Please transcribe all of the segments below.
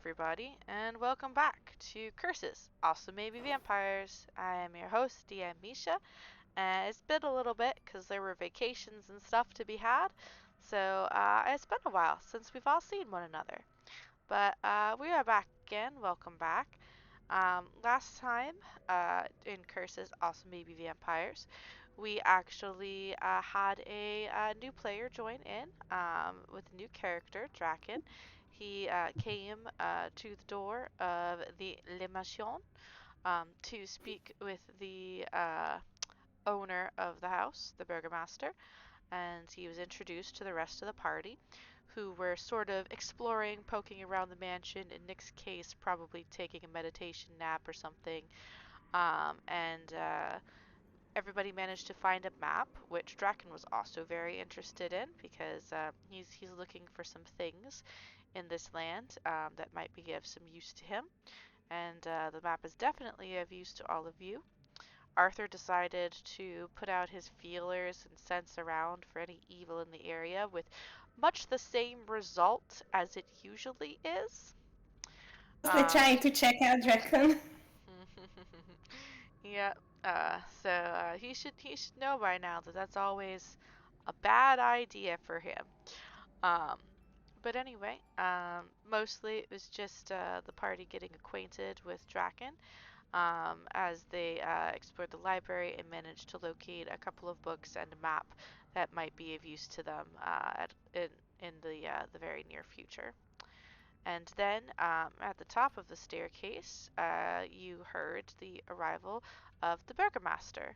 everybody, and welcome back to Curses, also maybe vampires. I am your host, DM Misha, and it's been a little bit because there were vacations and stuff to be had, so it's been a while since we've all seen one another. But we are back again. Welcome back. Last time in Curses, also maybe vampires, we actually had a new player join in with a new character, Draken. He came to the door of the Le Mansion to speak with the owner of the house, the Burgomaster, and he was introduced to the rest of the party, who were sort of exploring, poking around the mansion, in Nick's case, probably taking a meditation nap or something. And everybody managed to find a map, which Draken was also very interested in because he's looking for some things in this land that might be of some use to him. And the map is definitely of use to all of you. Arthur decided to put out his feelers and sense around for any evil in the area with much the same result as it usually is. Mostly trying to check out Draken. Yeah, so he should know by now that that's always a bad idea for him. Um, but anyway, mostly it was just the party getting acquainted with Draken as they explored the library and managed to locate a couple of books and a map that might be of use to them in the very near future. And then at the top of the staircase, you heard the arrival of the Burgomaster,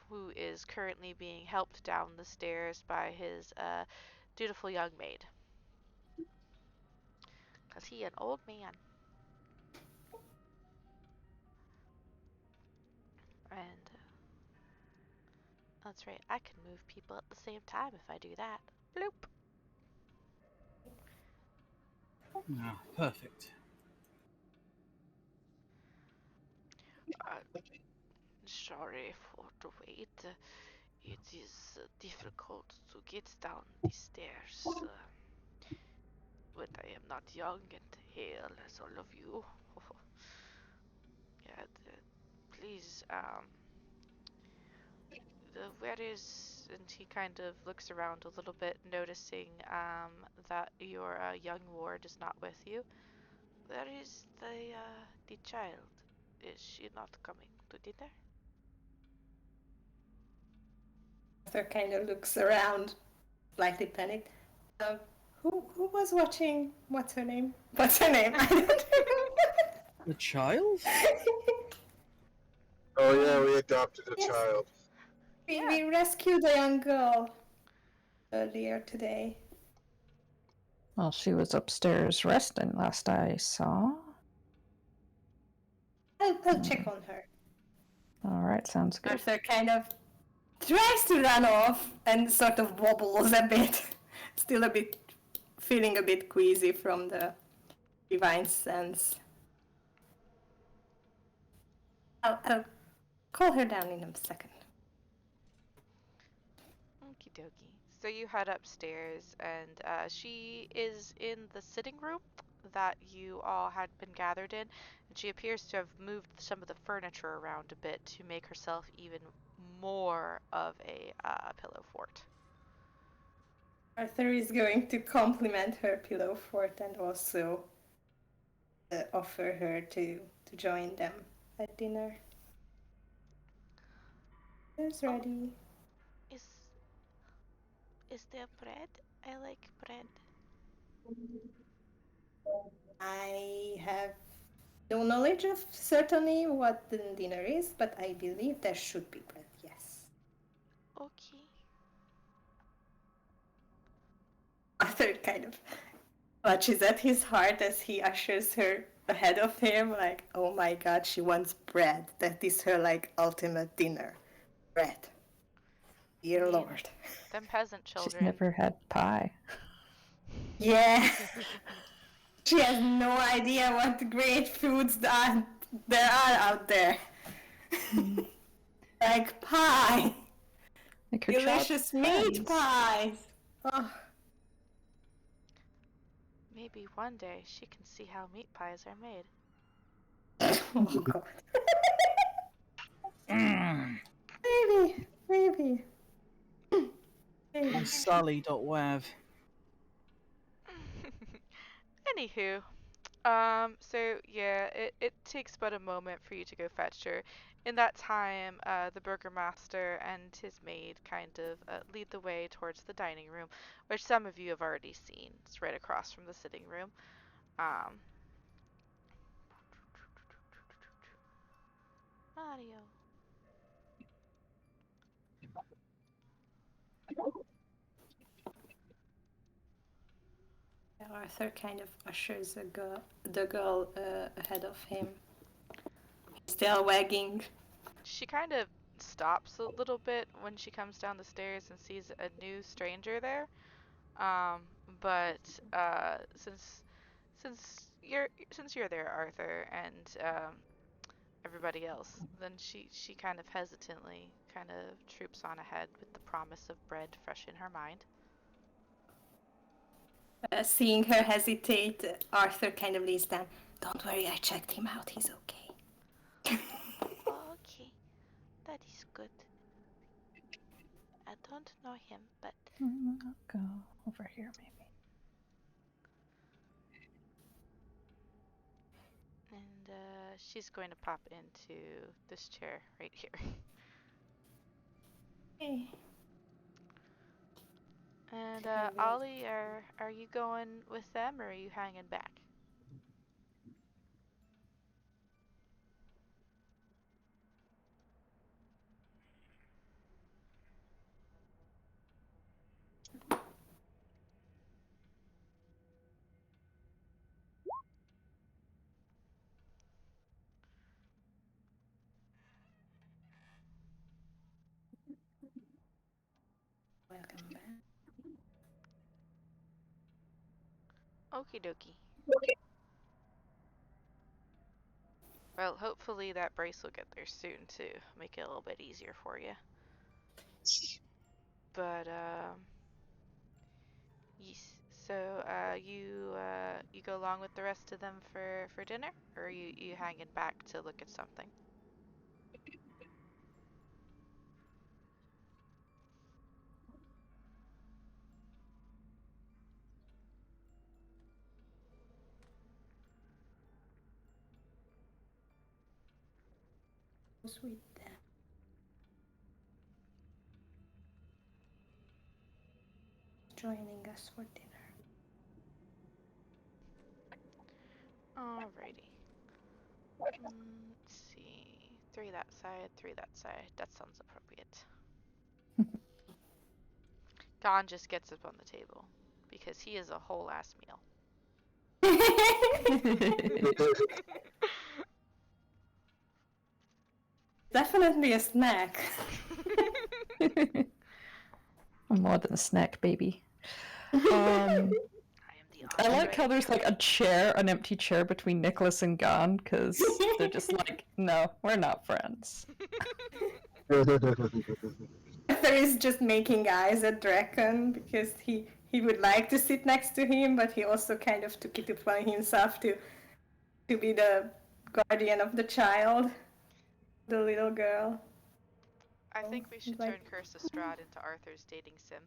who is currently being helped down the stairs by his dutiful young maid. Because he an old man. And that's right, I can move people at the same time if I do that. Bloop. Ah, perfect. Sorry for the wait. It is difficult to get down the stairs when I am not young and hale as all of you. Yeah, please, where is... And he kind of looks around a little bit, noticing that your young ward is not with you. Where is the child? Is she not coming to dinner? Arthur kind of looks around, slightly panicked. Um, who was watching? What's her name? What's her name? I don't The child? Oh yeah, we adopted a Yes. child. We rescued a young girl earlier today. Well, she was upstairs resting last I saw. I'll check on her. All right, sounds good. Arthur kind of tries to run off and sort of wobbles a bit. Still feeling a bit queasy from the divine sense. I'll call her down in a second. Okie dokie. So you head upstairs, and she is in the sitting room that you all had been gathered in, and she appears to have moved some of the furniture around a bit to make herself even more of a pillow fort. Arthur is going to compliment her pillow fort and also offer her to join them at dinner. It's ready. Is there bread? I like bread. I have no knowledge of certainly what the dinner is, but I believe there should be bread, yes. Okay. Arthur kind of clutches at his heart as he ushers her ahead of him, like, oh my god, she wants bread. That is her, like, ultimate dinner. Bread. Dear Lord. Them peasant She's children. never had pie. Yeah. She has no idea what great foods there are out there. Like pie. Like her Delicious childhood meat friends. pies. Oh, Maybe one day she can see how meat pies are made. Oh god. Mm. Maybe. And Sully.wav. Anywho, so yeah, it takes but a moment for you to go fetch her. In that time, the burgomaster and his maid kind of lead the way towards the dining room, which some of you have already seen. It's right across from the sitting room. Um, Mario. Arthur kind of ushers the girl ahead of him, still wagging. She kind of stops a little bit when she comes down the stairs and sees a new stranger there. Um, but since you're there, Arthur, and everybody else, then she kind of hesitantly kind of troops on ahead with the promise of bread fresh in her mind. Seeing her hesitate, Arthur kind of leans down. Don't worry, I checked him out. He's okay. Okay, that is good. I don't know him, but I'll go over here, maybe. and she's going to pop into this chair right here. Hey. And I will- Ollie, are you going with them or are you hanging back? Welcome back. Okie dokie. Well, hopefully that brace will get there soon to make it a little bit easier for you. But yes. So you go along with the rest of them for dinner, or are you hanging back to look at something? Sweet. Joining us for dinner. Alrighty. Let's see. 3 that side, 3 that side. That sounds appropriate. Gon just gets up on the table because he is a whole ass meal. Definitely a snack. I'm more than a snack, baby. I am the I like entree. how there's like a chair, an empty chair between Nicholas and Gon, because they're just like, no, we're not friends. Arthur is just making eyes at Draken because he would like to sit next to him, but he also kind of took it upon himself to be the guardian of the child, the little girl. I think we should Like- turn Curse of Strahd into Arthur's dating sim.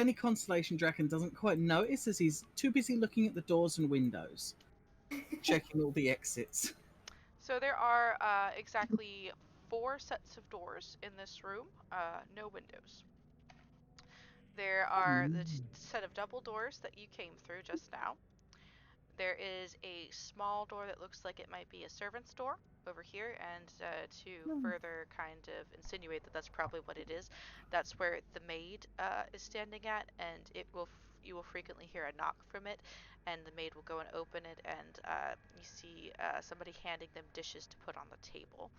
Any consolation, Draken doesn't quite notice as he's too busy looking at the doors and windows, checking all the exits. So there are exactly 4 sets of doors in this room, no windows. There are the set of double doors that you came through just now. There is a small door that looks like it might be a servant's door over here, and to further kind of insinuate that that's probably what it is, that's where the maid is standing at, and you will frequently hear a knock from it, and the maid will go and open it, and you see somebody handing them dishes to put on the table.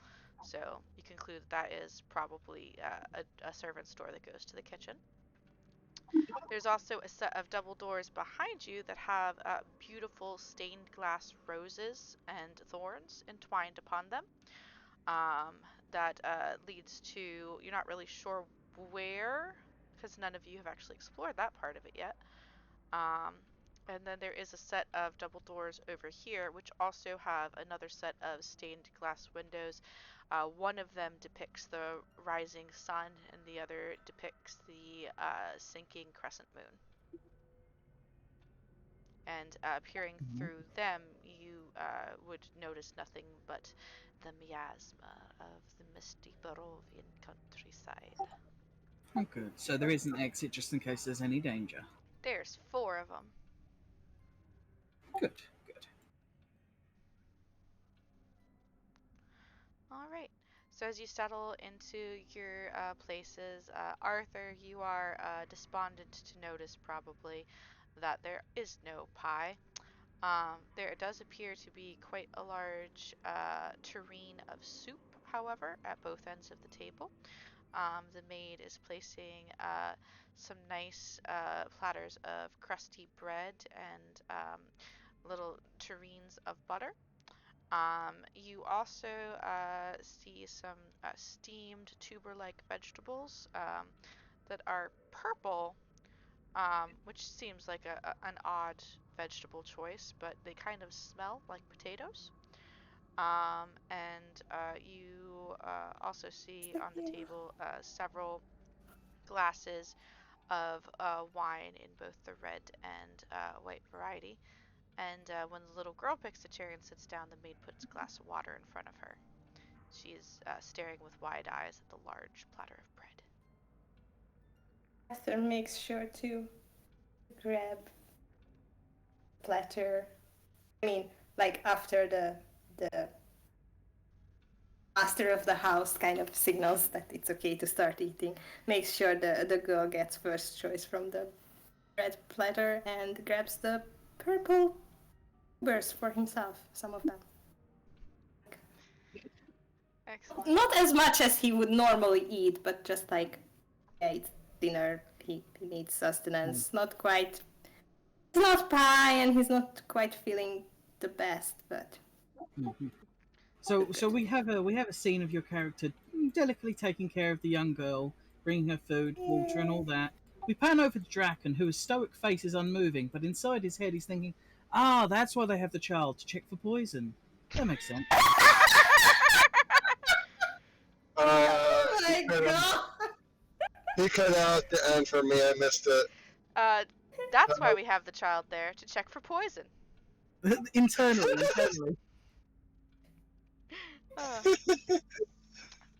So you conclude that is probably a servant's door that goes to the kitchen. There's also a set of double doors behind you that have beautiful stained glass roses and thorns entwined upon them. That leads to, you're not really sure where, because none of you have actually explored that part of it yet. And then there is a set of double doors over here, which also have another set of stained glass windows. One of them depicts the rising sun, and the other depicts the sinking crescent moon. And peering through them, you would notice nothing but the miasma of the misty Barovian countryside. Oh, good. So there is an exit just in case there's any danger. There's 4 of them. Good, good. All right. So as you settle into your places, Arthur, you are despondent to notice probably that there is no pie. There does appear to be quite a large tureen of soup, however, at both ends of the table. The maid is placing some nice platters of crusty bread and little tureens of butter. You also see some steamed tuber-like vegetables that are purple, which seems like an odd vegetable choice, but they kind of smell like potatoes. And you also see on the table several glasses of wine in both the red and white variety. And when the little girl picks a chair and sits down, the maid puts a glass of water in front of her. She is staring with wide eyes at the large platter of bread. Arthur makes sure to grab platter. I mean, like after the master of the house kind of signals that it's okay to start eating. Makes sure the girl gets first choice from the bread platter and grabs the purple tubers for himself, some of them. Excellent. Not as much as he would normally eat, but just like, yeah, it's dinner. He needs sustenance. Not quite. It's not pie, and he's not quite feeling the best, but. Mhm. So we have a scene of your character delicately taking care of the young girl, bringing her food, water, and all that. We pan over to Draken, whose stoic face is unmoving, but inside his head he's thinking, "Ah, that's why they have the child to check for poison." That makes sense. Oh my He cut god! he cut out the end for me. I missed it. That's why we have the child there, to check for poison. internally.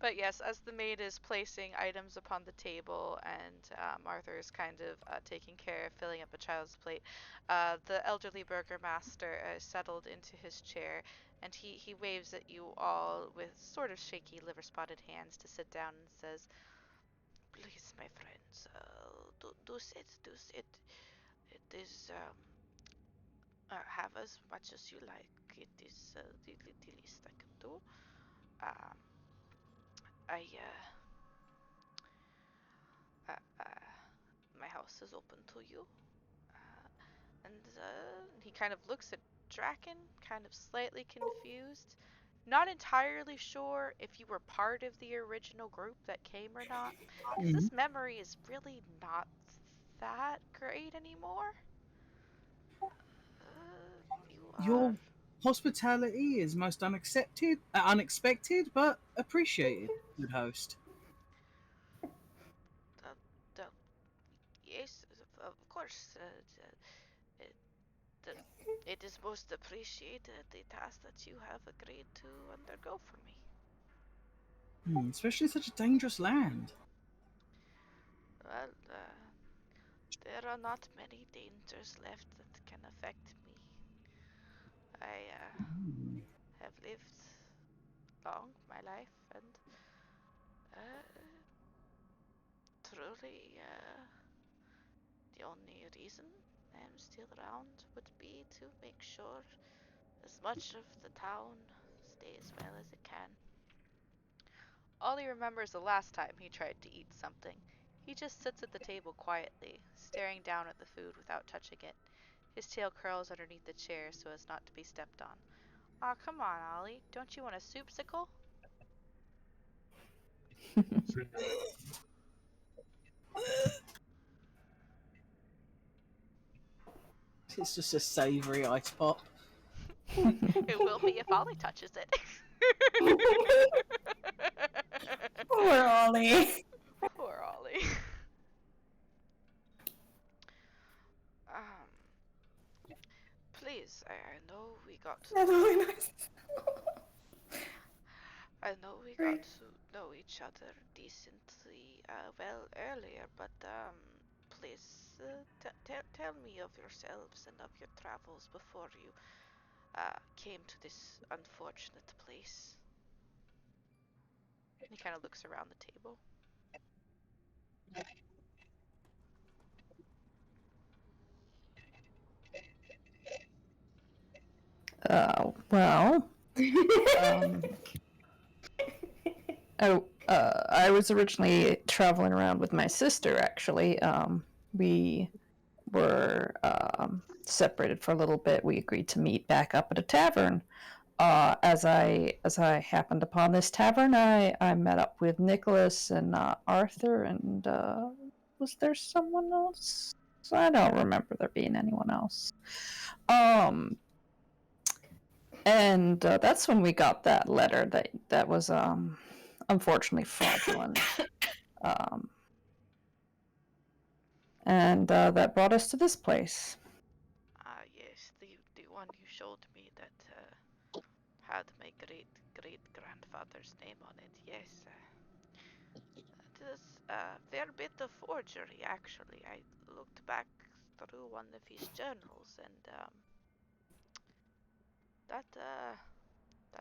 But yes, as the maid is placing items upon the table and Arthur is kind of taking care of filling up a child's plate, the elderly burgomaster settled into his chair and he waves at you all with sort of shaky liver-spotted hands to sit down and says, "Please, my friends, do sit, do sit. It is, have as much as you like. It is the least I can do. Um, I, my house is open to you." And he kind of looks at Draken, kind of slightly confused. Not entirely sure if you were part of the original group that came or not. Because this memory is really not that great anymore. You are... Your hospitality is most unexpected, but appreciated, good host. Yes, of course. It is most appreciated, the task that you have agreed to undergo for me. Especially in such a dangerous land. Well, there are not many dangers left that can affect me. I have lived long, my life, and truly the only reason I am still around would be to make sure as much of the town stays well as it can. All he remembers the last time he tried to eat something. He just sits at the table quietly, staring down at the food without touching it. His tail curls underneath the chair so as not to be stepped on. Aw, come on, Ollie. Don't you want a soupsicle? It's just a savoury ice pop. It will be if Ollie touches it. Poor Ollie. Poor Ollie. Um, please, I know we got That's really nice. I know we got to know each other decently well earlier, but please tell me of yourselves and of your travels before you came to this unfortunate place. He kind of looks around the table. Well, I was originally traveling around with my sister, actually. We were separated for a little bit. We agreed to meet back up at a tavern. As I happened upon this tavern, I met up with Nicholas and Arthur, and was there someone else? I don't remember there being anyone else. And that's when we got that letter that was unfortunately fraudulent. And that brought us to this place. Yes, the one you showed me that had my great grandfather's name on it. Yes, it is a fair bit of forgery, actually. I looked back through one of his journals, and that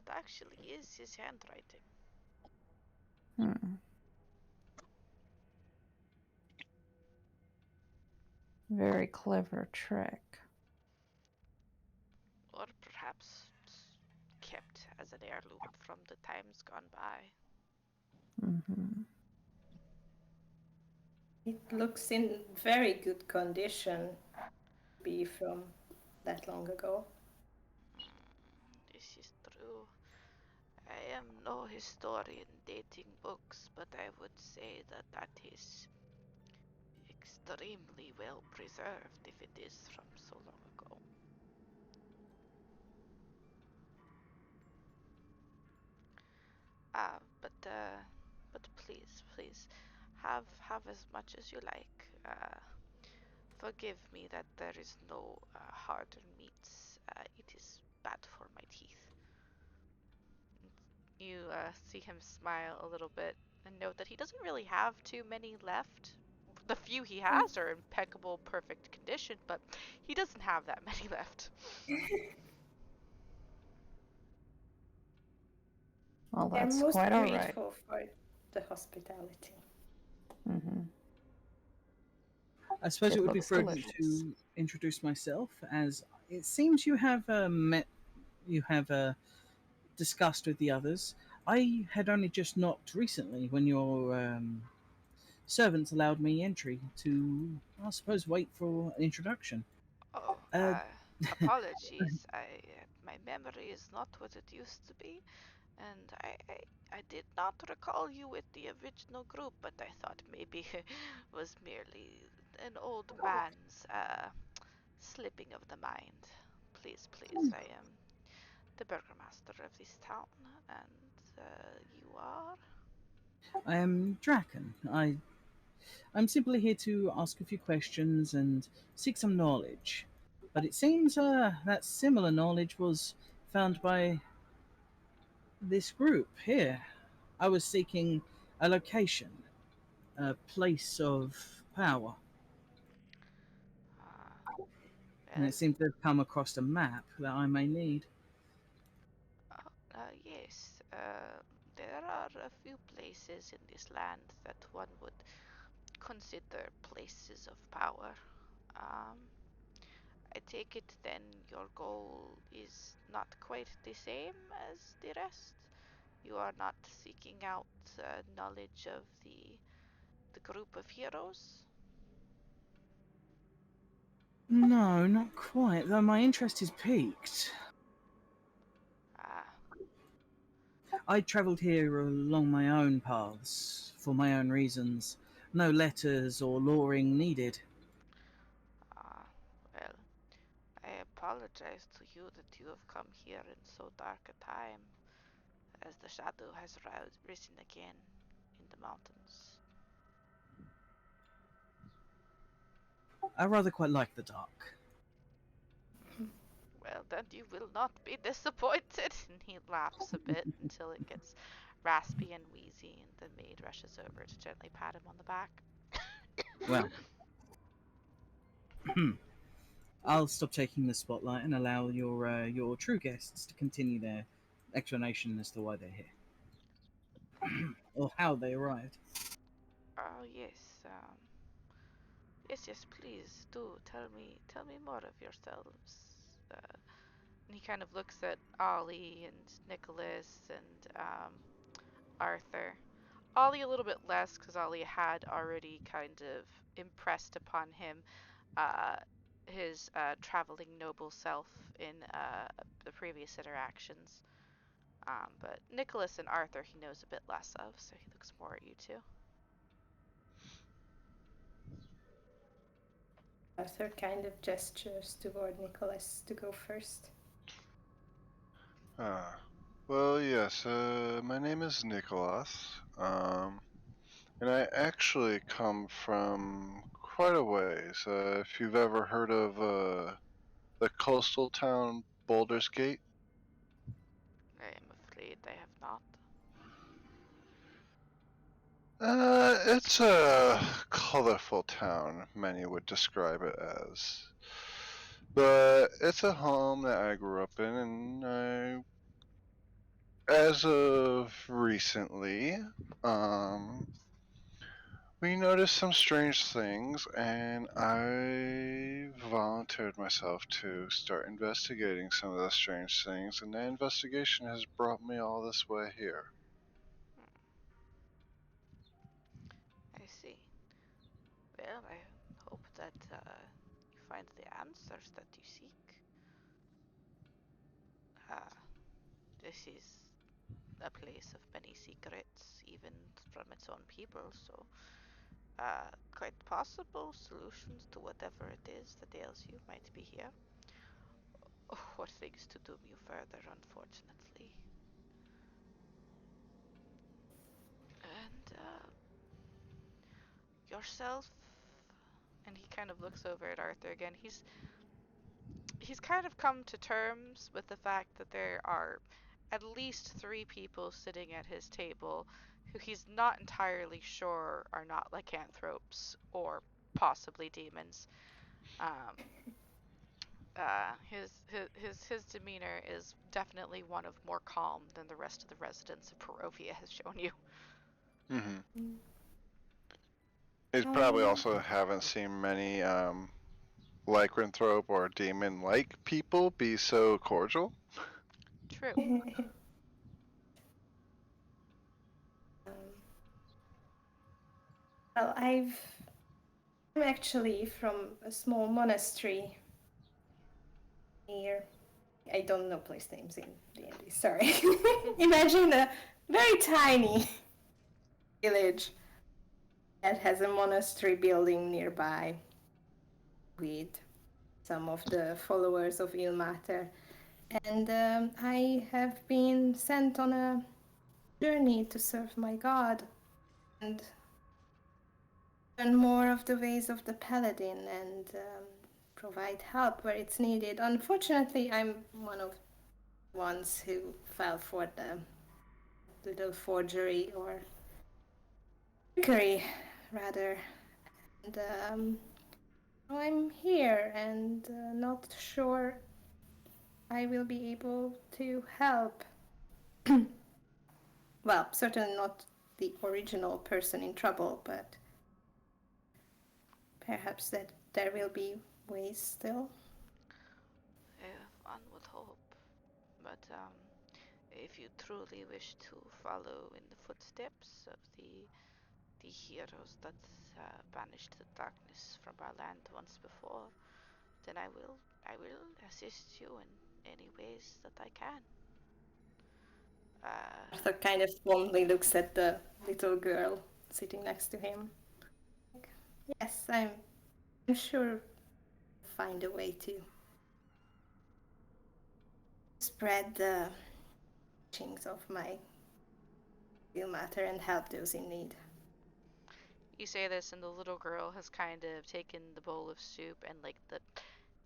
actually is his handwriting. Hmm. Very clever trick. Or perhaps kept as an heirloom from the times gone by. Mm-hmm. It looks in very good condition to be from that long ago. This is true. I am no historian dating books, but I would say that is extremely well preserved if it is from so long ago. But please, have as much as you like. Forgive me that there is no harder meats. It is bad for my teeth. You see him smile a little bit and note that he doesn't really have too many left. The few he has are impeccable, perfect condition, but he doesn't have that many left. Well, I'm that's most quite all right. grateful for the hospitality. Mm-hmm. I suppose It it would be looks prudent delicious. to introduce myself, as it seems you have discussed with the others. I had only just knocked recently when your servants allowed me entry to, I suppose, wait for an introduction. Oh, Uh, apologies. My memory is not what it used to be, and I did not recall you with the original group, but I thought maybe it was merely an old man's slipping of the mind. Please, I am the burgomaster of this town, and you are? I am Draken. I'm simply here to ask a few questions and seek some knowledge. But it seems that similar knowledge was found by this group here. I was seeking a location, a place of power, Uh, and well, it seems to have come across a map that I may need. yes, there are a few places in this land that one would consider places of power. Um, I take it then your goal is not quite the same as the rest. You are not seeking out knowledge of the group of heroes. No, not quite, though my interest is piqued. Ah, I travelled here along my own paths, for my own reasons. No letters or luring needed. ah, well, apologize to you that you have come here in so dark a time, as the shadow has risen again in the mountains. I rather quite like the dark. Well, then you will not be disappointed. And he laughs a bit until it gets raspy and wheezy, and the maid rushes over to gently pat him on the back. Well, I'll stop taking the spotlight and allow your true guests to continue their explanation as to why they're here or how they arrived. Oh yes, yes, please do tell me more of yourselves. And he kind of looks at Ollie and Nicholas and Arthur. Ollie a little bit less, because Ollie had already kind of impressed upon him uh, his traveling noble self in the previous interactions. But Nicholas and Arthur he knows a bit less of, so he looks more at you two. Arthur kind of gestures toward Nicholas to go first. Well, yes, my name is Nicholas, and I actually come from quite a ways. If you've ever heard of the coastal town Baldur's Gate. I am afraid I have not. It's a colorful town, many would describe it as. But it's a home that I grew up in, and as of recently, we noticed some strange things, and I volunteered myself to start investigating some of the strange things, and that investigation has brought me all this way here. I see. Well, I hope that you find the answers that you seek. Uh, this is a place of many secrets, even from its own people, so quite possible solutions to whatever it is that ails you might be here. Or things to doom you further, unfortunately. And yourself, and he kind of looks over at Arthur again. He's kind of come to terms with the fact that there are at least 3 people sitting at his table who he's not entirely sure are not lycanthropes or possibly demons. Um, his demeanor is definitely one of more calm than the rest of the residents of Perovia has shown you. Mm-hmm. You probably also haven't seen many lycanthrope or demon-like people be so cordial. True. Well, I'm actually from a small monastery near. I don't know place names in D&D. Sorry. Imagine a very tiny village that has a monastery building nearby with some of the followers of Ilmater. And I have been sent on a journey to serve my god and learn more of the ways of the paladin and provide help where it's needed. Unfortunately, I'm one of the ones who fell for the little forgery or trickery, rather. And I'm here and not sure I will be able to help. Well, certainly not the original person in trouble, but perhaps that there will be ways still. One would hope. But if you truly wish to follow in the footsteps of the heroes that banished the darkness from our land once before, then I will assist you in any ways that I can. Arthur kind of fondly looks at the little girl sitting next to him. Yes, I'm sure find a way to. spread the teachings of my real matter and help those in need. You say this, and the little girl has kind of taken the bowl of soup and like the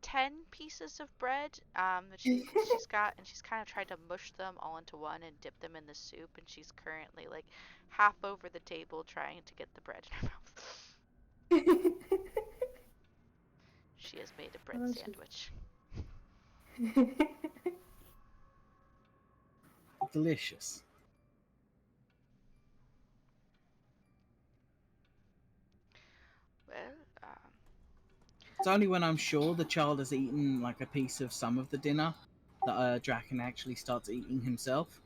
10 pieces of bread that she's got, and she's kind of tried to mush them all into one and dip them in the soup, and she's currently like half over the table trying to get the bread in her mouth. She has made a bread Oh, sandwich. Delicious. Well, It's only when I'm sure the child has eaten like a piece of some of the dinner that Draken actually starts eating himself.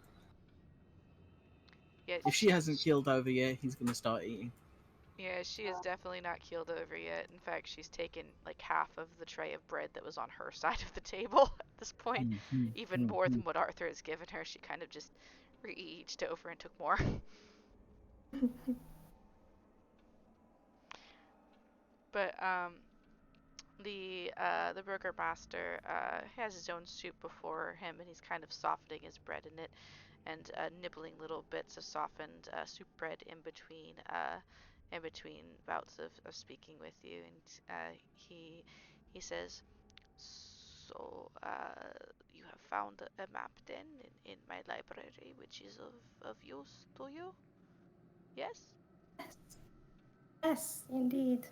yeah, If she hasn't keeled over yet, he's going to start eating. yeah, she is definitely not keeled over yet. In fact, she's taken like half of the tray of bread that was on her side of the table at this point. Even more than what Arthur has given her. She kind of just reached over and took more. But the burger master has his own soup before him, and he's kind of softening his bread in it, and nibbling little bits of softened soup bread in between bouts of speaking with you. And he says, "So you have found a map then in my library, which is of use to you? Yes." Yes. Yes, indeed.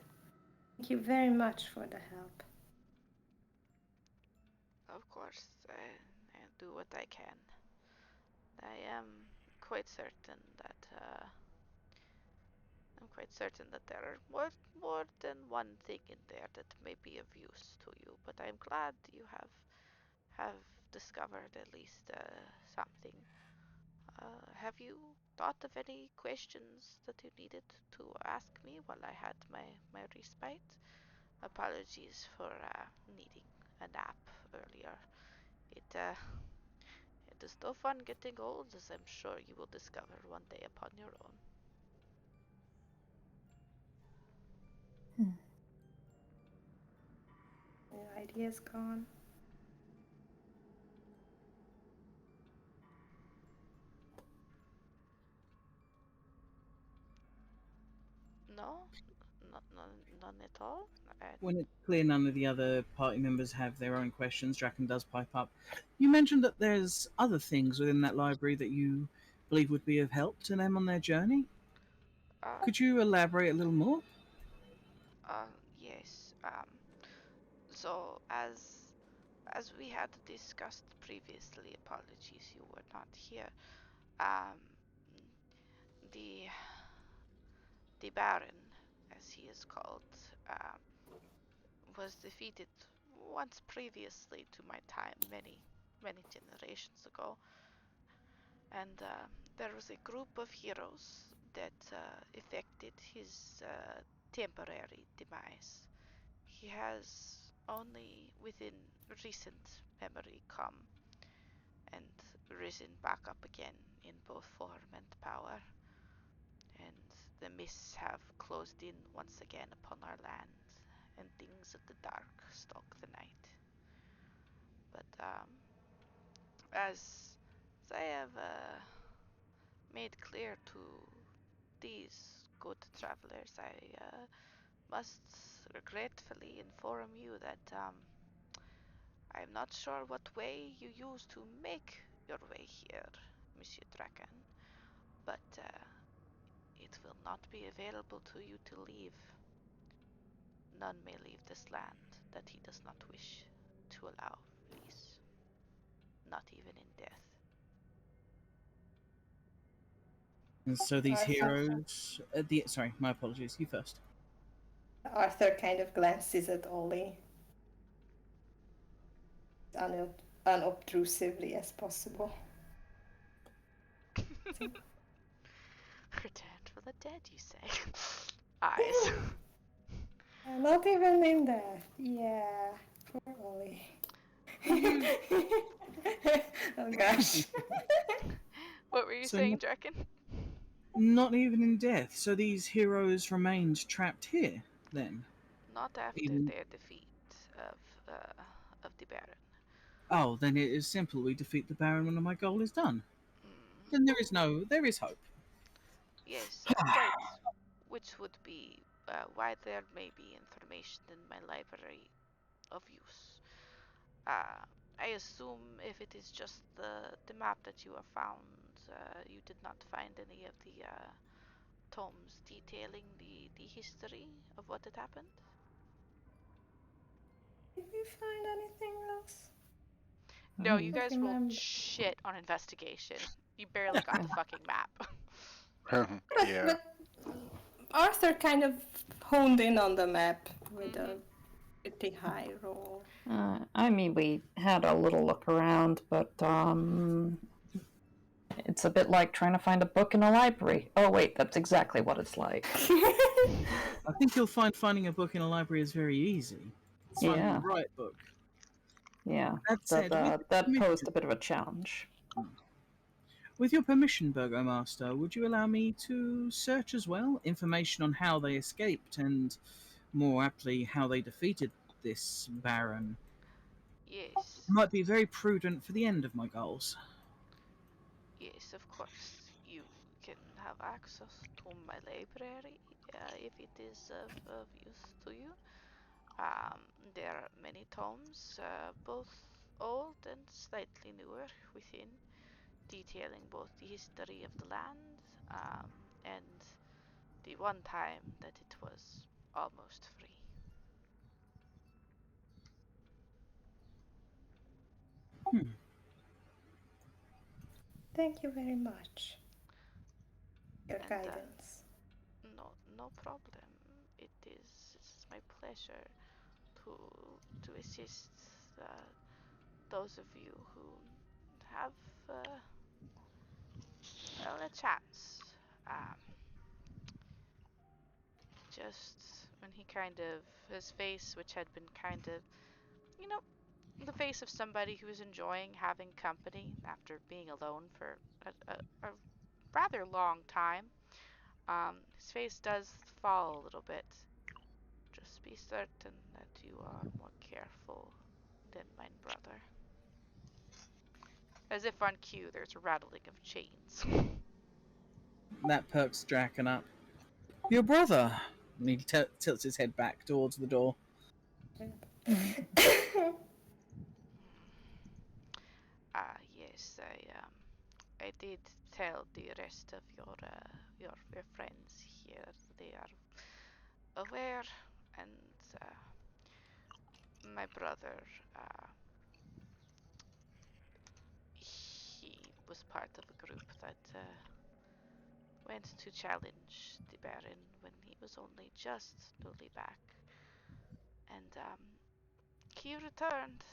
Thank you very much for the help. Of course, I do what I can. I am quite certain that there are more than one thing in there that may be of use to you. But I'm glad you have discovered at least something. Have you thought of any questions that you needed to ask me while I had my respite? Apologies for needing a nap earlier. It is no fun getting old, as I'm sure you will discover one day upon your own. The idea's gone. No? None at all? When it's clear none of the other party members have their own questions, Draken does pipe up. You mentioned that there's other things within that library that you believe would be of help to them on their journey. Uh, Could you elaborate a little more? yes. So as we had discussed previously, apologies you were not here. Um, the the Baron, as he is called, um, was defeated once previously to my time, many generations ago, and there was a group of heroes that effected his temporary demise. He has only within recent memory come and risen back up again in both form and power, and the mists have closed in once again upon our land, and things of the dark stalk the night. But as I have made clear to these good travelers, I must regretfully inform you that I'm not sure what way you used to make your way here, Monsieur Draken, but it will not be available to you to leave. None may leave this land that he does not wish to allow release, not even in death. And so these Arthur, heroes. Sorry, my apologies. You first. Arthur kind of glances at Ollie unobtrusively as possible. Return for the dead, you say? Eyes. Not even in death. Yeah, poor Ollie. Oh gosh. What were you So saying, Draken? not even in death. So these heroes remained trapped here, then? Not after Even their defeat of uh, of the Baron. Oh, then it is simple. We defeat the Baron when my goal is done. Mm, Then there is hope. yes, quite. Which would be why there may be information in my library of use. Uh, I assume if it is just the map that you have found, you did not find any of the tomes detailing the history of what had happened. Did we find anything else? No, you Mm. I guys rolled remember. shit on investigation. You barely got the fucking map. Yeah. But Arthur kind of honed in on the map with a pretty high roll. I mean, we had a little look around, but it's a bit like trying to find a book in a library. Oh wait, that's exactly what it's like. I think you'll find finding a book in a library is very easy. It's finding Yeah. the right book. Yeah, That said, that posed a bit of a challenge. with your permission, Burgomaster, would you allow me to search as well? Information on how they escaped and, more aptly, how they defeated this Baron. Yes, Might be very prudent for the end of my goals. yes, of course. You can have access to my library if it is of use to you. There are many tomes, both old and slightly newer within, detailing both the history of the land and the one time that it was almost free. Thank you very much. Your And guidance. no problem. It's my pleasure to assist those of you who have well, a chance. Um, just when he kind of his face, which had been kind of, you know, the face of somebody who is enjoying having company after being alone for a rather long time. His face does fall a little bit. Just be certain that you are more careful than mine brother. As if on cue, there's a rattling of chains. That perks Draken up. Your brother! And he tilts his head back towards the door. Yes, I did tell the rest of your friends here. They are aware, and my brother, uh, he was part of a group that went to challenge the Baron when he was only just newly back, and he returned,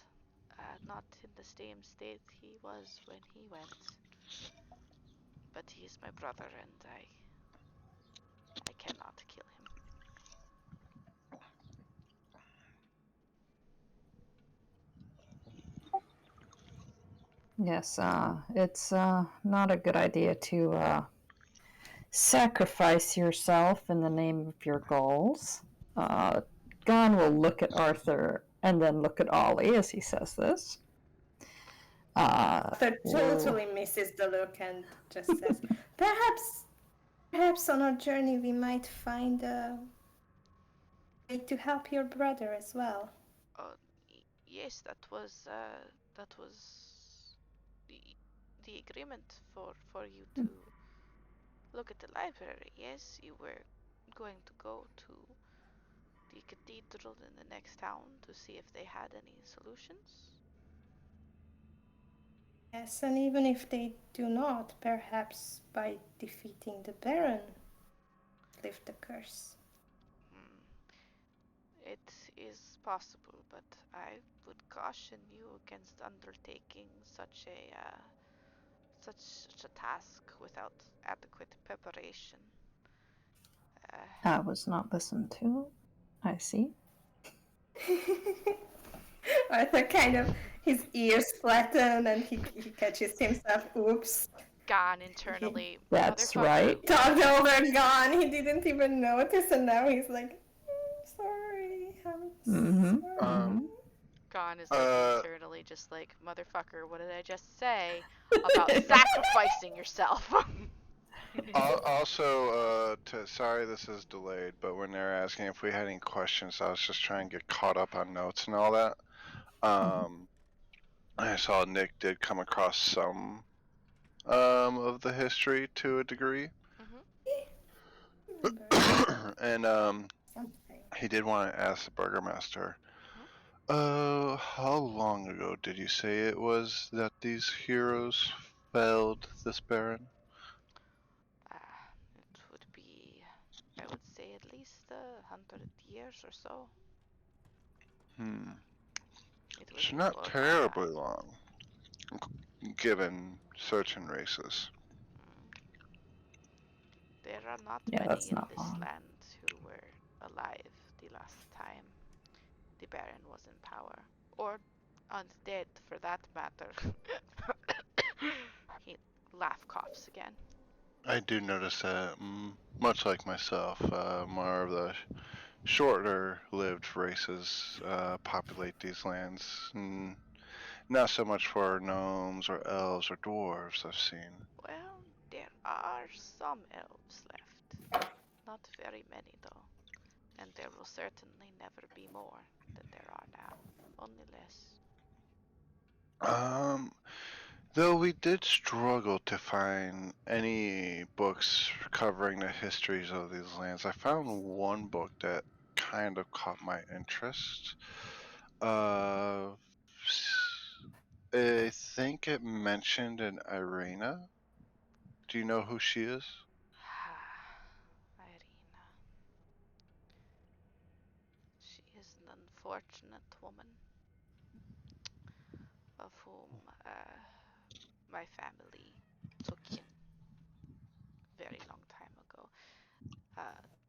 not in the same state he was when he went, but he is my brother, and I cannot kill him. Yes, it's not a good idea to sacrifice yourself in the name of your goals. Gon will look at Arthur and then look at Ollie as he says this. Arthur totally misses the look and just says, perhaps on our journey we might find a way to help your brother as well. Oh, yes, that was the the agreement for you to look at the library. Yes, you were going to go to the cathedral in the next town to see if they had any solutions. Yes, and even if they do not, perhaps by defeating the Baron, lift the curse. Hmm. It is possible, but I would caution you against undertaking such a task without adequate preparation. I was not listened to. I see. Arthur kind of, his ears flatten and he catches himself, oops. Gon internally, That's motherfucker. right. Talked over, gone. He didn't even notice, and now he's like, sorry, I'm Mm-hmm. sorry. Gon is like Uh, internally just like, motherfucker, what did I just say about sacrificing yourself? Also, sorry this is delayed, but when they're asking if we had any questions, I was just trying to get caught up on notes and all that. I saw Nick did come across some of the history to a degree, and Something. he did want to ask the Burgermaster. How long ago did you say it was that these heroes felled this Baron? It would be, I would say, at least 100 years or so. It was It's not before my terribly time. long, given certain races. Mm. There are not Yeah, many that's in not this long. land who were alive the last time the Baron was in power. Or undead, for that matter. He laugh coughs again. I do notice that, much like myself, more of the shorter-lived races populate these lands. Not so much for gnomes or elves or dwarves I've seen. Well, there are some elves left. Not very many, though. And there will certainly never be more than there are now. Only less. Um, though we did struggle to find any books covering the histories of these lands, I found one book that kind of caught my interest. Uh, I think it mentioned an Irina. Do you know who she is? Irina. She is an unfortunate woman of whom my family took in very long time ago.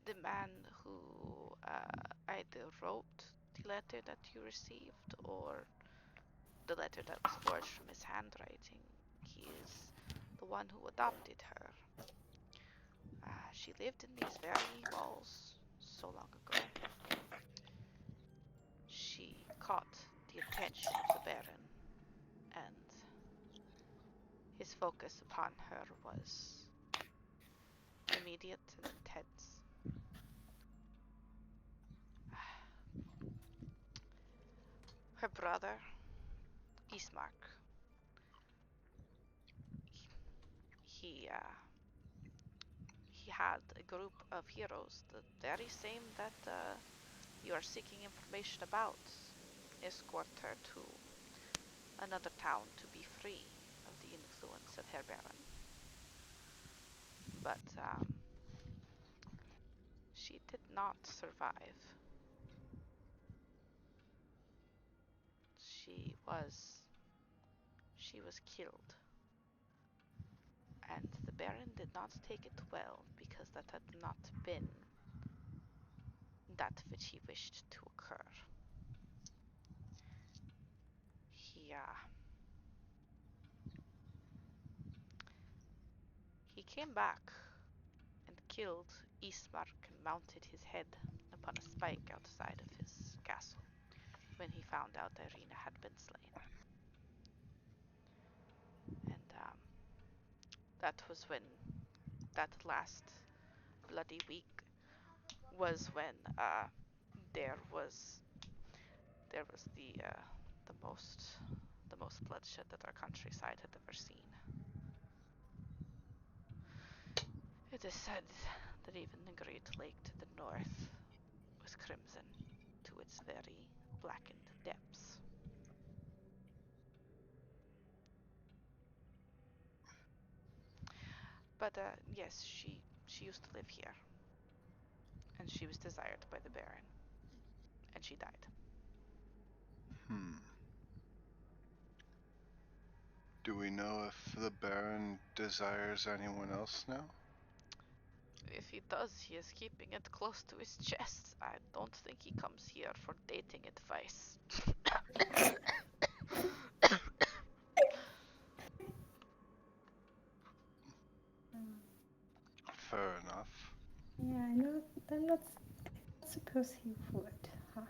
The man who either wrote the letter that you received or the letter that was forged from his handwriting, he is the one who adopted her. She lived in these very walls so long ago. She caught the attention of the Baron, and his focus upon her was immediate and intense. Her brother, Ismark, he he had a group of heroes, the very same that you are seeking information about, escort her to another town to be free of the influence of Herr Baron. But she did not survive. She was killed, and the Baron did not take it well because that had not been that which he wished to occur. He came back and killed Ismark and mounted his head upon a spike outside of his castle when he found out Irina had been slain. And that was when that last bloody week was when there was the most bloodshed that our countryside had ever seen. It is said that even the Great Lake to the north was crimson to its very blackened depths. But yes, she used to live here, and she was desired by the Baron, and she died. Do we know if the Baron desires anyone else now? If he does, he is keeping it close to his chest. I don't think he comes here for dating advice. Fair enough. Yeah, I'm not suppose he would, huh?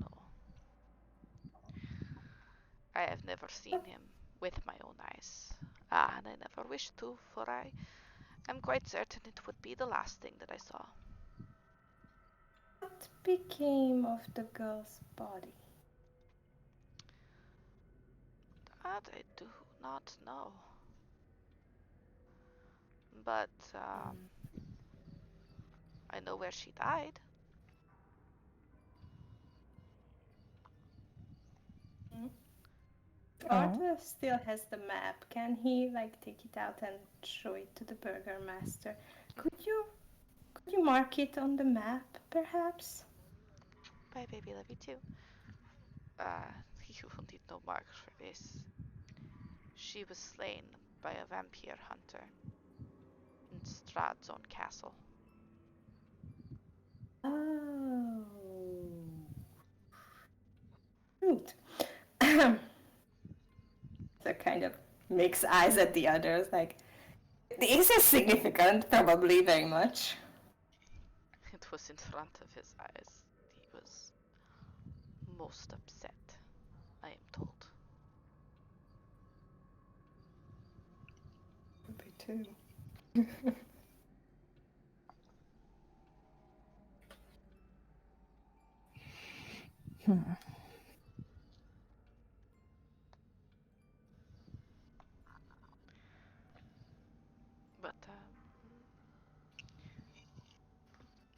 No, never seen him with my own eyes. And I never wish to, for I am quite certain it would be the last thing that I saw. What became of the girl's body? That I do not know. But I know where she died. Arthur still has the map. Can he like take it out and show it to the burgomaster? Could you mark it on the map, perhaps? Bye, baby, love you too. You will need no marks for this. She was slain by a vampire hunter in Stradzone Castle. Oh. Shoot. So kind of makes eyes at the others, like, this is significant, probably very much. It was in front of his eyes. He was most upset, I am told. Me too. But,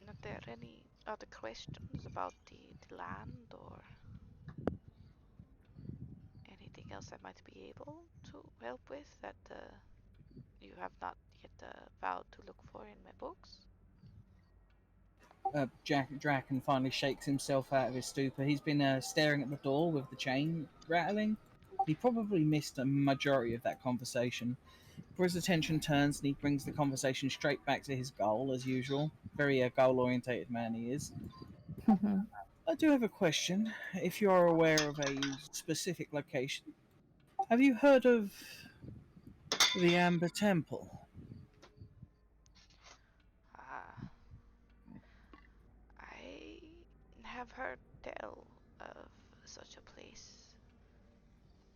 are there any other questions about the land or anything else I might be able to help with that you have not yet vowed to look for in my books? Draken finally shakes himself out of his stupor. He's been staring at the door with the chain rattling. He probably missed a majority of that conversation. Before his attention turns and he brings the conversation straight back to his goal, as usual. Very goal-orientated man he is. I do have a question. If you are aware of a specific location, have you heard of the Amber Temple? I have heard tell of such a place.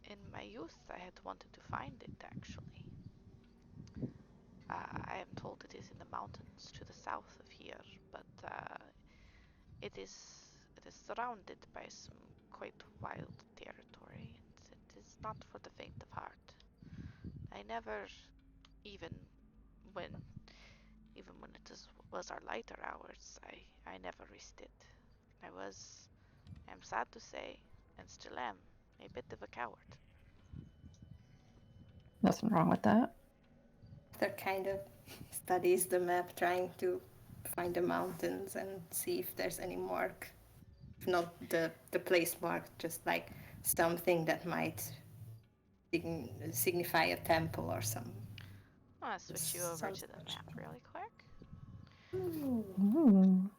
In my youth, I had wanted to find it, actually. I am told it is in the mountains to the south of here, but it is surrounded by some quite wild territory, and it is not for the faint of heart. I never, even when was our lighter hours, I never risked it. I'm sad to say, and still am, a bit of a coward. Nothing wrong with that. Arthur kind of studies the map, trying to find the mountains and see if there's any mark. If not the place mark, just like something that might signify a temple or something. I'll switch you over to the map really quick. Ooh.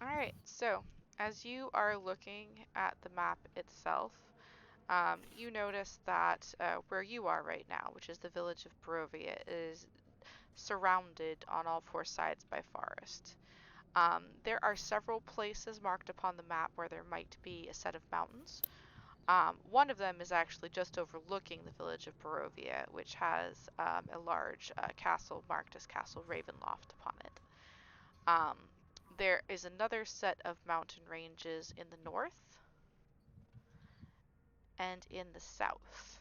Alright, so as you are looking at the map itself, you notice that where you are right now, which is the village of Barovia, is surrounded on all four sides by forest. There are several places marked upon the map where there might be a set of mountains. One of them is actually just overlooking the village of Barovia, which has a large castle marked as Castle Ravenloft upon it. There is another set of mountain ranges in the north and in the south,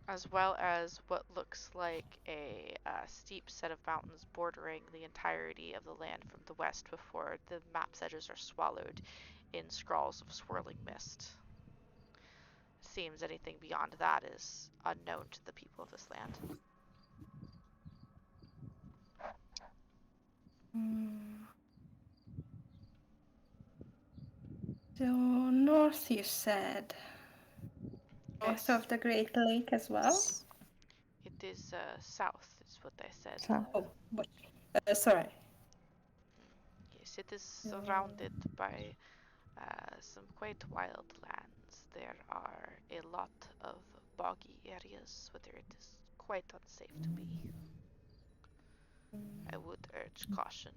as well as what looks like a steep set of mountains bordering the entirety of the land from the west before the map's edges are swallowed in scrawls of swirling mist. It seems anything beyond that is unknown to the people of this land. So north, you said. Yes. North of the Great Lake as well? It is south, is what I said. South. Oh, what? Sorry. Yes, it is surrounded by some quite wild lands. There are a lot of boggy areas where it is quite unsafe to be. I would urge caution.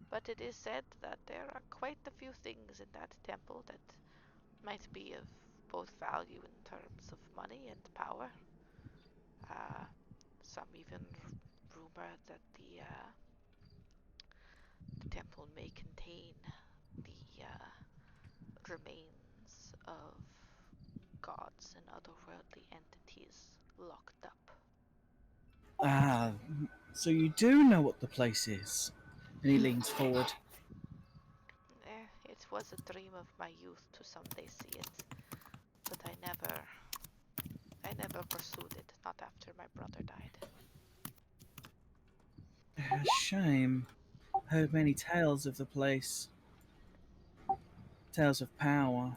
But it is said that there are quite a few things in that temple that might be of both value in terms of money and power. Some even rumor that the temple may contain the remains of gods and otherworldly entities locked up. Ah, so you do know what the place is. And he leans forward. It was a dream of my youth to someday see it, but I never pursued it, not after my brother died. A shame. Heard many tales of the place. Tales of power.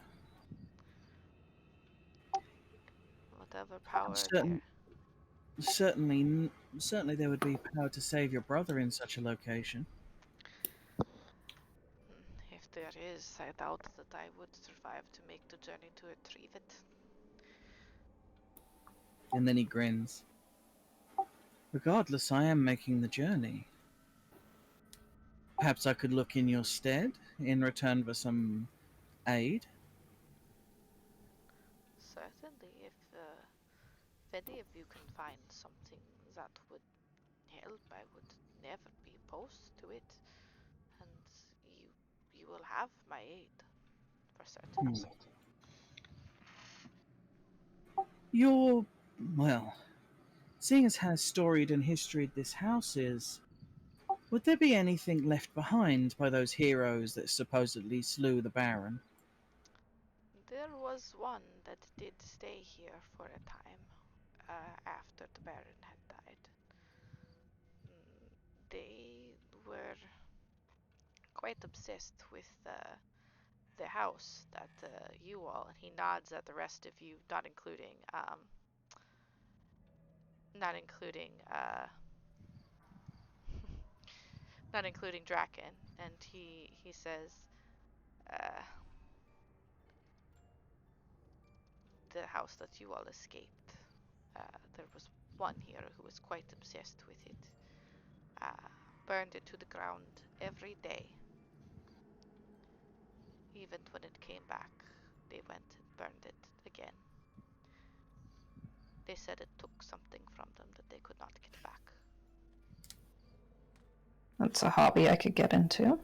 Whatever power Certain, certainly there would be power to save your brother in such a location. if there is, I doubt that I would survive to make the journey to retrieve it. And then he grins. Regardless, I am making the journey. Perhaps I could look in your stead in return for some aid. Certainly, if any of you can find something that would help, I would never be opposed to it, and you will have my aid for certain. Your, well, seeing as how storied and historied this house is, would there be anything left behind by those heroes that supposedly slew the Baron? There was one that did stay here for a time after the Baron had died. They were quite obsessed with the house that you all, and he nods at the rest of you, not including not including Draken, and he says, uh, the house that you all escaped. There was one here who was quite obsessed with it. Burned it to the ground every day. Even when it came back, they went and burned it again. They said it took something from them that they could not get back. That's a hobby I could get into.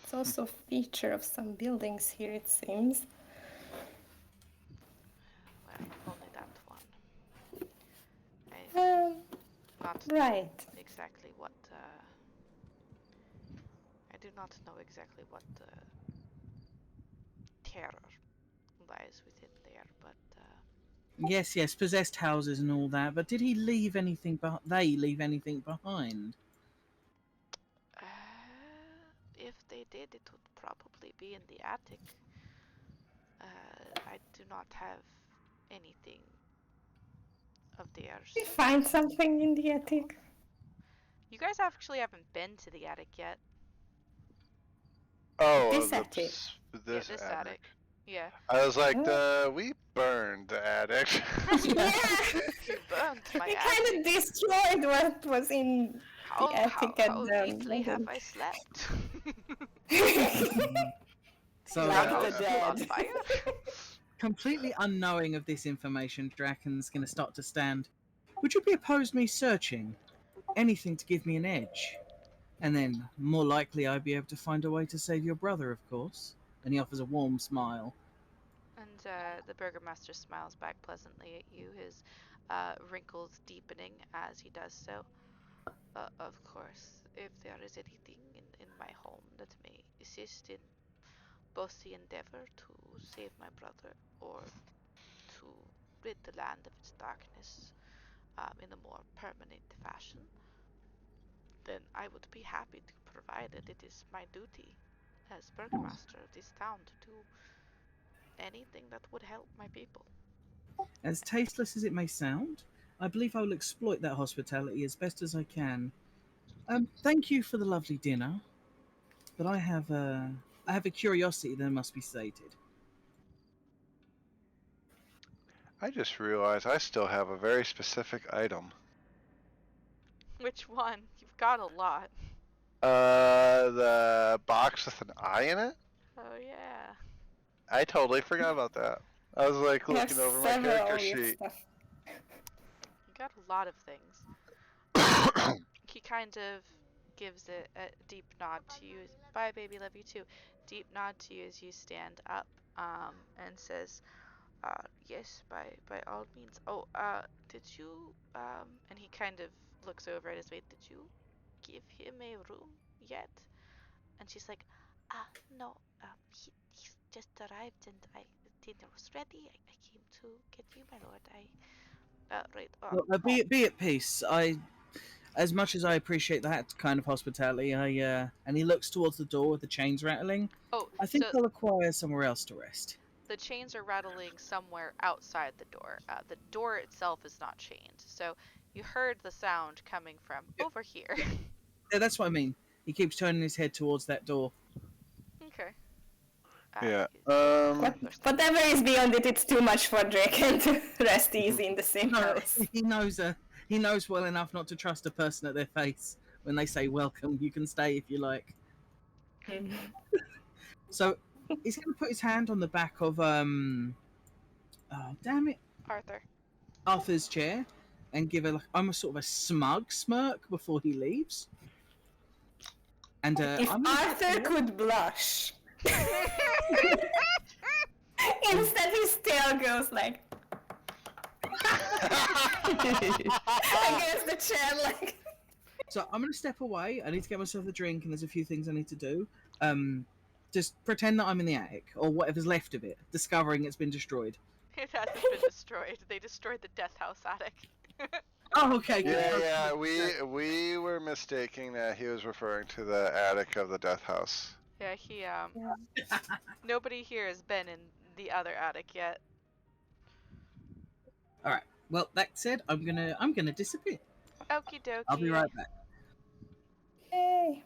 It's also a feature of some buildings here, it seems. Well, only that one. Not Right. exactly what. I do not know exactly what terror lies within there, but Yes, possessed houses and all that, but did he leave anything they leave anything behind? if they did, it would probably be in the attic. I do not have anything of theirs. We find something in the attic. You guys actually haven't been to the attic yet. Oh, This attic. this this attic. attic. Yeah. I was like, Oh. we burned the attic. Yeah. You burned my We attic. kind of destroyed what was in the attic How deeply have I slept? So, Like House the still dead. on fire? completely unknowing of this information, Draken's going to start to stand. Would you be opposed to me searching? Anything to give me an edge? And then, more likely, I'd be able to find a way to save your brother, of course. And he offers a warm smile. And the Burgomaster smiles back pleasantly at you, his wrinkles deepening as he does so. Of course, if there is anything in my home that may assist in both the endeavor to save my brother or to rid the land of its darkness in a more permanent fashion, then I would be happy to provide it. It is my duty as Burgomaster of this town to do anything that would help my people. As tasteless as it may sound, I believe I will exploit that hospitality as best as I can. Thank you for the lovely dinner, but I have a curiosity that must be sated. I just realized I still have a very specific item. Which one? You've got a lot. The box with an eye in it? Oh yeah. I totally forgot about that. I was like You have looking over my several character weird sheet. stuff. You got a lot of things. He kind of gives it a deep nod to you. Bye, baby, love you too. Deep nod to you as you stand up, and says, yes, by all means. Oh, did you, and he kind of looks over at his mate. Did you give him a room yet? And she's like, no, he's just arrived and dinner was ready. I came to get you, my lord. Right. Well, be at peace. As much as I appreciate that kind of hospitality, and he looks towards the door with the chains rattling. Oh, I think so I'll acquire somewhere else to rest. the chains are rattling somewhere outside the door. The door itself is not chained, so you heard the sound coming from over here. Yeah, that's what I mean. He keeps turning his head towards that door. Okay. Yeah. Whatever is beyond it, it's too much for Draken to rest easy in the same No, house. he knows well enough not to trust a person at their face when they say welcome. You can stay if you like. So he's going to put his hand on the back of oh damn it, Arthur's chair, and give almost sort of a smug smirk before he leaves. And If Arthur could blush, instead his tail goes like against the chair, like. So I'm going to step away. I need to get myself a drink, and there's a few things I need to do. Just pretend that I'm in the attic, or whatever's left of it, discovering it's been destroyed. It hasn't been destroyed. They destroyed the Death House attic. Oh, okay. Good. Yeah, we were mistaking that he was referring to the attic of the death house. Yeah, he nobody here has been in the other attic yet. All right. Well, that said, I'm gonna disappear. Okie dokie. I'll be right back. Hey.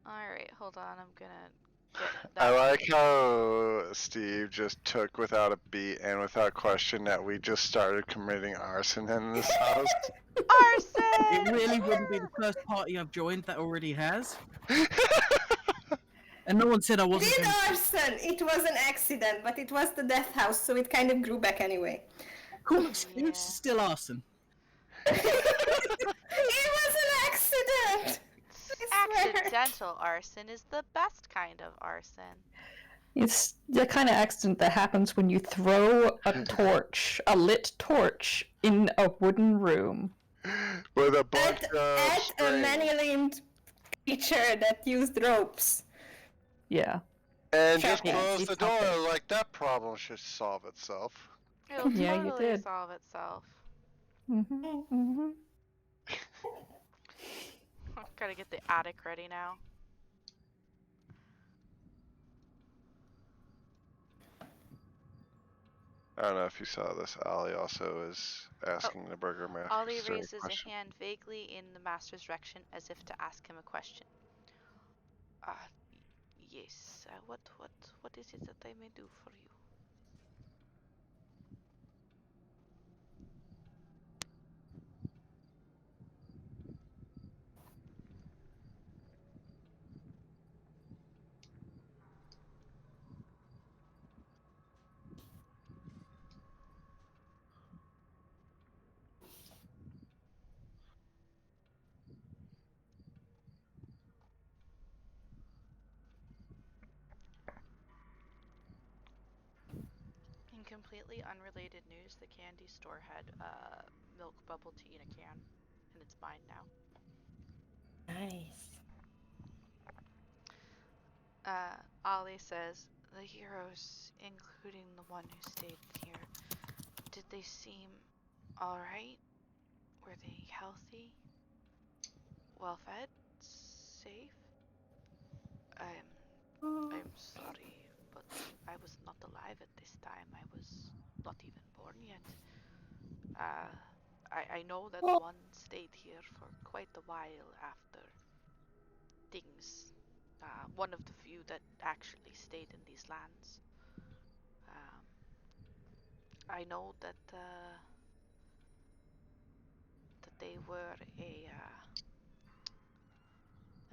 Alright, hold on, I'm gonna get I that. like how Steve just took without a beat and without question that we just started committing arson in this house. Arson! It really wouldn't be the first party I've joined that already has. And no one said I wasn't. Did arson! It was an accident, but it was the death house, so it kind of grew back anyway. Cool excuse, Yeah. still arson. It was an accident! I swear. Accidental arson is the best kind of arson. It's the kind of accident that happens when you throw a torch, a lit torch, in a wooden room. With a bunch At of a string. many-limbed creature that used ropes. Yeah. And just Yeah, close it's the door something. like that problem should solve itself. It'll Yeah, you totally did. solve itself. Gotta get the attic ready now. I don't know if you saw this. Ollie also is asking the burgermaster Ollie a raises question. a hand vaguely in the master's direction as if to ask him a question. Yes. What is it that I may do for you? In completely unrelated news, the candy store had milk bubble tea in a can, and it's mine now. Nice. Ollie says, the heroes, including the one who stayed here, did they seem alright? Were they healthy? Well fed? Safe? I'm sorry, but I was not alive at this time. I was not even born yet. I know that one stayed here for quite a while after things. One of the few that actually stayed in these lands. I know that that they were a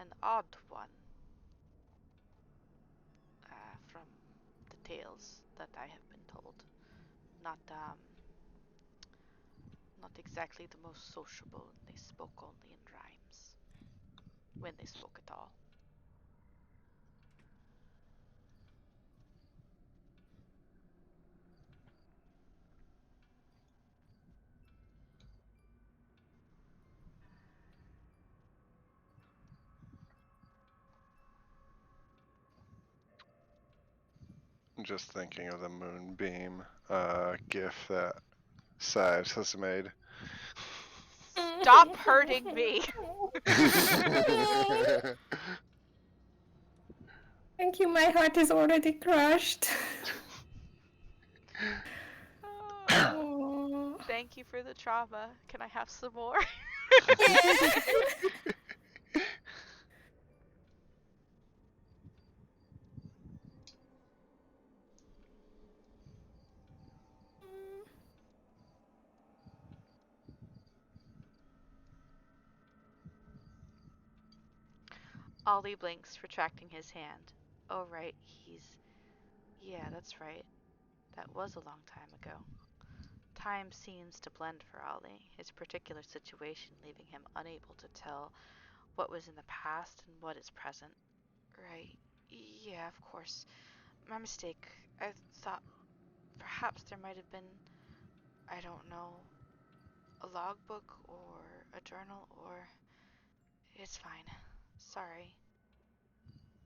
an odd one from the tales that I have been told. Not not exactly the most sociable, and they spoke only in rhymes, when they spoke at all. I'm just thinking of the moonbeam gif that Sives has made. Stop hurting me! Thank you, my heart is already crushed. Oh. Thank you for the trauma. Can I have some more? Ollie blinks, retracting his hand. Oh, right, yeah, that's right. That was a long time ago. Time seems to blend for Ollie, his particular situation leaving him unable to tell what was in the past and what is present. Right. Yeah, of course. My mistake. I thought perhaps there might have been, I don't know, a logbook or a journal or. It's fine. Sorry.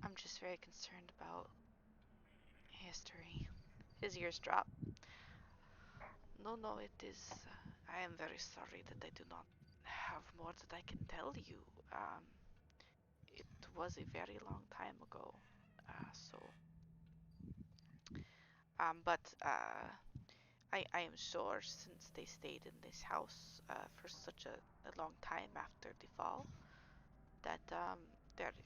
I'm just very concerned about history. His ears drop. No, no, it is. I am very sorry that I do not have more that I can tell you. It was a very long time ago. But I am sure since they stayed in this house for such a long time after the fall, that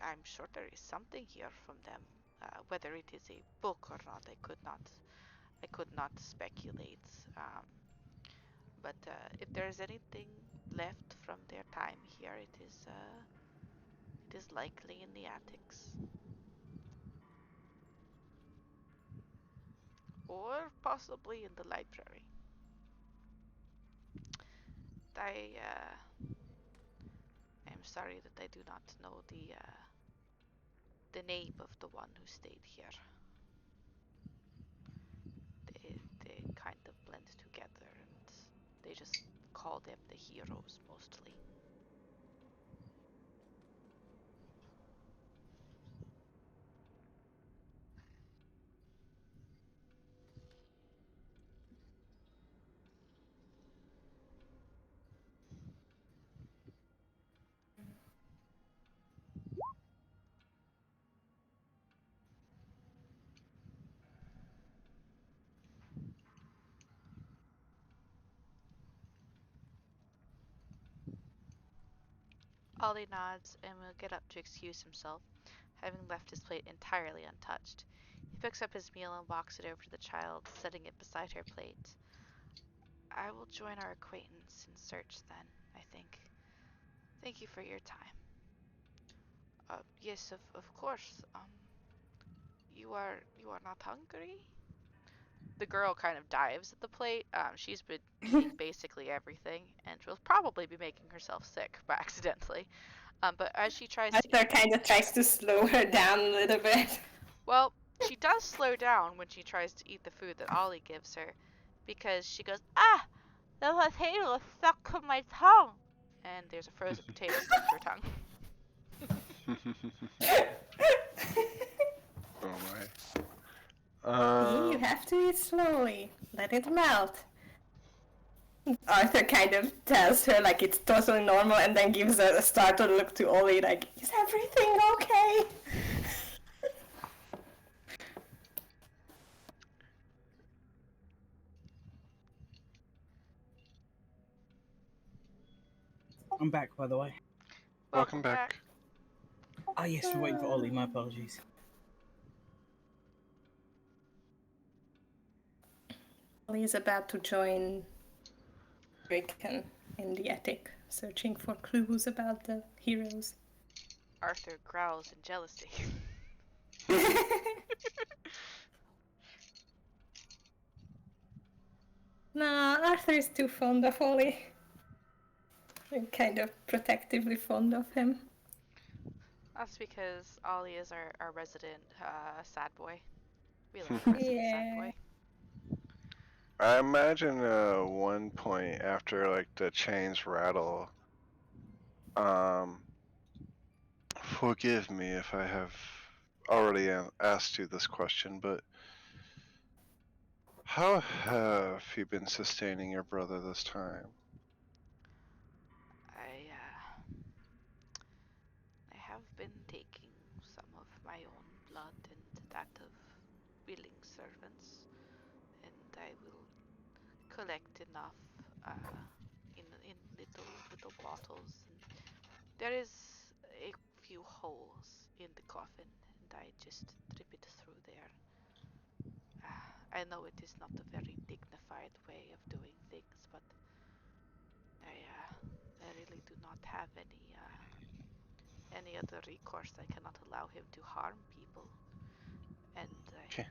I'm sure there is something here from them. Whether it is a book or not, I could not speculate. But if there is anything left from their time here, it is likely in the attics, or possibly in the library. I am sorry that I do not know the name of the one who stayed here. They kind of blend together, and they just call them the heroes mostly. Ollie nods and will get up to excuse himself, having left his plate entirely untouched. He picks up his meal and walks it over to the child, setting it beside her plate. I will join our acquaintance in search then, I think. Thank you for your time. Yes, of course. You are not hungry? The girl kind of dives at the plate. She's been eating basically everything, and will probably be making herself sick by accidentally. But as she tries to Arthur kind of tries to slow her down a little bit. Well, she does slow down when she tries to eat the food that Ollie gives her, because she goes, "Ah, the potato is stuck to my tongue," and there's a frozen potato stuck to her tongue. Oh my. You have to eat slowly. Let it melt. Arthur kind of tells her like it's totally normal and then gives a startled look to Ollie like, is everything okay? I'm back, by the way. Welcome back. Ah, yes, we're waiting for Ollie. My apologies. Ollie is about to join Draken in the attic, searching for clues about the heroes. Arthur growls in jealousy. No, Arthur is too fond of Ollie. I'm kind of protectively fond of him. That's because Ollie is our resident sad boy. We like a resident sad Yeah. boy. I imagine one point after like the chains rattle, forgive me if I have already asked you this question, but how have you been sustaining your brother this time? I have been taking some of my own blood and that of willing servants, and I will collect enough in little bottles. And there is a few holes in the coffin, and I just drip it through there. I know it is not a very dignified way of doing things, but I really do not have any other recourse. I cannot allow him to harm people, and Okay.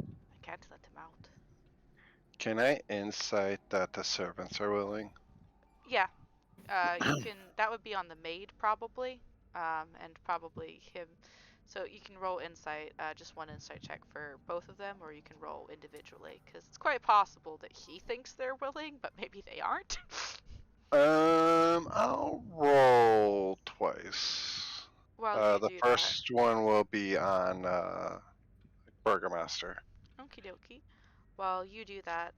I can't let him out. Can I insight that the servants are willing? Yeah, you can. That would be on the maid probably, and probably him. So you can roll insight, just one insight check for both of them, or you can roll individually, because it's quite possible that he thinks they're willing, but maybe they aren't. I'll roll twice. While you The do that, first one will be on Burgermaster. okie dokie. While you do that,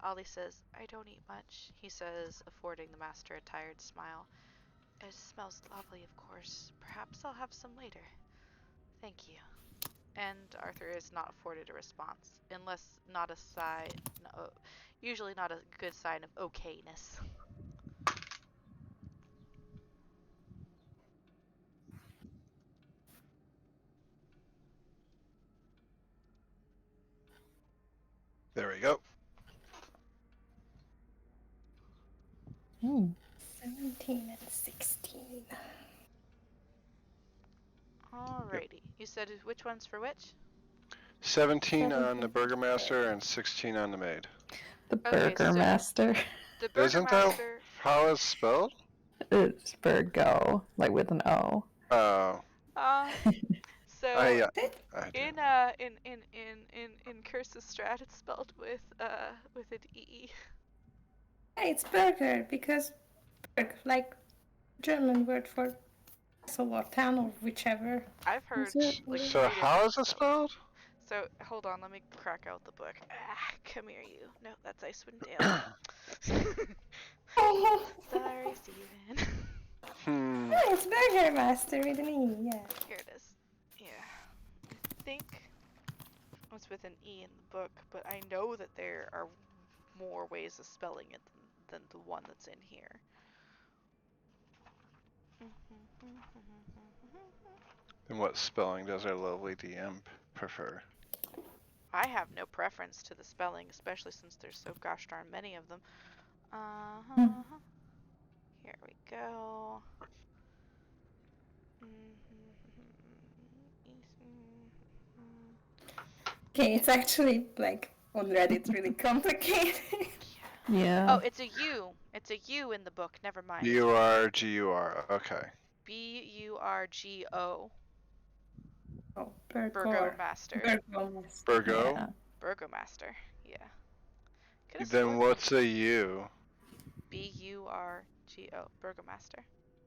Ollie says, "I don't eat much," he says, affording the master a tired smile. "It smells lovely, of course. Perhaps I'll have some later. Thank you." And Arthur is not afforded a response, unless not a sign, no, usually not a good sign of okayness. There we go. 17 and 16. Alrighty. You said which one's for which? 17 on the 17. Burgermaster and 16 on the maid. The Okay, so Burgermaster. the Isn't that Burgermaster. how it's spelled? It's Virgo, like with an O. Oh, So I in Curse's Strat, it's spelled with an E. Yeah, it's burger because burg, like German word for castle or town or whichever. I've heard it? like So 3 how different is it spellings. spelled? So hold on, let me crack out the book. Come here, you. No, that's Icewind Dale. Sorry, Steven. Oh, it's Burger Master with an E, yeah. Here it is. Yeah. I think it's with an E in the book, but I know that there are more ways of spelling it than the one that's in here. And what spelling does our lovely DM prefer? I have no preference to the spelling, especially since there's so gosh darn many of them. Here we go. Okay, it's actually like on Reddit really complicated. Yeah. Oh, it's a U. It's a U in the book. Never mind. Burgur. Okay. Burgo. Oh, Burgor. Burgomaster. Burgomaster. Burgo? Yeah. Burgomaster. Yeah. Could've Then sworn what's a U? Burgo. Burgomaster.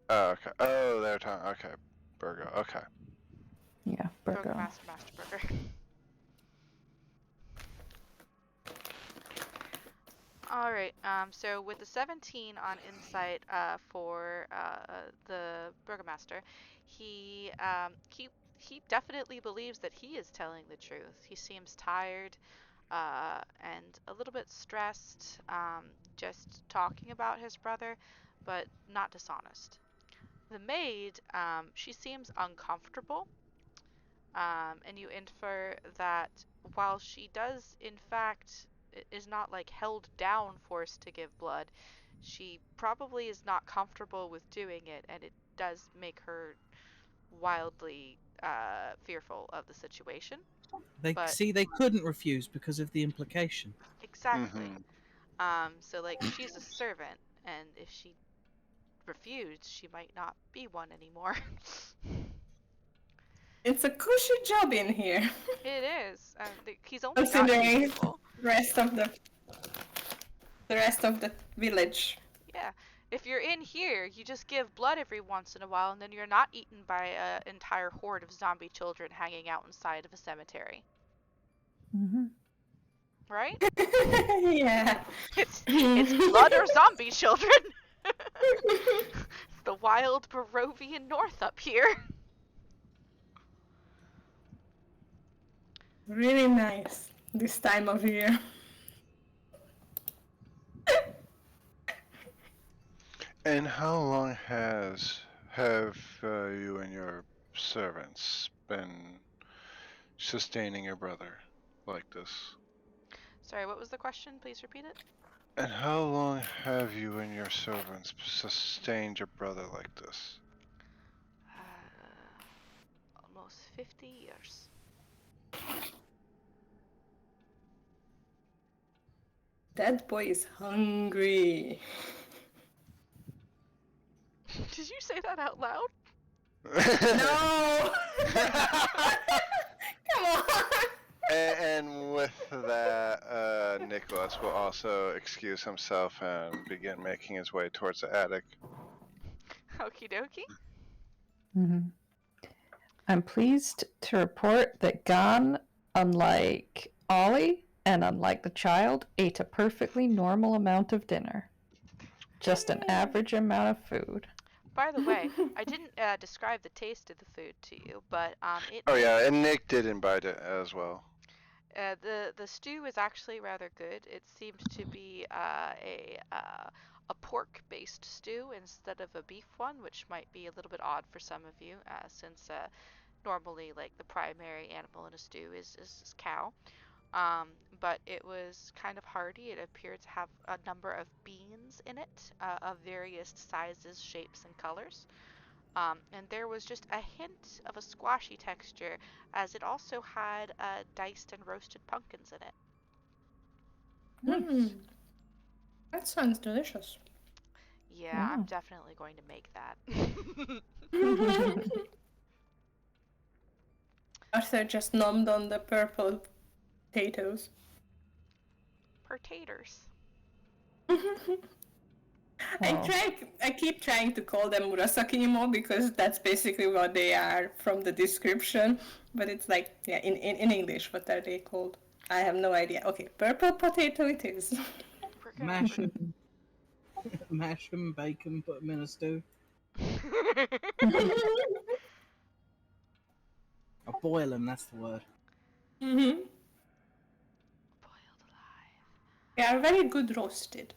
Oh, okay. Oh, they're talking. Okay. Burgo. Okay. Yeah, Virgo. Burgomaster, Master Burger. Alright, so with the 17 on insight for the Burgomaster, he definitely believes that he is telling the truth. He seems tired and a little bit stressed, just talking about his brother, but not dishonest. The maid, she seems uncomfortable, and you infer that while she does, in fact, is not like held down, forced to give blood, she probably is not comfortable with doing it, and it does make her wildly fearful of the situation. They But- see they couldn't refuse because of the implication. Exactly. Mhm. So like she's a servant, and if she refused, she might not be one anymore. It's a cushy job in here. It is. He's only got 2 Considering people. the rest of the village. Yeah. If you're in here, you just give blood every once in a while, and then you're not eaten by an entire horde of zombie children hanging out inside of a cemetery. Mm-hmm. Right? Yeah. It's blood or zombie children. It's the wild Barovian North up here. Really nice this time of year. And how long have you and your servants been sustaining your brother like this? Sorry, what was the question? Please repeat it. And how long have you and your servants sustained your brother like this? Almost 50 years. That boy is hungry. Did you say that out loud? No! Come on! And with that, Nicholas will also excuse himself and begin making his way towards the attic. Okie dokie. Mm-hmm. I'm pleased to report that Gon, unlike Ollie and unlike the child, ate a perfectly normal amount of dinner. Just an average amount of food. By the way, I didn't describe the taste of the food to you, but it. Oh yeah, and Nick did invite it as well. The stew is actually rather good. It seemed to be a pork-based stew instead of a beef one, which might be a little bit odd for some of you, since normally like the primary animal in a stew is cow. But it was kind of hearty. It appeared to have a number of beans in it, of various sizes, shapes, and colors. And there was just a hint of a squashy texture, as it also had diced and roasted pumpkins in it. Mm. That sounds delicious. Yeah, I'm Wow. definitely going to make that. Arthur just nommed on the purple potatoes. Pertaters. Wow. I keep trying to call them Murasaki Imo because that's basically what they are from the description. But it's like, yeah, in English, what are they called? I have no idea. Okay, purple potato it is. We're gonna Mash them, mash them, bake them, put them in a stew, or boil them. That's the word. Mm-hmm. Boiled alive. They are very good roasted.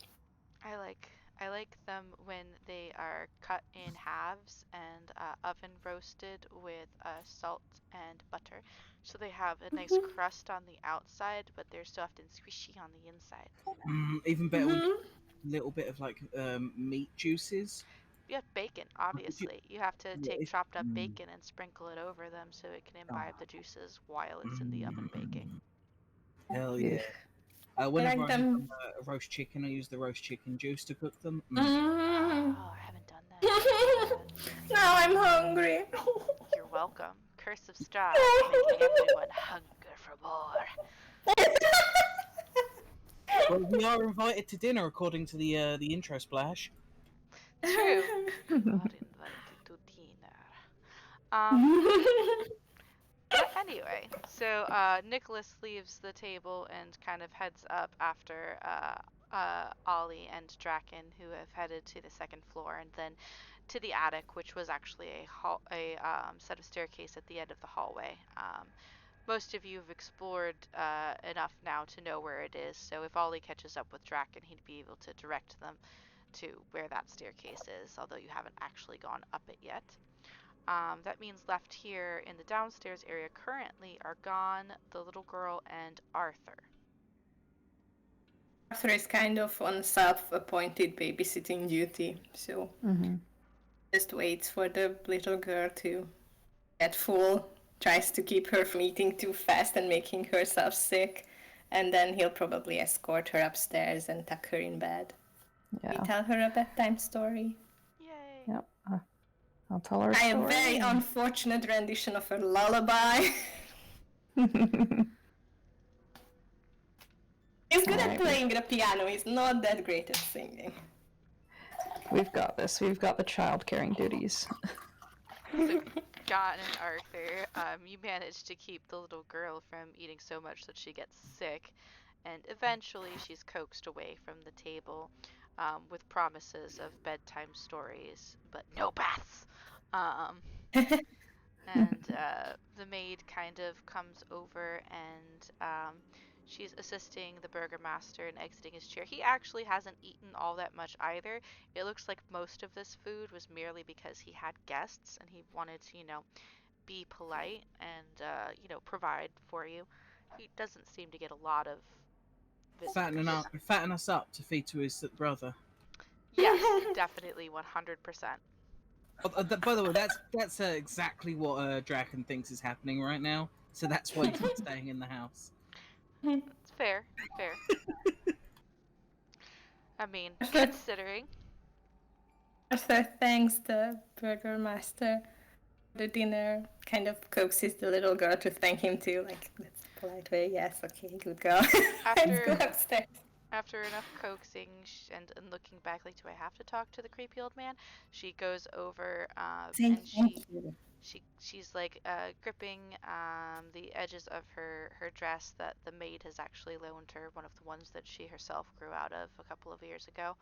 I like them when they are cut in halves and oven roasted with salt and butter. So they have a nice crust on the outside, but they're soft and squishy on the inside. Even better with Mhm. a little bit of like meat juices. You have bacon, obviously. You have to Yeah, take if- chopped up bacon and sprinkle it over them so it can imbibe the juices while it's in the oven baking. Hell Yeah. yeah. Whenever like I them- make a roast chicken, I use the roast chicken juice to cook them. Mm. Oh, I haven't done that. Now I'm hungry. You're welcome. Curse of Strahd, making everyone hunger for more. Well, we are invited to dinner according to the intro splash. True. Not invited to dinner. But anyway, so Nicholas leaves the table and kind of heads up after Ollie and Draken, who have headed to the second floor and then to the attic, which was actually a set of staircase at the end of the hallway. Most of you have explored enough now to know where it is, so if Ollie catches up with Draken, he'd be able to direct them to where that staircase is, although you haven't actually gone up it yet. That means left here in the downstairs area currently are Gon, the little girl, and Arthur. Arthur is kind of on self-appointed babysitting duty, so Mm-hmm. just waits for the little girl to get full, tries to keep her from eating too fast and making herself sick, and then he'll probably escort her upstairs and tuck her in bed. We Yeah. tell her a bedtime story. Yay. Yep. I'll tell her a A story. very unfortunate rendition of a lullaby. He's good at Alright. playing the piano, he's not that great at singing. We've got this. We've got the child caring duties. John and Arthur, you manage to keep the little girl from eating so much that she gets sick, and eventually she's coaxed away from the table with promises of bedtime stories, but no baths. And the maid kind of comes over and she's assisting the burgomaster in exiting his chair. He actually hasn't eaten all that much either. It looks like most of this food was merely because he had guests and he wanted to, be polite and, provide for you. He doesn't seem to get a lot of visitors. Fatten us up to feed to his brother. Yes, definitely 100%. By the way, that's exactly what Draken thinks is happening right now. So that's why he's not staying in the house. It's fair. I mean, considering. Arthur thanks the burgomaster for the dinner, kind of coaxes the little girl to thank him too, like, that's a polite way, yes, okay, good girl. Let's go upstairs. After enough coaxing and looking back, like, do I have to talk to the creepy old man? She goes over and she's like gripping the edges of her dress that the maid has actually loaned her, one of the ones that she herself grew out of a couple of years ago.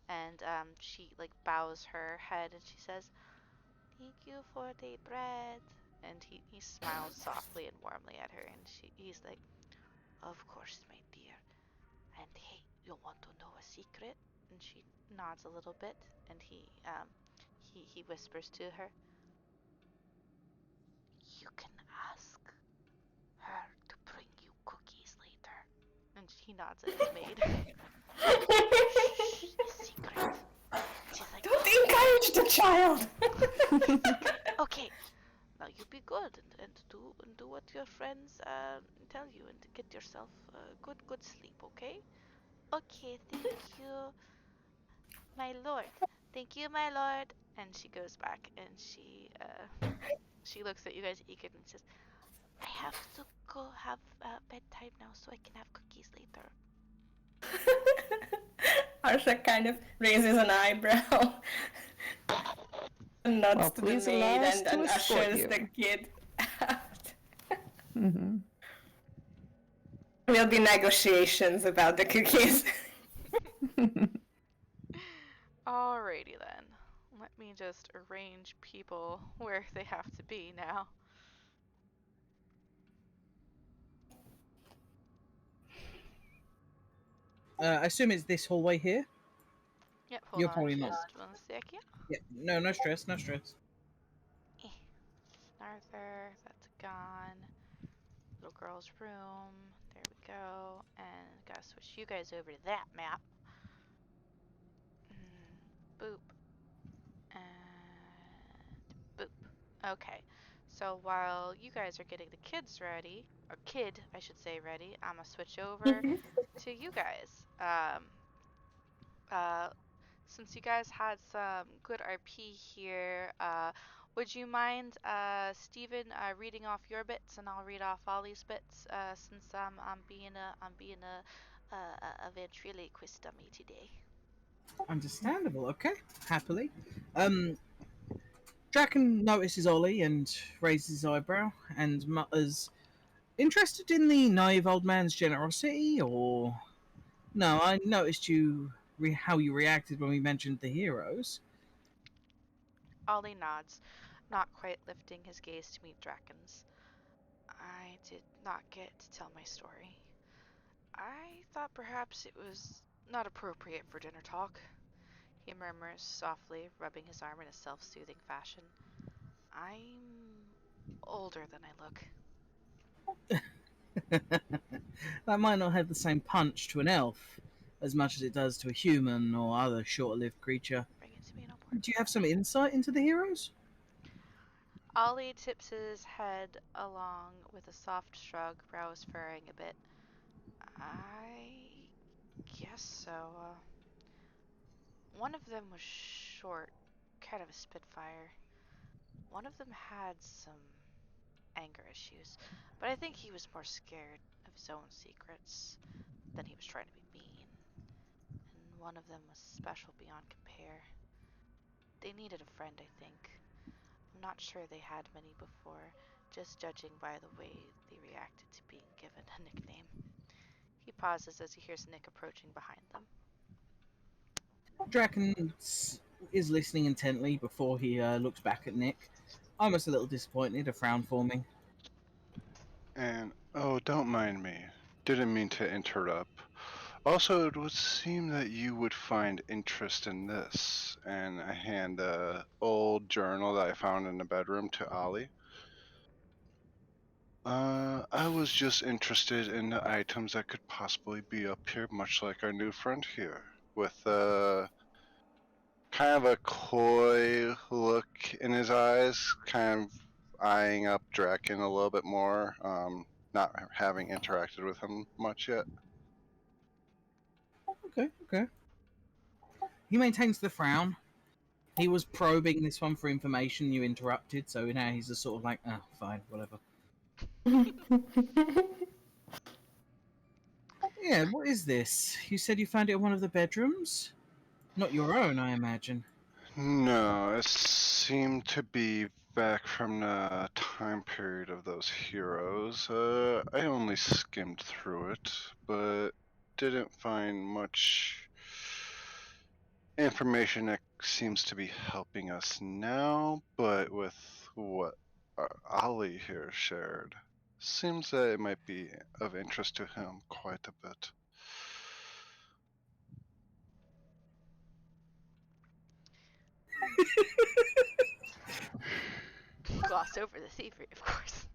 And she like bows her head and she says, "Thank you for the bread." And he smiles softly and warmly at her, and he's like, "Of course, my dear. And hey, you want to know a secret?" And she nods a little bit, and he whispers to her, "You can ask her to bring you cookies later." And he nods at his maid. Shh, a secret. She's like, Don't encourage the child! "Okay, now you be good and do what your friends tell you and get yourself good sleep, okay? Okay, thank you, my lord. Thank you, my lord." And she goes back and she looks at you guys eagerly and says, "I have to go have bedtime now so I can have cookies later." Arthur kind of raises an eyebrow and nods Well, to the please maid allow us and to escort ushers you. the kid out. Mm-hmm. There'll be negotiations about the cookies. Alrighty then. Let me just arrange people where they have to be now. I assume it's this hallway here. Yep, hold You're on probably just not. 1 second. Yeah, no stress, no stress. Arthur, that's gone. Little girl's room. There we go. And gotta switch you guys over to that map. Boop. And boop. Okay. So while you guys are getting the kids ready, or kid, I should say, ready, I'm gonna switch over to you guys. Since you guys had some good RP here, would you mind, Steven, reading off your bits and I'll read off Ollie's bits, since I'm being a ventriloquist dummy today. Understandable. Okay, happily. Draken notices Ollie and raises his eyebrow and mutters, "Interested in the naive old man's generosity, or no? I noticed how you reacted when we mentioned the heroes." Ollie nods, not quite lifting his gaze to meet Draken's. "I did not get to tell my story. I thought perhaps it was not appropriate for dinner talk," he murmurs softly, rubbing his arm in a self-soothing fashion. "I'm older than I look." That might not have the same punch to an elf as much as it does to a human or other short-lived creature. Bring it to me, no Do you have some insight into the heroes? Ollie tips his head along with a soft shrug, brows furrowing a bit. I guess so. One of them was short, kind of a spitfire. One of them had some anger issues, but I think he was more scared of his own secrets than he was trying to be mean. And one of them was special beyond compare. They needed a friend, I think. I'm not sure they had many before, just judging by the way they reacted to being given a nickname. He pauses as he hears Nick approaching behind them. Draken is listening intently before he looks back at Nick. Almost a little disappointed, a frown forming. And, oh, don't mind me. Didn't mean to interrupt. Also, it would seem that you would find interest in this. And I hand the old journal that I found in the bedroom to Ollie. I was just interested in the items that could possibly be up here, much like our new friend here, with kind of a coy look in his eyes, kind of eyeing up Draken a little bit more, not having interacted with him much yet. Okay. He maintains the frown. He was probing this one for information. You interrupted, so now he's just sort of like, ah, fine, whatever. Yeah, what is this? You said you found it in one of the bedrooms? Not your own, I imagine. No, it seemed to be back from the time period of those heroes. I only skimmed through it, but didn't find much information that seems to be helping us now, but with what Ali here shared, seems that it might be of interest to him quite a bit. Gloss over the thievery, of course.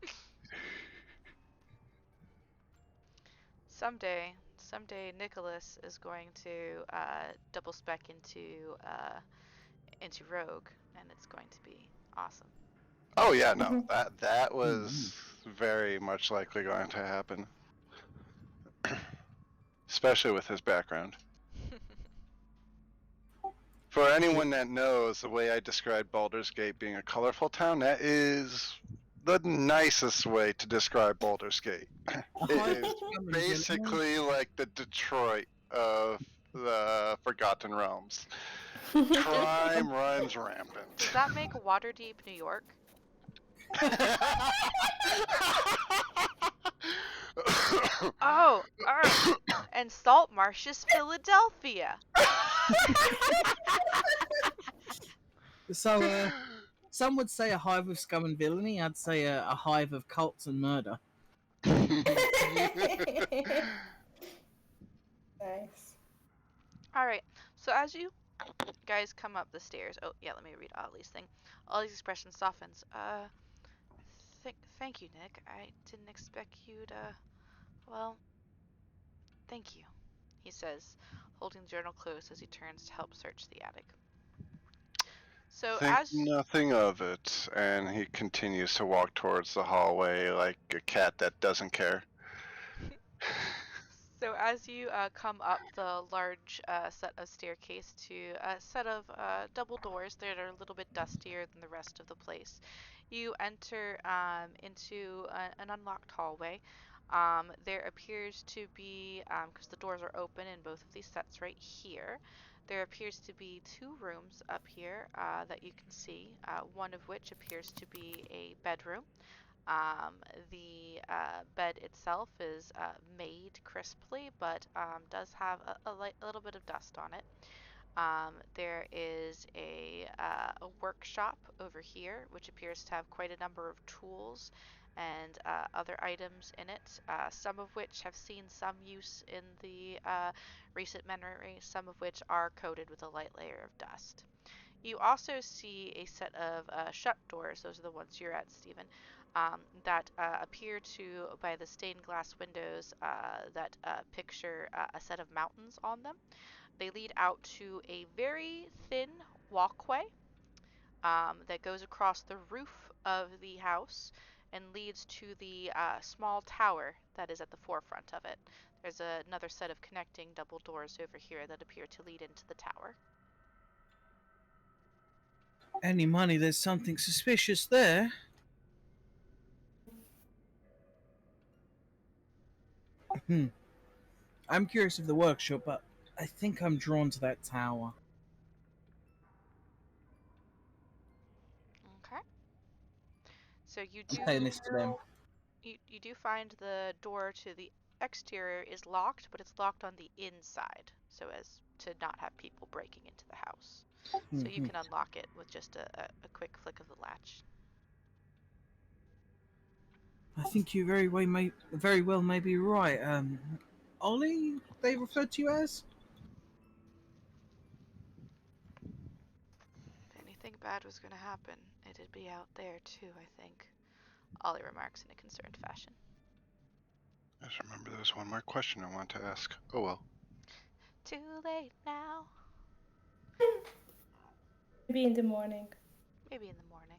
Someday Nicholas is going to double spec into Rogue, and it's going to be awesome. Oh yeah, no, that was very much likely going to happen, especially with his background. For anyone that knows the way I described Baldur's Gate being a colorful town, that is the nicest way to describe Baldur's Gate. It is basically like the Detroit of the Forgotten Realms. Crime runs rampant. Does that make Waterdeep New York? Oh, and Salt Marsh is Philadelphia. So, some would say a hive of scum and villainy. I'd say a hive of cults and murder. Nice. Alright, so as you guys come up the stairs, oh yeah, let me read Ollie's thing. Ollie's expression softens. Thank you, Nick. I didn't expect you to, well, thank you, he says, holding the journal close as he turns to help search the attic. So Think as nothing of it, and he continues to walk towards the hallway like a cat that doesn't care. So as you come up the large set of staircase to a set of double doors that are a little bit dustier than the rest of the place, you enter into an unlocked hallway. There appears to be, because the doors are open in both of these sets right here, there appears to be two rooms up here that you can see, one of which appears to be a bedroom. The bed itself is made crisply, but does have a little bit of dust on it. There is a workshop over here, which appears to have quite a number of tools and other items in it, some of which have seen some use in the recent memory, some of which are coated with a light layer of dust. You also see a set of shut doors, those are the ones you're at, Stephen, that appear to, by the stained glass windows that picture a set of mountains on them. They lead out to a very thin walkway that goes across the roof of the house and leads to the small tower that is at the forefront of it. There's another set of connecting double doors over here that appear to lead into the tower. Any money, there's something suspicious there. I'm curious of the workshop, but I think I'm drawn to that tower. Okay. So you do I'm saying this to them. you do find the door to the exterior is locked, but it's locked on the inside, so as to not have people breaking into the house. So you can unlock it with just a quick flick of the latch. I think you very well may be right. Ollie, they referred to you as? If anything bad was going to happen, it'd be out there too, I think. Ollie remarks in a concerned fashion. I just remember there was one more question I wanted to ask. Oh well. Too late now. Maybe in the morning. Maybe in the morning.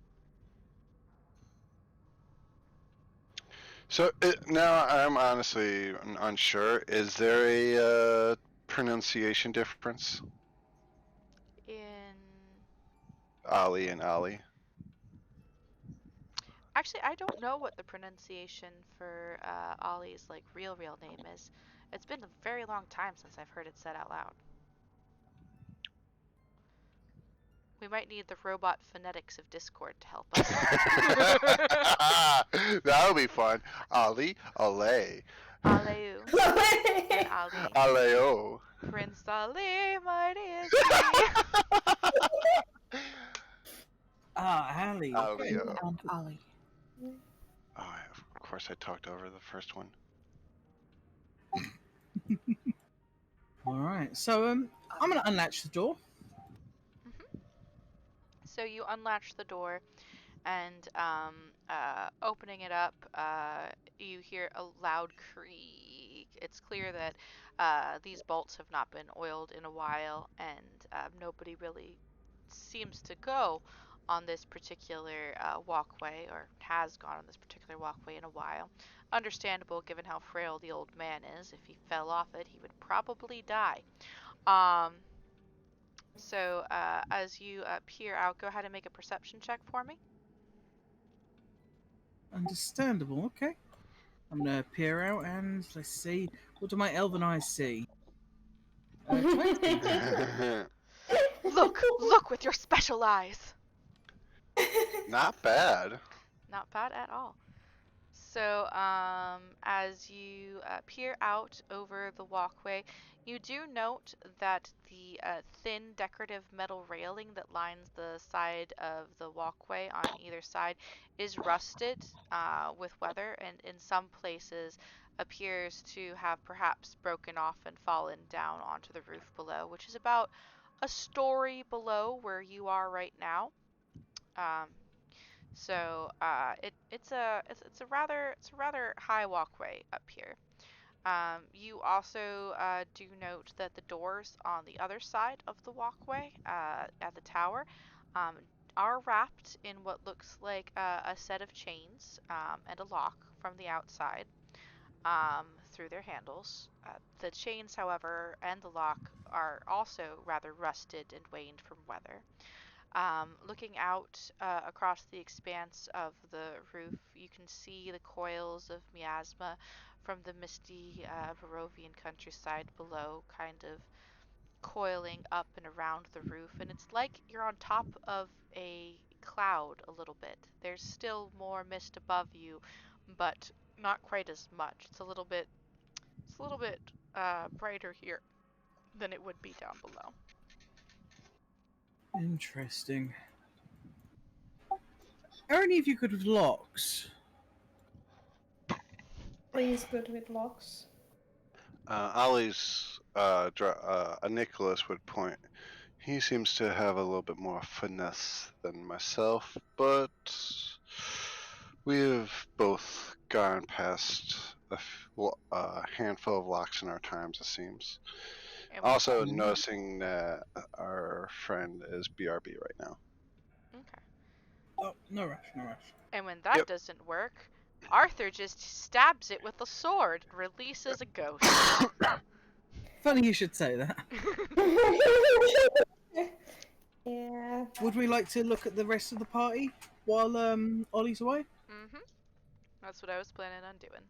So now I'm honestly unsure. Is there a pronunciation difference? In Ali and Ali. Actually, I don't know what the pronunciation for Ollie's like real name is. It's been a very long time since I've heard it said out loud. We might need the robot phonetics of Discord to help us. That'll be fun. Ali, Ale. Aleu. And Ali. Aleo. Prince Ali, mighty is he. Ali. Aleo. And Ollie. Oh, of course I talked over the first one. All right. So I'm gonna unlatch the door. So you unlatch the door, and opening it up, you hear a loud creak. It's clear that these bolts have not been oiled in a while, and nobody really seems to go on this particular walkway, or has gone on this particular walkway in a while. Understandable given how frail the old man is. If he fell off it, he would probably die. So as you peer out, go ahead and make a perception check for me. Understandable. Okay. I'm gonna peer out and let's see. What do my elven eyes see? 20. Look with your special eyes. Not bad. Not bad at all. So, as you peer out over the walkway, you do note that the thin decorative metal railing that lines the side of the walkway on either side is rusted with weather, and in some places appears to have perhaps broken off and fallen down onto the roof below, which is about a story below where you are right now. So it's a rather high walkway up here. You also do note that the doors on the other side of the walkway at the tower um, are wrapped in what looks like a set of chains and a lock from the outside through their handles. The chains, however, and the lock are also rather rusted and waned from weather. Looking out across the expanse of the roof, you can see the coils of miasma from the misty Barovian countryside below, kind of coiling up and around the roof, and it's like you're on top of a cloud a little bit. There's still more mist above you, but not quite as much. It's a little bit brighter here than it would be down below. Interesting. Are any of you good with locks? He's good with locks. Ollie's Nicholas would point. He seems to have a little bit more finesse than myself, but we have both gone past a handful of locks in our times, it seems. And when, Also, noticing that our friend is BRB right now. okay. Oh, no rush, no rush. And when that Yep. doesn't work, Arthur just stabs it with a sword and releases a ghost. Funny you should say that. Yeah. Would we like to look at the rest of the party while Ollie's away? That's what I was planning on doing.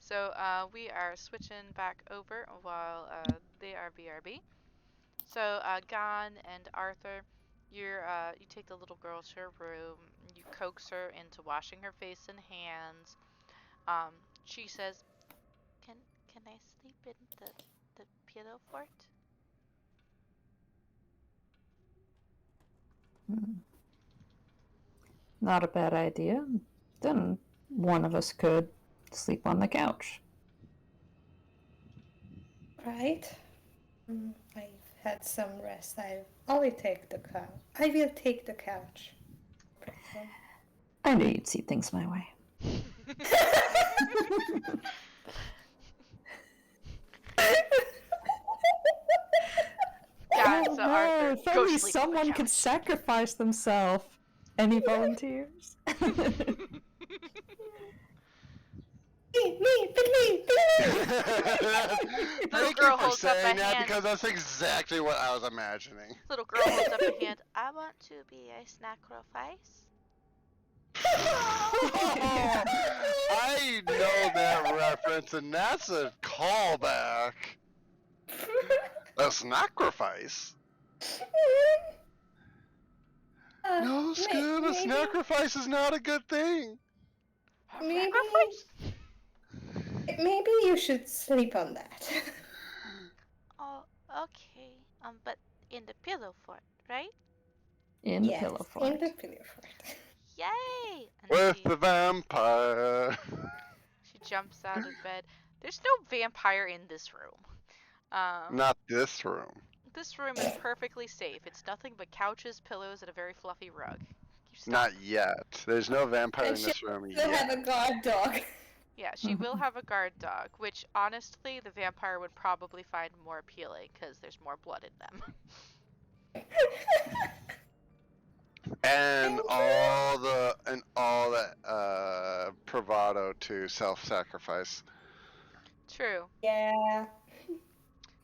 So we are switching back over while they are BRB. So Gon and Arthur, you take the little girl to her room. You coax her into washing her face and hands. She says, "Can I sleep in the pillow fort?" Not a bad idea. Then one of us could sleep on the couch. Right. I've had some rest. I will take the couch. I will take the couch. I knew you'd see things my way. God, so Arthur, if go only sleep on the someone could couch. sacrifice themselves. Any volunteers? Me. Thank girl you for holds up a saying that hand. because that's exactly what I was imagining. Little girl holds up a hand. I want to be a sacrifice. I know that reference, and that's a callback. A sacrifice? No, Scoot, a sacrifice is not a good thing. Maybe- Sacrifice? Maybe you should sleep on that. Oh, okay. But in the pillow fort, right? In the Yes, pillow in fort. the pillow fort. Yay! And With the vampire. she jumps out of bed. There's no vampire in this room. Not this room. This room is perfectly safe. It's nothing but couches, pillows, and a very fluffy rug. You stop. Not yet. There's no vampire And in this room We'll have yet. a guard dog. Yeah, she will have a guard dog, which honestly the vampire would probably find more appealing because there's more blood in them. And all that bravado to self-sacrifice. True. Yeah.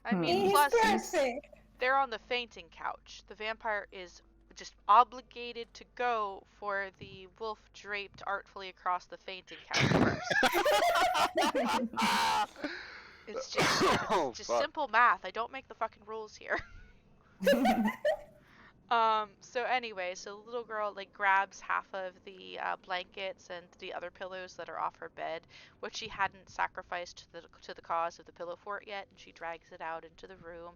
I mean, He's plus perfect. they're on the fainting couch. The vampire is just obligated to go for the wolf draped artfully across the fainting couch first. It's just Fuck. simple math. I don't make the fucking rules here. So anyway, so the little girl like grabs half of the blankets and the other pillows that are off her bed, which she hadn't sacrificed to the cause of the pillow fort yet, and she drags it out into the room,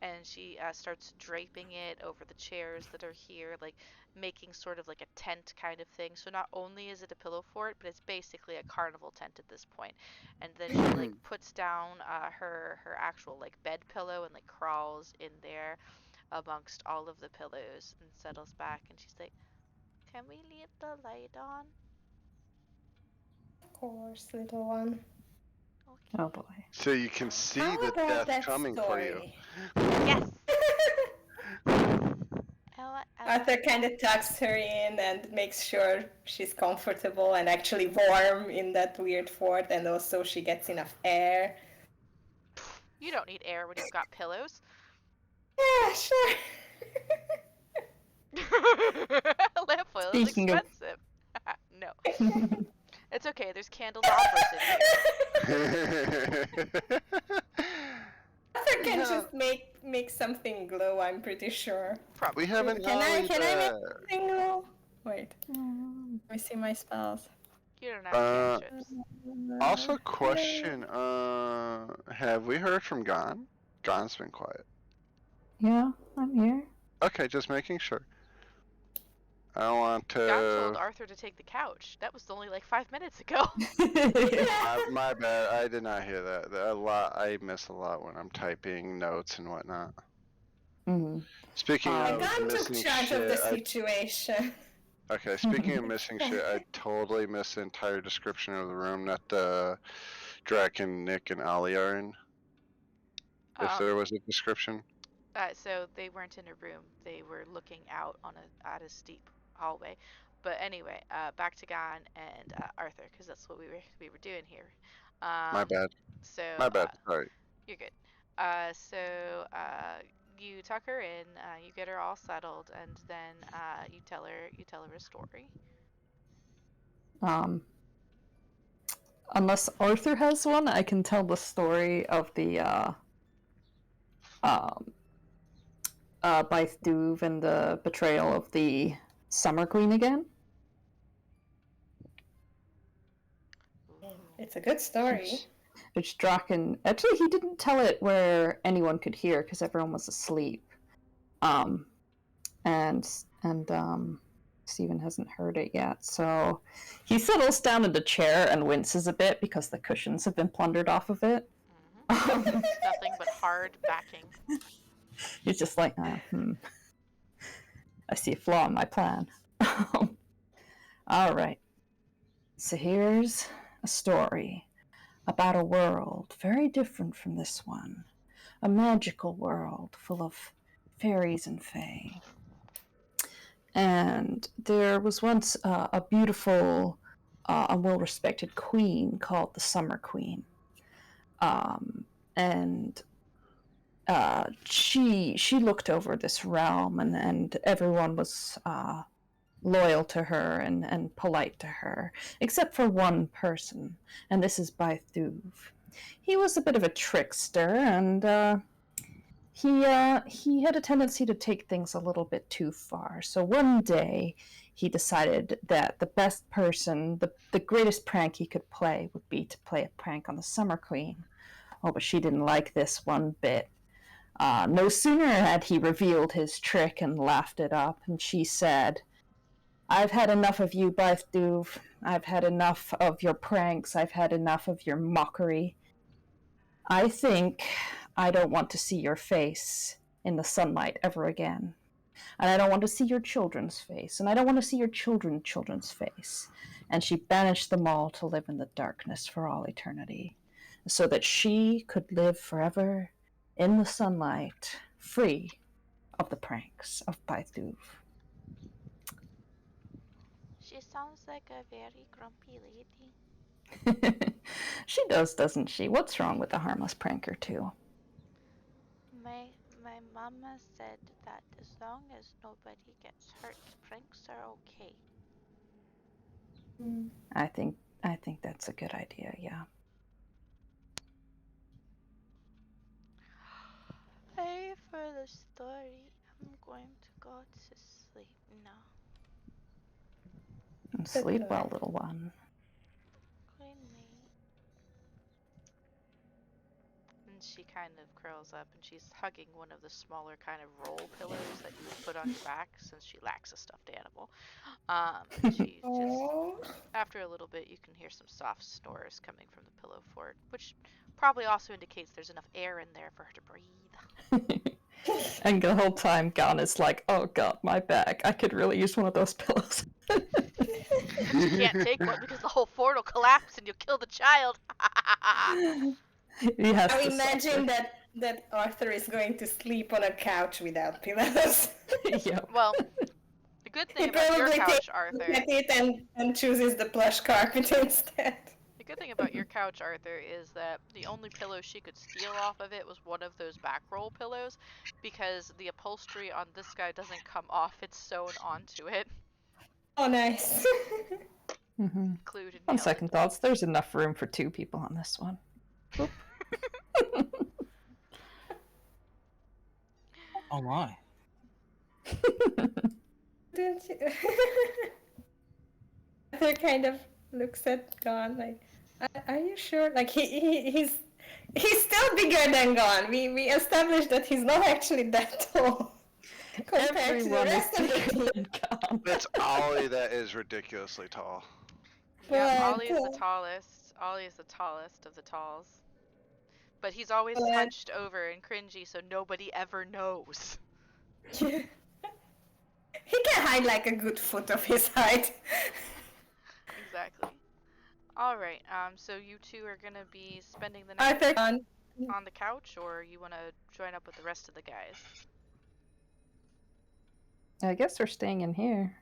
and she starts draping it over the chairs that are here, like making sort of like a tent kind of thing. So not only is it a pillow fort, but it's basically a carnival tent at this point. And then she like puts down her actual like bed pillow and like crawls in there amongst all of the pillows and settles back, and she's like, "Can we leave the light on?" Of course, little one. Okay. Oh boy. So you can see How the about death that coming for you. story? Yes. Arthur kind of tucks her in and makes sure she's comfortable and actually warm in that weird fort, and also she gets enough air. You don't need air when you've got pillows. Yeah, sure. Lamp oil is Speaking of- expensive. No. It's okay, there's candelabras in here. Arthur can just make something glow, I'm pretty sure. Probably. We haven't Can I gone make there. something glow? Wait, let me see my spells. You don't have cantrips. Also, question: have we heard from Gon? Gon's been quiet. Yeah, I'm here. Okay, just making sure. I don't want John told to. Arthur to take the couch. That was only like 5 minutes ago. My bad. I did not hear that. A lot. I miss a lot when I'm typing notes and whatnot. Mhm. Speaking of Gon took missing charge shit, of the situation. okay. Speaking of missing shit, I totally missed the entire description of the room that Draken, Nick, and Ollie are in. If there was a description. So they weren't in a room. They were looking out on at a steep hallway. But anyway, back to Gon and Arthur, because that's what we were doing here. My bad. So My bad. Sorry. you're good. So you tuck her in, you get her all settled, and then you tell her a story. Unless Arthur has one, I can tell the story of the Baith Duve and the betrayal of the Summer Queen again. It's a good story. Which Draken, actually, he didn't tell it where anyone could hear because everyone was asleep. And Stephen hasn't heard it yet, so he settles down in the chair and winces a bit because the cushions have been plundered off of it. Nothing but hard backing. He's just like, I see a flaw in my plan. All right. So here's a story about a world very different from this one. A magical world full of fairies and fae. And there was once a beautiful and well-respected queen called the Summer Queen. And she looked over this realm, and everyone was loyal to her and polite to her, except for one person, and this is Baith Duve. He was a bit of a trickster, and he had a tendency to take things a little bit too far. So one day, he decided that the best person, the greatest prank he could play would be to play a prank on the Summer Queen. Oh, but she didn't like this one bit. No sooner had he revealed his trick and laughed it up, and she said, "I've had enough of you, Baith Duve. I've had enough of your pranks. I've had enough of your mockery. I think I don't want to see your face in the sunlight ever again. And I don't want to see your children's face. And I don't want to see your children's face." And she banished them all to live in the darkness for all eternity, so that she could live forever in the sunlight, free of the pranks of Baith Duve. She sounds like a very grumpy lady. She does, doesn't she? What's wrong with a harmless prank or two? My mama said that as long as nobody gets hurt, pranks are okay. I think that's a good idea, yeah. Hey, for the story, I'm going to go to sleep now. And sleep well, little one. Good night. And she kind of curls up and she's hugging one of the smaller kind of roll pillows that you would put on your back since she lacks a stuffed animal. And she just, after a little bit, you can hear some soft snores coming from the pillow fort, which probably also indicates there's enough air in there for her to breathe. And the whole time, Gon is like, "Oh god, my back. I could really use one of those pillows." You can't take one because the whole fort will collapse and you'll kill the child. He has I to imagine that Arthur is going to sleep on a couch without pillows. Yeah. Well, the good thing about your couch, Arthur, at it and chooses the plush carpet instead. the good thing about your couch, Arthur, is that the only pillow she could steal off of it was one of those back roll pillows, because the upholstery on this guy doesn't come off; it's sewn onto it. Oh, nice. Mm-hmm. Glued and On nailed. second thoughts, there's enough room for two people on this one. Oh my. Didn't you? Arthur kind of looks at Gon like, "Are you sure?" Like he's still bigger than Gon. We established that he's not actually that tall compared to the Everyone is rest of the bigger team. than Gon. It's Ollie that is ridiculously tall. Yeah, But, Ollie is the tallest. Ollie is the tallest of the talls. But he's always But- hunched over and cringy, so nobody ever knows. He can hide like a good foot of his height. Exactly. Alright, so you two are gonna be spending the night. Arthur on the couch, or you want to join up with the rest of the guys? I guess we're staying in here.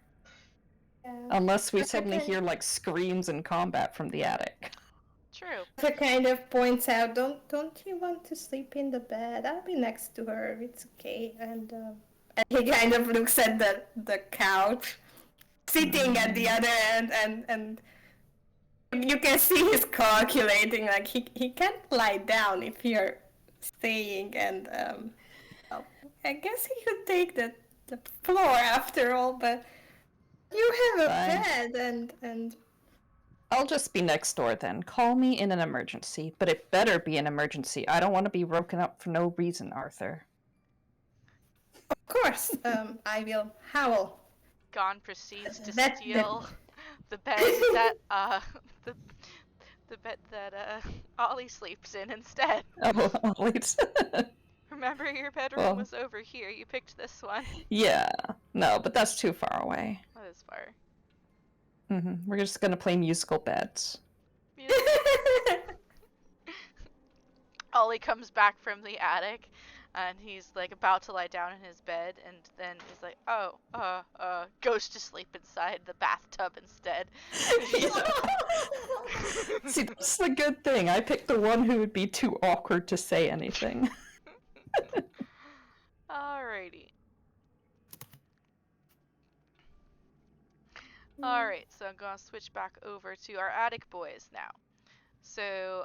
Yeah. Unless we That's suddenly okay. hear like screams and combat from the attic. True. Arthur kind of points out, don't you want to sleep in the bed? I'll be next to her. It's okay. And he kind of looks at the couch, sitting at the other end, and you can see he's calculating. Like he can't lie down if you're staying, and well, I guess he could take the floor after all. But you have a Fine. bed, and I'll just be next door then. Call me in an emergency, but it better be an emergency. I don't want to be woken up for no reason, Arthur. of course, I will howl. Gon proceeds to That- steal the bed that the bed that Ollie sleeps in instead. Oh, wait. Remember, your bedroom Well. was over here. You picked this one. Yeah. No, but that's too far away. That is far. We're just gonna play musical beds. Ollie comes back from the attic, and he's like about to lie down in his bed, and then he's like, goes to sleep inside the bathtub instead. See, that's the good thing. I picked the one who would be too awkward to say anything. Alrighty. Alright, so I'm gonna switch back over to our attic boys now. So,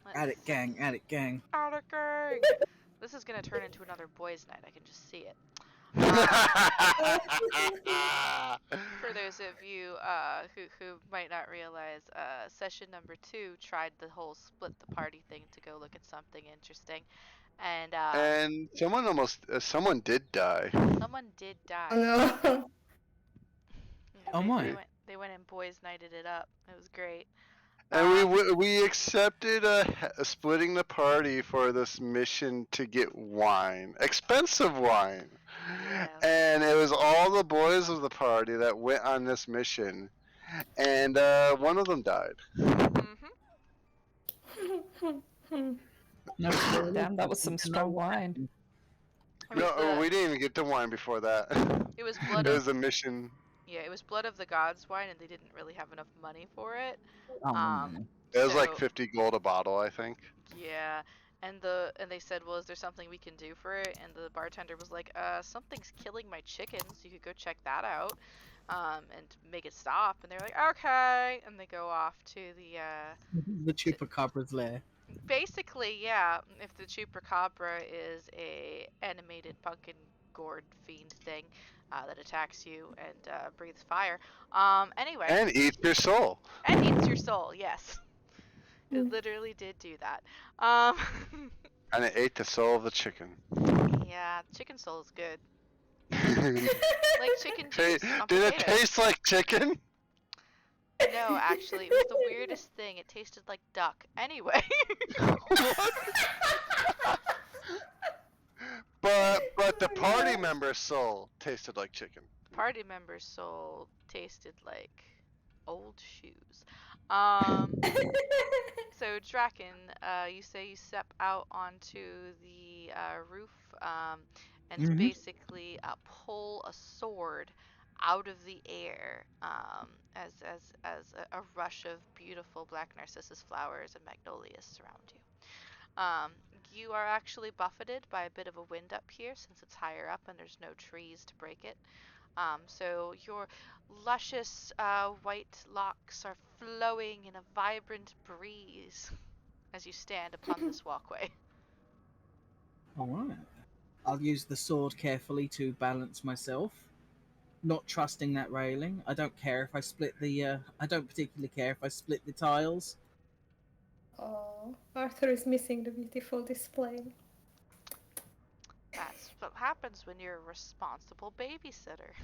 let's Attic gang, attic gang. Attic gang! This is gonna turn into another boys' night, I can just see it. For those of you who might not realize, session number 2 tried the whole split the party thing to go look at something interesting, and And someone did die. someone did die. No. Oh my. They went and boys nighted it up. It was great. And we accepted splitting the party for this mission to get wine, expensive wine. Yeah. And it was all the boys of the party that went on this mission, and one of them died. No, Damn, that was some strong wine. No, we didn't even get the wine before that. It was blood It of, was a mission. yeah, it was blood of the gods wine, and they didn't really have enough money for it. Oh, It was like So- 50 gold a bottle, I think. Yeah, and they said, well, is there something we can do for it? And the bartender was like, something's killing my chickens. You could go check that out, and make it stop. And they're like, okay, and they go off to the chupacabra's lair. basically, yeah. If the chupacabra is a animated pumpkin gourd fiend thing that attacks you and breathes fire. Anyway, And eat your soul. and eats your soul. Yes, it literally did do that. And it ate the soul of the chicken. Yeah, chicken soul is good. Did Like chicken juice on it potatoes. taste like chicken? No, actually, it was the weirdest thing. It tasted like duck. Anyway. But the party member's soul tasted like chicken. Party member's soul tasted like old shoes. So Draken, you say you step out onto the roof and Mhm. basically pull a sword out of the air as a rush of beautiful black narcissus flowers and magnolias surround you. You are actually buffeted by a bit of a wind up here since it's higher up and there's no trees to break it. So your luscious white locks are flowing in a vibrant breeze as you stand upon this walkway. Alright. I'll use the sword carefully to balance myself. Not trusting that railing. I don't care if I split the I don't particularly care if I split the tiles. Oh, Arthur is missing the beautiful display. That's what happens when you're a responsible babysitter.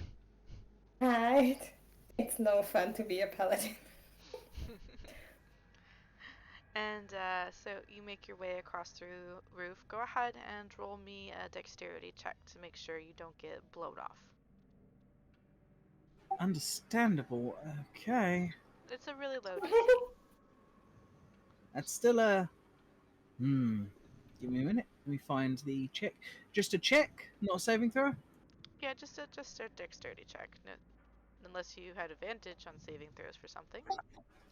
Right. It's no fun to be a paladin. And so you make your way across the roof. Go ahead and roll me a dexterity check to make sure you don't get blown off. Understandable. Okay. It's a really low DC. That's still a Give me a minute. Let me find the check. Just a check, not a saving throw. Yeah, just a dexterity check. Unless you had advantage on saving throws for something.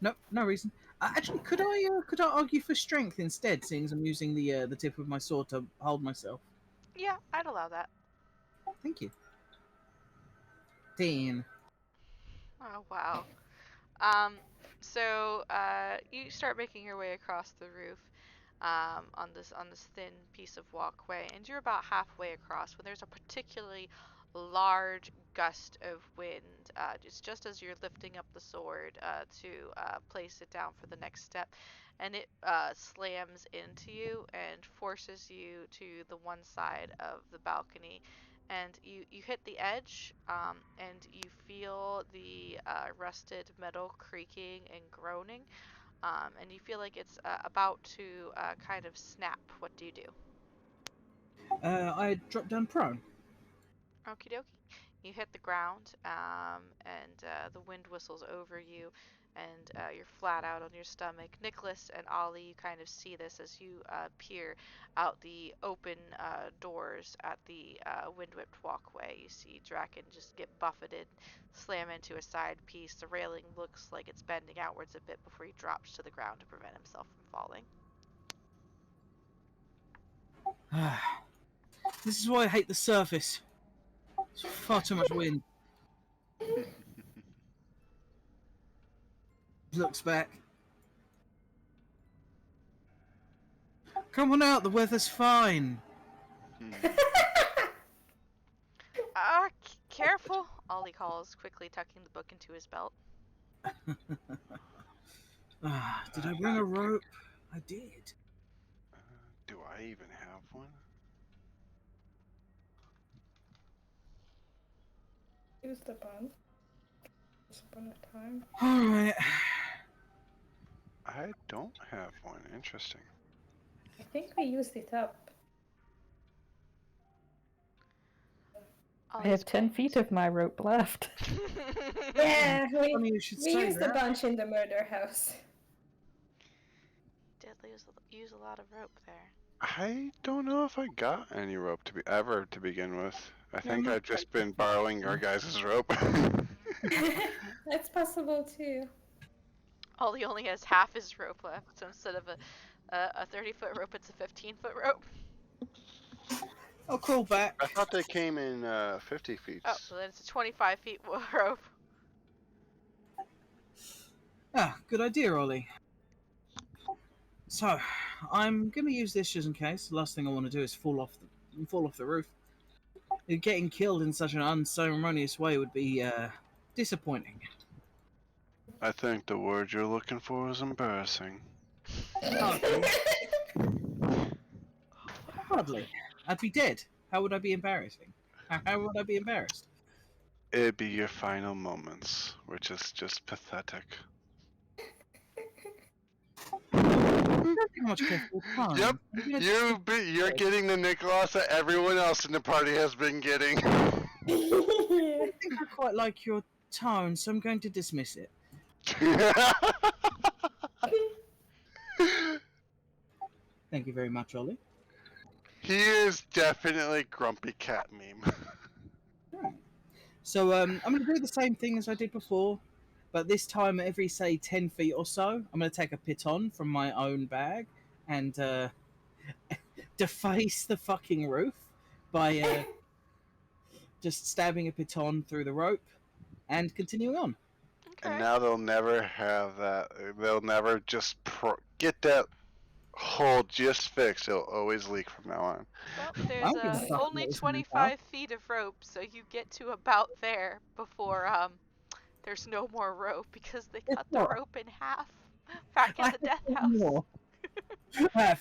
No, no reason. Actually, could I argue for strength instead, seeing as I'm using the tip of my sword to hold myself? Yeah, I'd allow that. Thank you. 10. Oh wow. So you start making your way across the roof, on this thin piece of walkway, and you're about halfway across when there's a particularly large gust of wind. Just as you're lifting up the sword to place it down for the next step, and it slams into you and forces you to the one side of the balcony, and you hit the edge, and you feel the rusted metal creaking and groaning, and you feel like it's about to kind of snap. What do you do? I drop down prone. Okie dokie. You hit the ground, and the wind whistles over you, and you're flat out on your stomach. Nicholas and Ollie, you kind of see this as you peer out the open doors at the wind-whipped walkway. You see Draken just get buffeted, slam into a side piece. The railing looks like it's bending outwards a bit before he drops to the ground to prevent himself from falling. This is why I hate the surface. It's far too much wind. Looks back. Come on out, the weather's fine. Careful, Ollie calls, quickly tucking the book into his belt. Did I bring a rope? I did. Do I even have one? Use the bun. Once upon a time. Alright. I don't have one. Interesting. I think we used it up. I have 10 feet of my rope left. Yeah, Funny you should we say used that. a bunch in the murder house. Did use a lot of rope there. I don't know if I got any rope to begin with. I think not I've just been borrowing our guys' rope. That's possible too. Ollie only has half his rope left, so instead of a 30-foot rope, it's a 15-foot rope. I'll crawl back. I thought they came in 50 feet. Oh, so then it's a 25 feet rope. Good idea, Ollie. So, I'm gonna use this just in case. The last thing I want to do is fall off the roof. Getting killed in such an unceremonious way would be disappointing. I think the word you're looking for is embarrassing. Hardly. I'd be dead. How would I be embarrassing? How would I be embarrassed? It'd be your final moments, which is just pathetic. How much careful time. Yep, you're getting the Nicholas that everyone else in the party has been getting. I think I quite like your tone, so I'm going to dismiss it. Thank you very much, Ollie. He is definitely Grumpy Cat meme. Right. So I'm going to do the same thing as I did before, but this time every, say, 10 feet or so, I'm going to take a piton from my own bag and deface the fucking roof by just stabbing a piton through the rope and continuing on. Okay. And now they'll never have that. They'll never just get that hole just fixed. It'll always leak from now on. Well, I'm gonna there's fuck only those 25 feet of rope, so you get to about there before there's no more rope because they cut the more. rope in half back in the death house. More.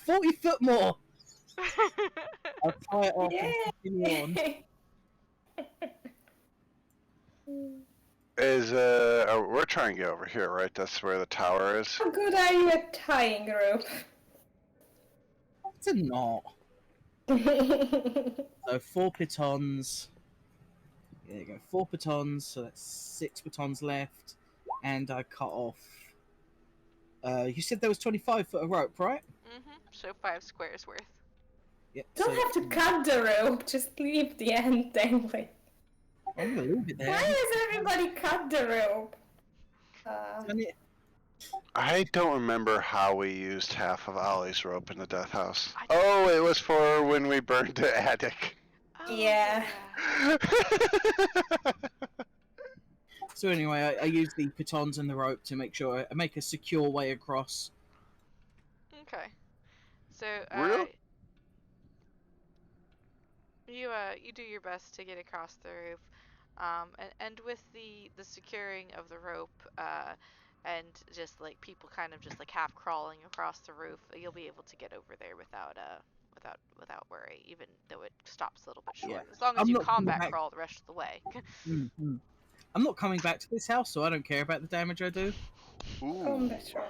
40 foot more. I'll tie it off and continue on. We're trying to get over here, right? That's where the tower is. How good are you at tying rope? It's a knot. So 4 pitons. There you go, 4 pitons, so that's 6 pitons left. And I cut off. You said there was 25 foot of rope, right? So 5 squares worth. Yep. Don't have to cut the rope, just leave the end dangling. I'm gonna leave it there. Why does everybody cut the rope? I don't remember how we used half of Ollie's rope in the death house. I- Oh, it was for when we burned the attic. Oh, Yeah. So anyway, I use the pitons and the rope to make sure I make a secure way across. Okay. So, Real? you do your best to get across the roof, and with the securing of the rope, and just like people kind of just like half crawling across the roof, you'll be able to get over there without worry, even though it stops a little bit short. Yeah. As long as I'm you not coming combat back. crawl the rest of the way. Mm-hmm. I'm not coming back to this house, so I don't care about the damage I do. Ooh. Better.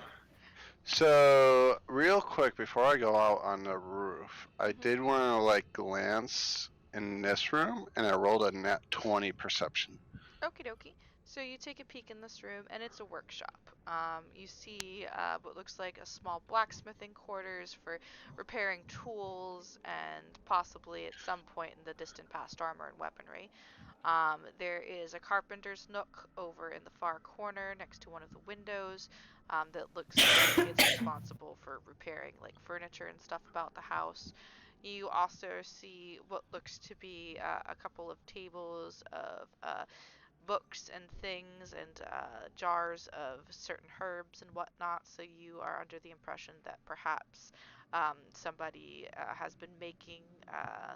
So, real quick, before I go out on the roof, I did want to, like, glance in this room, and I rolled a nat 20 perception. Okie dokie. So you take a peek in this room, and it's a workshop. You see what looks like a small blacksmithing quarters for repairing tools and possibly at some point in the distant past armor and weaponry. There is a carpenter's nook over in the far corner next to one of the windows that looks like it's responsible for repairing like furniture and stuff about the house. You also see what looks to be a couple of tables of books and things and jars of certain herbs and whatnot, so you are under the impression that perhaps somebody has been making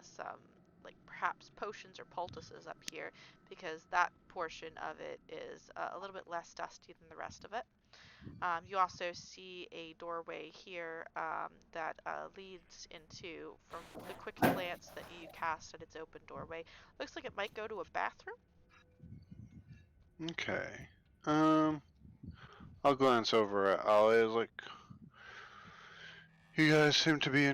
some like perhaps potions or poultices up here, because that portion of it is a little bit less dusty than the rest of it. You also see a doorway here that leads into, from the quick glance that you cast at its open doorway, looks like it might go to a bathroom. Okay. I'll glance over at Ollie. Like, you guys seem to be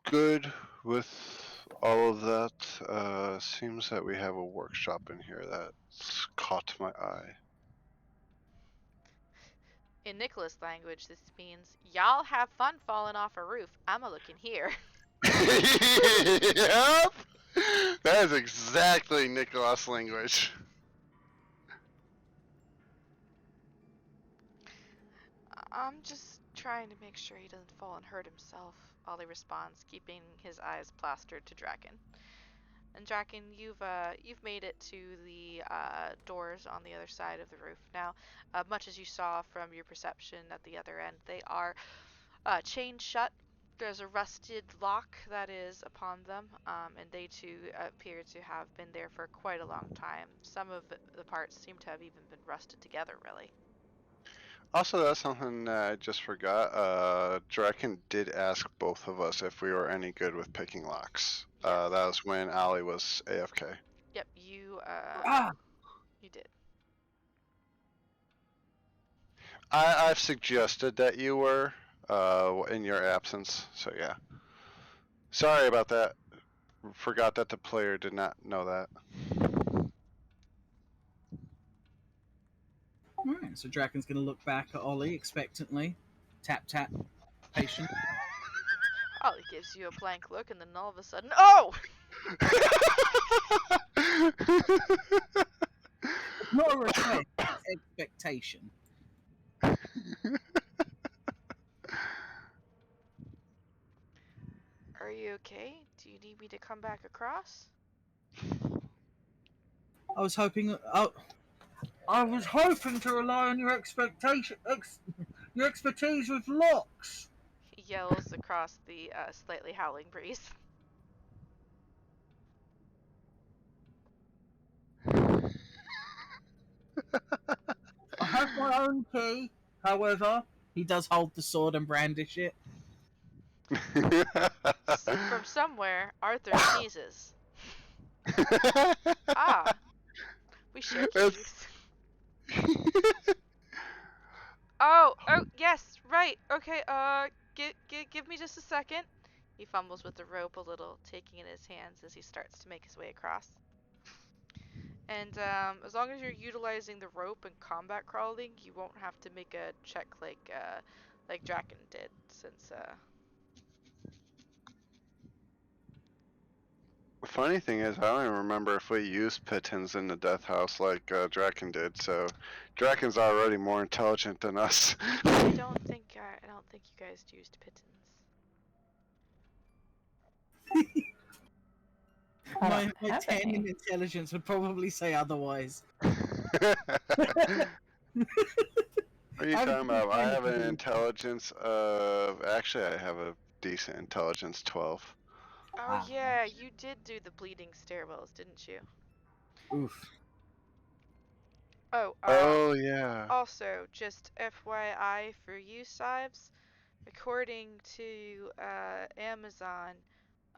good with all of that. Seems that we have a workshop in here that's caught my eye. In Nicholas language, this means, y'all have fun falling off a roof. I'ma look in here. Yep! That is exactly Nicholas language. I'm just trying to make sure he doesn't fall and hurt himself, Ollie responds, keeping his eyes plastered to Draken. And Draken, you've made it to the doors on the other side of the roof now. Much as you saw from your perception at the other end, they are chained shut. There's a rusted lock that is upon them, and they too appear to have been there for quite a long time. Some of the parts seem to have even been rusted together, really. Also, that's something that I just forgot. Draken did ask both of us if we were any good with picking locks. Yes. That was when Allie was AFK. Yep, you did. I've suggested that you were in your absence, so yeah. Sorry about that. Forgot that the player did not know that. Alright, so Draken's gonna look back at Ollie expectantly. Tap, tap, patient. Ollie gives you a blank look, and then all of a sudden, oh! Not a request, it's expectation. Are you okay? Do you need me to come back across? I was hoping to rely on your your expertise with locks. He yells across the slightly howling breeze. I have my own key. However, he does hold the sword and brandish it. From somewhere, Arthur sneezes. Ah, we share keys. Oh, yes, right. Okay, give me just a second. He fumbles with the rope a little, taking it in his hands as he starts to make his way across. And as long as you're utilizing the rope and combat crawling, you won't have to make a check like like Draken did, since The funny thing is, I don't even remember if we used Pittons in the Death House like Draken did. So, Draken's already more intelligent than us. I don't think you guys used Pittons. I My, don't my have 10 any. in intelligence would probably say otherwise. What are you I would talking about? I have an independently- intelligence of. Actually, I have a decent intelligence 12. Oh Wow. yeah, you did do the bleeding stairwells, didn't you? Oof. Oh, Oh, yeah. also, just FYI for you, Sibes, according to Amazon,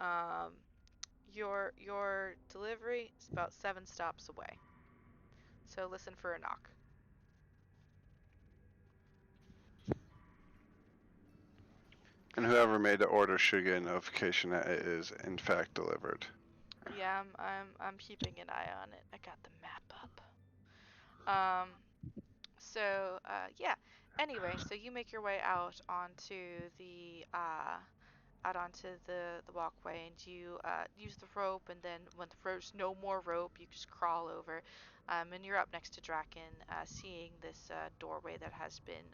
um, your delivery is about 7 stops away. So listen for a knock. And whoever made the order should get a notification that it is in fact delivered. Yeah, I'm keeping an eye on it. I got the map up. Yeah. Anyway, so you make your way out onto the walkway, and you use the rope, and then when there's no more rope, you just crawl over, and you're up next to Draken, seeing this doorway that has been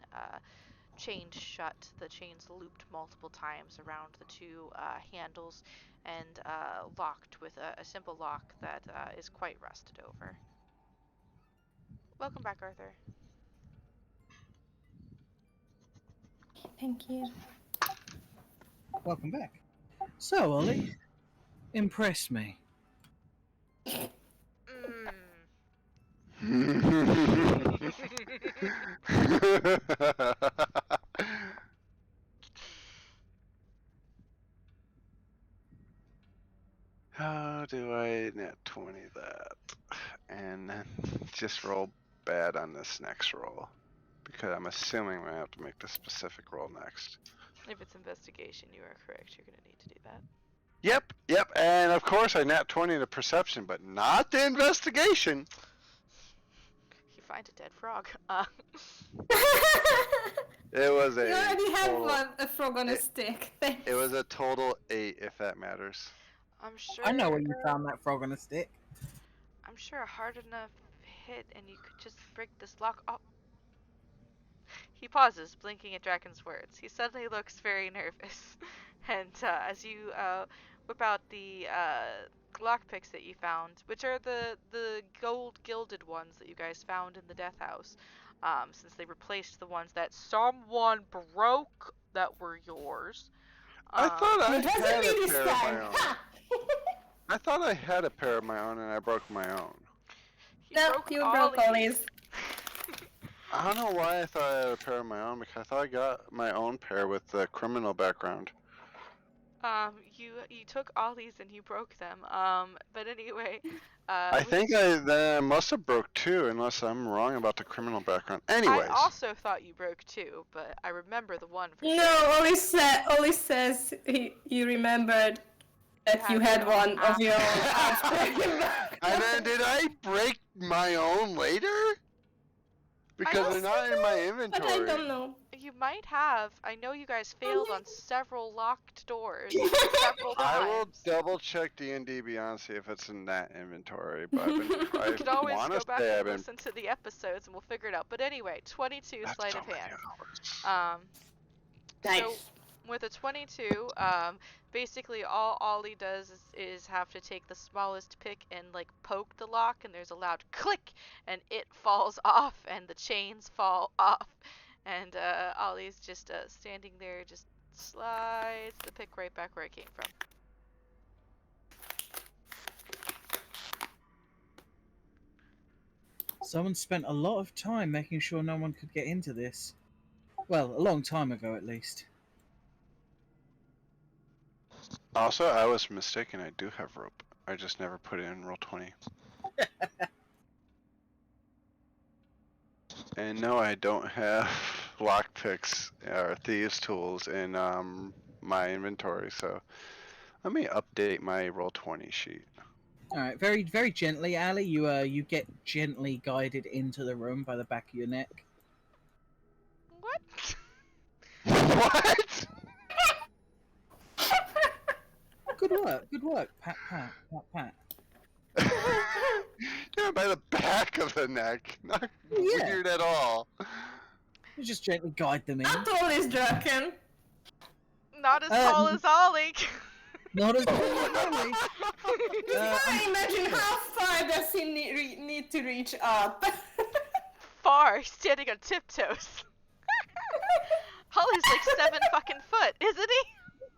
chained shut. The chains looped multiple times around the two handles, and locked with a simple lock that is quite rusted over. Welcome back, Arthur. Thank you. Welcome back. So, Ollie, impress me. How do I net 20 that? And then just roll bad on this next roll. Because I'm assuming I have to make the specific roll next. If it's investigation, you are correct. You're gonna need to do that. Yep, and of course I nat 20 the perception, but not the investigation. You find a dead frog. It was a You already have total, a frog on a stick. Thanks. it was a total 8 if that matters. I'm sure. I know where you found that frog on a stick. I'm sure a hard enough hit, and you could just break this lock. Oh. He pauses, blinking at Draken's words. He suddenly looks very nervous, and as you whip out the lockpicks that you found, which are the gold gilded ones that you guys found in the Death House, since they replaced the ones that someone broke that were yours. I thought I It wasn't had me a this pair of my time. own. Ha! I thought I had a pair of my own and I broke my own. He No, broke you all broke of Ollie's. I don't know why I thought I had a pair of my own because I thought I got my own pair with the criminal background. You took Ollie's and you broke them. But anyway, I think I must have broke 2 unless I'm wrong about the criminal background. Anyways. I also thought you broke 2, but I remember the one for sure. No, Ollie says you remembered that you had your own one of your own after. And then did I break my own later? Because they're not in my But I inventory. don't know. You might have. I know you guys failed on several locked doors several I will times. double check D&D Beyond, see if it's in that inventory. But You can always wanna go back say and I've been. listen to the episodes, and we'll figure it out. But anyway, 22 That's sleight so of many hand. hours. Nice. So with a 22, basically all Ollie does is have to take the smallest pick and like poke the lock, and there's a loud click, and it falls off, and the chains fall off, and Ollie's just standing there, just slides the pick right back where it came from. Someone spent a lot of time making sure no one could get into this. Well, a long time ago at least. Also, I was mistaken. I do have rope. I just never put it in roll 20. And no, I don't have lockpicks or thieves' tools in my inventory. So let me update my roll 20 sheet. All right, very very gently, Ali. You get gently guided into the room by the back of your neck. What? What? Good work. Good work. Pat, pat, pat, pat. Yeah, by the back of the neck. Not Yeah. weird at all. You just gently guide them in. Not all is Draken. Not as tall as Ollie. Not as tall as Ollie. I imagine how far does he need to reach up? Far, standing on tiptoes. Ollie's like 7 fucking foot, isn't he?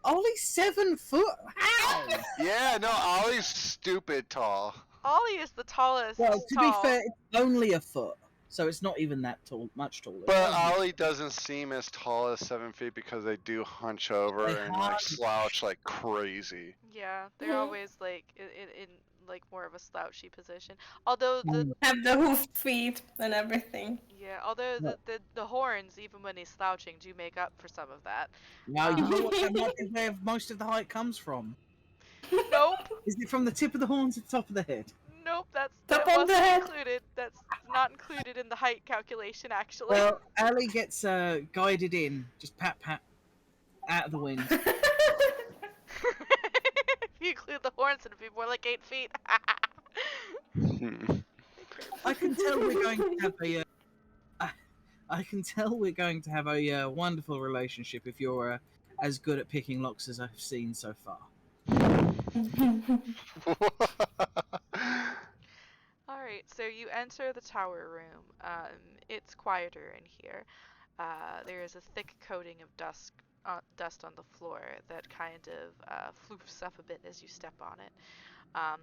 Ollie's 7 foot? How? Yeah, no, Ollie's stupid tall. Ollie is the tallest. Well, to tall. be fair, it's only a foot, so it's not even that tall, much taller. But Ollie doesn't seem as tall as 7 feet because they do hunch over They and hardly- like slouch like crazy. Yeah, they're Mhm. always like in like more of a slouchy position. Although the Have the hoof feet and everything. although the horns, even when he's slouching, do make up for some of that. Now, you know what that might be where most of the height comes from. Nope, Is it from the tip of the horn to the top of the head? nope, that Top of wasn't the head. included. That's not included in the height calculation, actually. Well, Ali gets guided in, just pat pat, out of the wind. If you include the horns, it'd be more like 8 feet. I can tell we're going to have a. I can tell we're going to have a wonderful relationship if you're as good at picking locks as I've seen so far. Alright, so you enter the tower room. It's quieter in here. There is a thick coating of dust on the floor that kind of floofs up a bit as you step on it.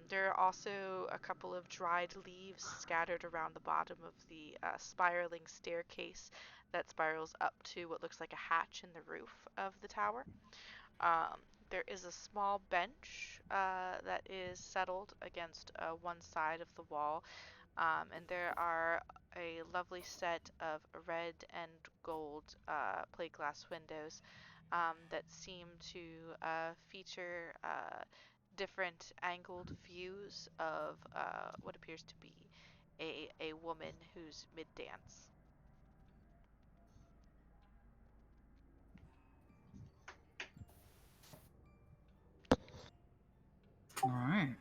There are also a couple of dried leaves scattered around the bottom of the spiraling staircase that spirals up to what looks like a hatch in the roof of the tower. There is a small bench that is settled against one side of the wall, and there are a lovely set of red and gold plate glass windows that seem to feature different angled views of what appears to be a woman who's mid-dance. All right.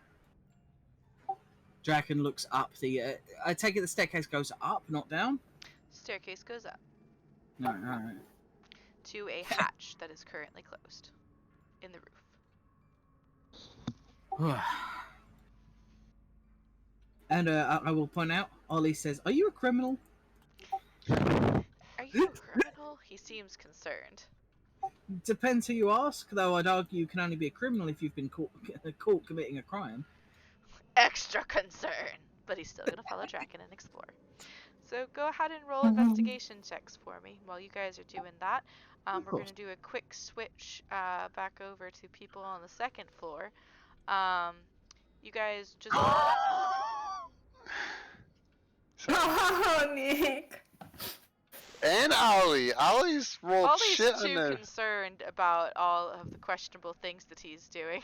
Draken looks up the. I take it the staircase goes up, not down. Staircase goes up No, all right. to a hatch that is currently closed in the roof. And I will point out, Ollie says, "Are you a criminal?" Are you a criminal? He seems concerned. Depends who you ask, though I'd argue you can only be a criminal if you've been caught committing a crime. Extra concern! But he's still gonna follow Draken and explore. So go ahead and roll investigation checks for me. While you guys are doing that, we're course. gonna do a quick switch back over to people on the second floor. You guys just Oh, Nick. And Ollie. Ollie's rolled Ollie's shit too in there. concerned about all of the questionable things that he's doing.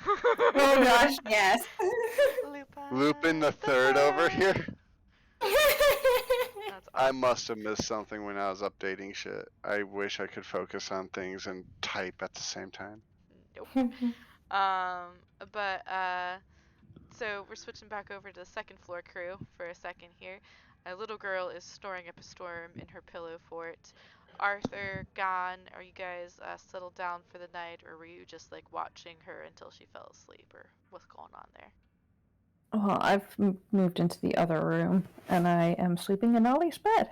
Oh gosh, yes. Lupin the third over here. That's I awesome. must have missed something when I was updating shit. I wish I could focus on things and type at the same time. Nope. So we're switching back over to the second floor crew for a second here. A little girl is snoring up a storm in her pillow fort. Arthur, Gon, are you guys settled down for the night, or were you just like watching her until she fell asleep, or what's going on there? Well, I've moved into the other room, and I am sleeping in Ollie's bed.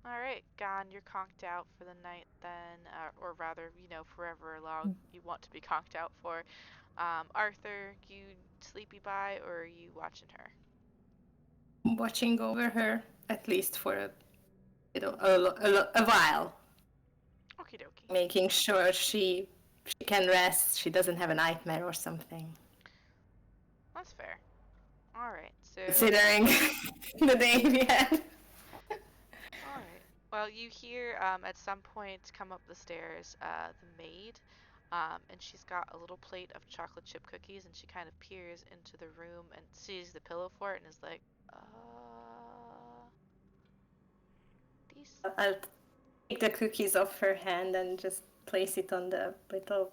Alright, Gon, you're conked out for the night then, or rather, forever long you want to be conked out for. Arthur, you sleepy by, or are you watching her? Watching over her, at least for a while. Okie dokie. Making sure she can rest, she doesn't have a nightmare or something. That's fair. Alright, so... Considering the day we had. Alright. Well, you hear at some point come up the stairs the maid, and she's got a little plate of chocolate chip cookies, and she kind of peers into the room and sees the pillow fort and is like, these take the cookies off her hand and just place it on the little.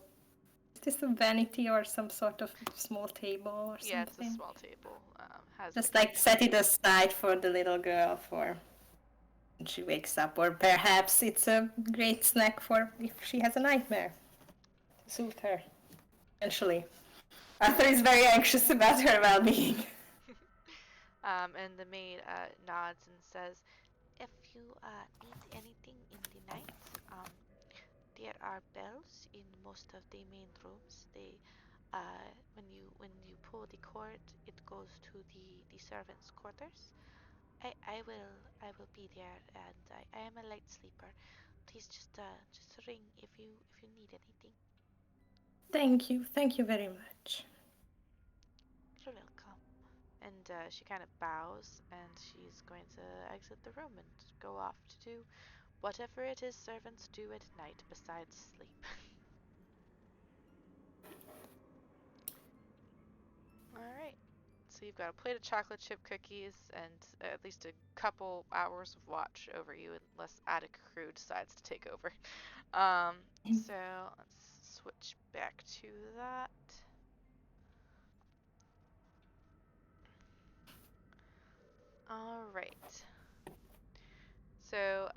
Is this a vanity or some sort of small table or something? Yeah, it's a small table. Has Just the like cookies. set it aside for the little girl for when she wakes up, or perhaps it's a great snack for if she has a nightmare to soothe her. Eventually, Arthur is very anxious about her well-being. And the maid nods and says, "If you need anything in the night, there are bells in most of the main rooms. They, when you pull the cord, it goes to the servants' quarters. I will be there, and I am a light sleeper. Please just ring if you need anything. Thank you very much. You're welcome." And she kind of bows, and she's going to exit the room and go off to do whatever it is servants do at night besides sleep. Alright, so you've got a plate of chocolate chip cookies and at least a couple hours of watch over you, unless Attic Crew decides to take over. So let's switch back to that. Alright. So,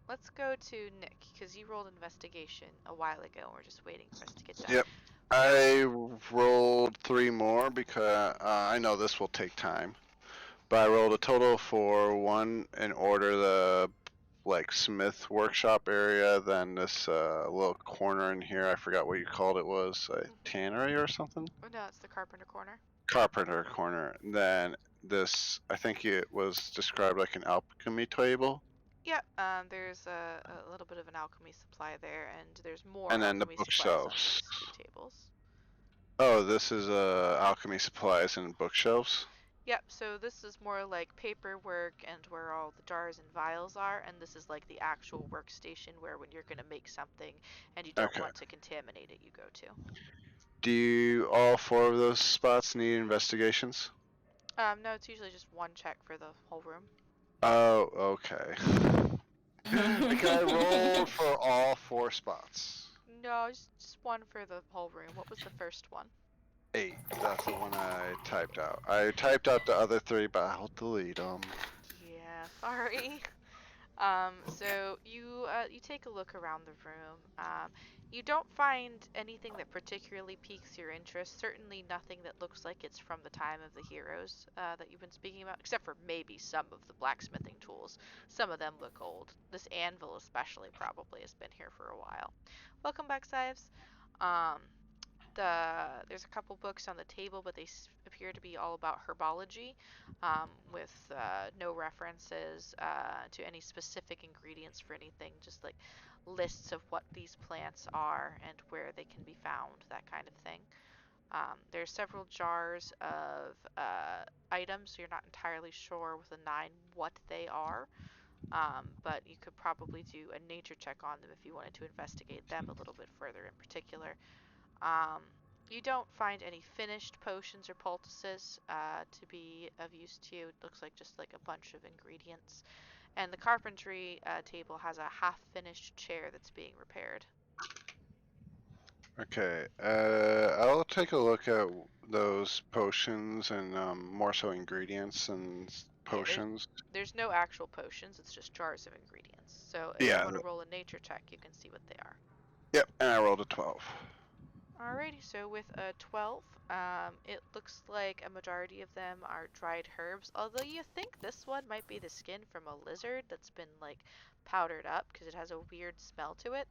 let's go to Nick, because you rolled investigation a while ago and we're just waiting for us to get done. Yep. I rolled 3 more because I know this will take time. But I rolled a total for 1 in order the like Smith workshop area, then this little corner in here, I forgot what you called it, was a tannery or something? Oh no, it's the carpenter corner. Carpenter corner. Then this, I think it was described like an alchemy table. Yep, there's a little bit of an alchemy supply there, and there's more And then the alchemy supplies on bookshelves. these 2 tables. Oh, this is alchemy supplies and bookshelves. Yep, so this is more like paperwork and where all the jars and vials are, and this is like the actual workstation where when you're going to make something and you don't Okay. want to contaminate it, you go to. Do you, all 4 of those spots need investigations? No, it's usually just 1 check for the whole room. Oh, okay. Because I rolled for all 4 spots. No, just 1 for the whole room. What was the first one? 8. That's the one I typed out. I typed out the other 3, but I'll delete them. Yeah, sorry. So you take a look around the room. You don't find anything that particularly piques your interest. Certainly nothing that looks like it's from the time of the heroes that you've been speaking about, except for maybe some of the blacksmithing tools. Some of them look old. This anvil especially probably has been here for a while. Welcome back, Sives. Um, there's a couple books on the table, but they appear to be all about herbology, with no references to any specific ingredients for anything, just like lists of what these plants are and where they can be found, that kind of thing. There's several jars of items, so you're not entirely sure with a 9 what they are, but you could probably do a nature check on them if you wanted to investigate them a little bit further in particular. Um, you don't find any finished potions or poultices to be of use to you. It looks like just like a bunch of ingredients. And the carpentry table has a half-finished chair that's being repaired. Okay, I'll take a look at those potions and more so ingredients and potions. There's no actual potions, it's just jars of ingredients. So if you want to roll a nature check, you can see what they are. Yep, and I rolled a 12. Alrighty, so with a 12, it looks like a majority of them are dried herbs, although you think this one might be the skin from a lizard that's been like powdered up because it has a weird smell to it.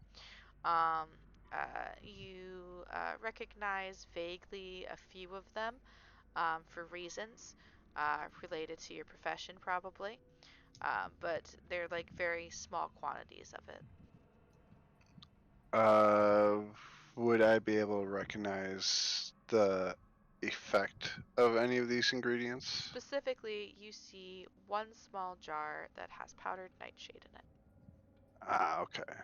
You recognize vaguely a few of them for reasons related to your profession probably, but they're like very small quantities of it. Would I be able to recognize the effect of any of these ingredients? Specifically, you see 1 small jar that has powdered nightshade in it. Ah, okay.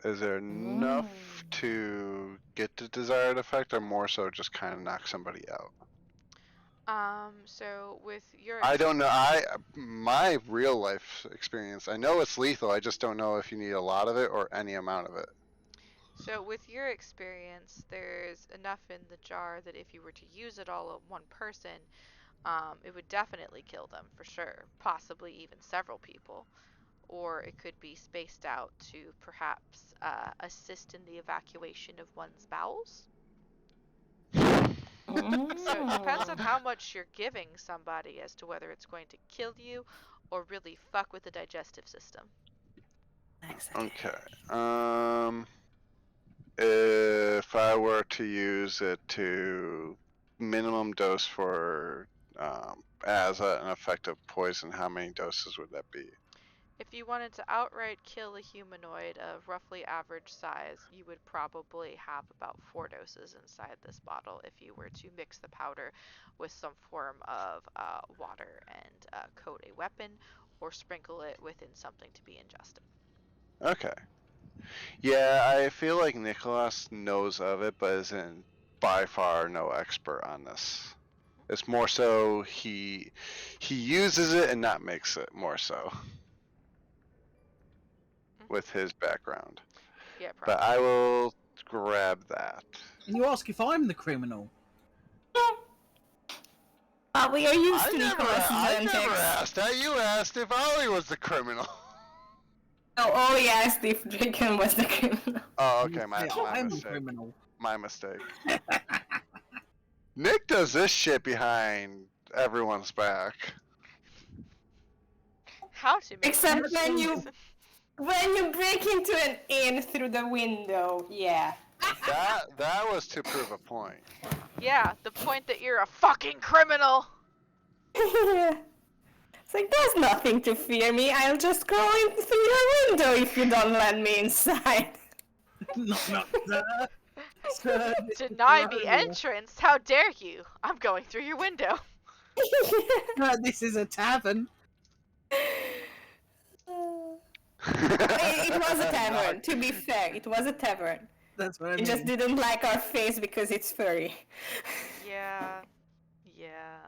Is there enough to get the desired effect, or more so just kind of knock somebody out? So with your I don't know. My real life experience. I know it's lethal. I just don't know if you need a lot of it or any amount of it. So with your experience, there's enough in the jar that if you were to use it all on one person, it would definitely kill them for sure, possibly even several people. Or it could be spaced out to perhaps assist in the evacuation of one's bowels. So it depends on how much you're giving somebody as to whether it's going to kill you or really fuck with the digestive system. Exactly. Okay. If I were to use it to minimum dose for as an effective poison, how many doses would that be? If you wanted to outright kill a humanoid of roughly average size, you would probably have about 4 doses inside this bottle if you were to mix the powder with some form of water and coat a weapon or sprinkle it within something to be ingested. Okay. Yeah, I feel like Nicholas knows of it, but isn't by far no expert on this. It's more so he uses it and not makes it more so with his background. Yeah, But probably. I will grab that. And you ask if I'm the criminal. We are used to I Nicholas's never antics. asked that. You asked if Ollie was the criminal. Oh, he asked if Draken was the criminal. Oh, You okay, my say I'm the mistake. criminal. My mistake. Nick does this shit behind everyone's back. How to make Except sense. when you break into an inn through the window, yeah. That was to prove a point. Yeah, the point that you're a fucking criminal. It's like, there's nothing to fear me. I'll just go in through your window if you don't let me inside. Not that. Sir, Deny me Romeo. entrance? How dare you? I'm going through your window. This is a tavern. It was a tavern, to be fair. It was a tavern. That's what I It mean. just didn't like our face because it's furry. Yeah. Yeah.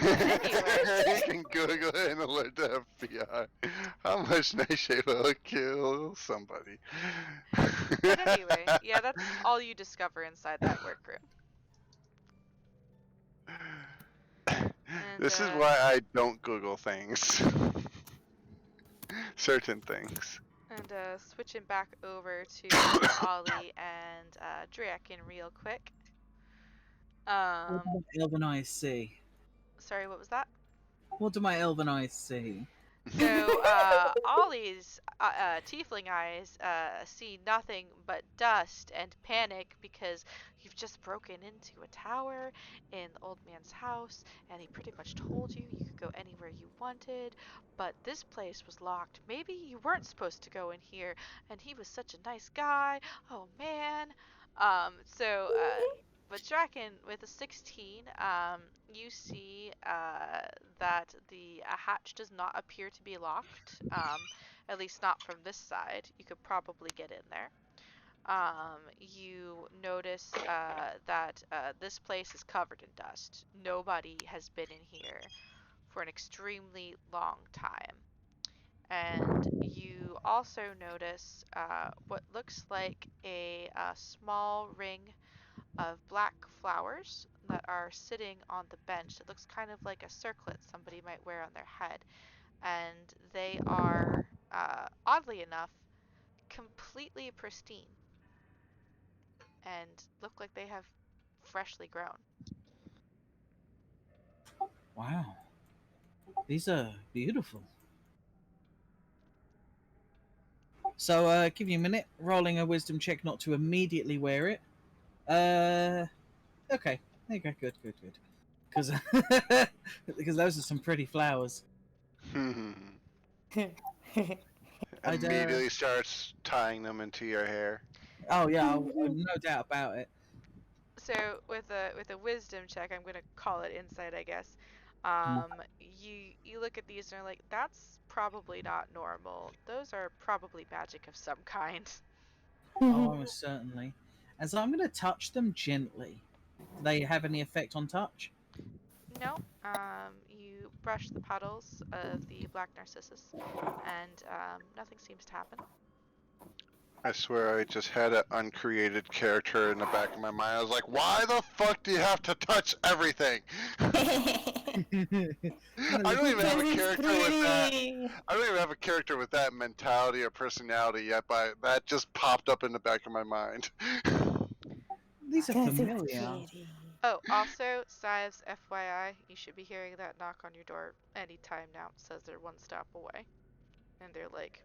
You can Google it and alert the FBI. How much nightshade will kill somebody? But anyway, yeah, that's all you discover inside that workroom. This is why I don't Google things. Certain things. And switching back over to Ollie and Draken real quick. What do my elven eyes see? Sorry, what was that? What do my elven eyes see? So, Ollie's tiefling eyes see nothing but dust and panic because you've just broken into a tower in the old man's house, and he pretty much told you you could go anywhere you wanted, but this place was locked. Maybe you weren't supposed to go in here, and he was such a nice guy. Oh man. But Draken, with a 16, you see that the hatch does not appear to be locked, at least not from this side. You could probably get in there. You notice that this place is covered in dust. Nobody has been in here for an extremely long time. And you also notice what looks like a small ring of black flowers that are sitting on the bench. It looks kind of like a circlet somebody might wear on their head. And they are, oddly enough, completely pristine and look like they have freshly grown. Wow. These are beautiful. So, give you a minute. Rolling a wisdom check not to immediately wear it. Okay. There you go. Good. Because those are some pretty flowers. Immediately starts tying them into your hair. Oh yeah, no doubt about it. So with a wisdom check, I'm gonna call it insight, I guess. You look at these and are like, that's probably not normal. Those are probably magic of some kind. Oh, almost certainly. And so I'm going to touch them gently. Do they have any effect on touch? No, you brush the petals of the black narcissus, and nothing seems to happen. I swear I just had an uncreated character in the back of my mind. I was like, why the fuck do you have to touch everything? I don't even have a character with that. I don't even have a character with that mentality or personality yet, but that just popped up in the back of my mind. These are Because it's familiar. pretty. Oh, also, Sives, FYI, you should be hearing that knock on your door anytime now. It says they're one stop away, and they're like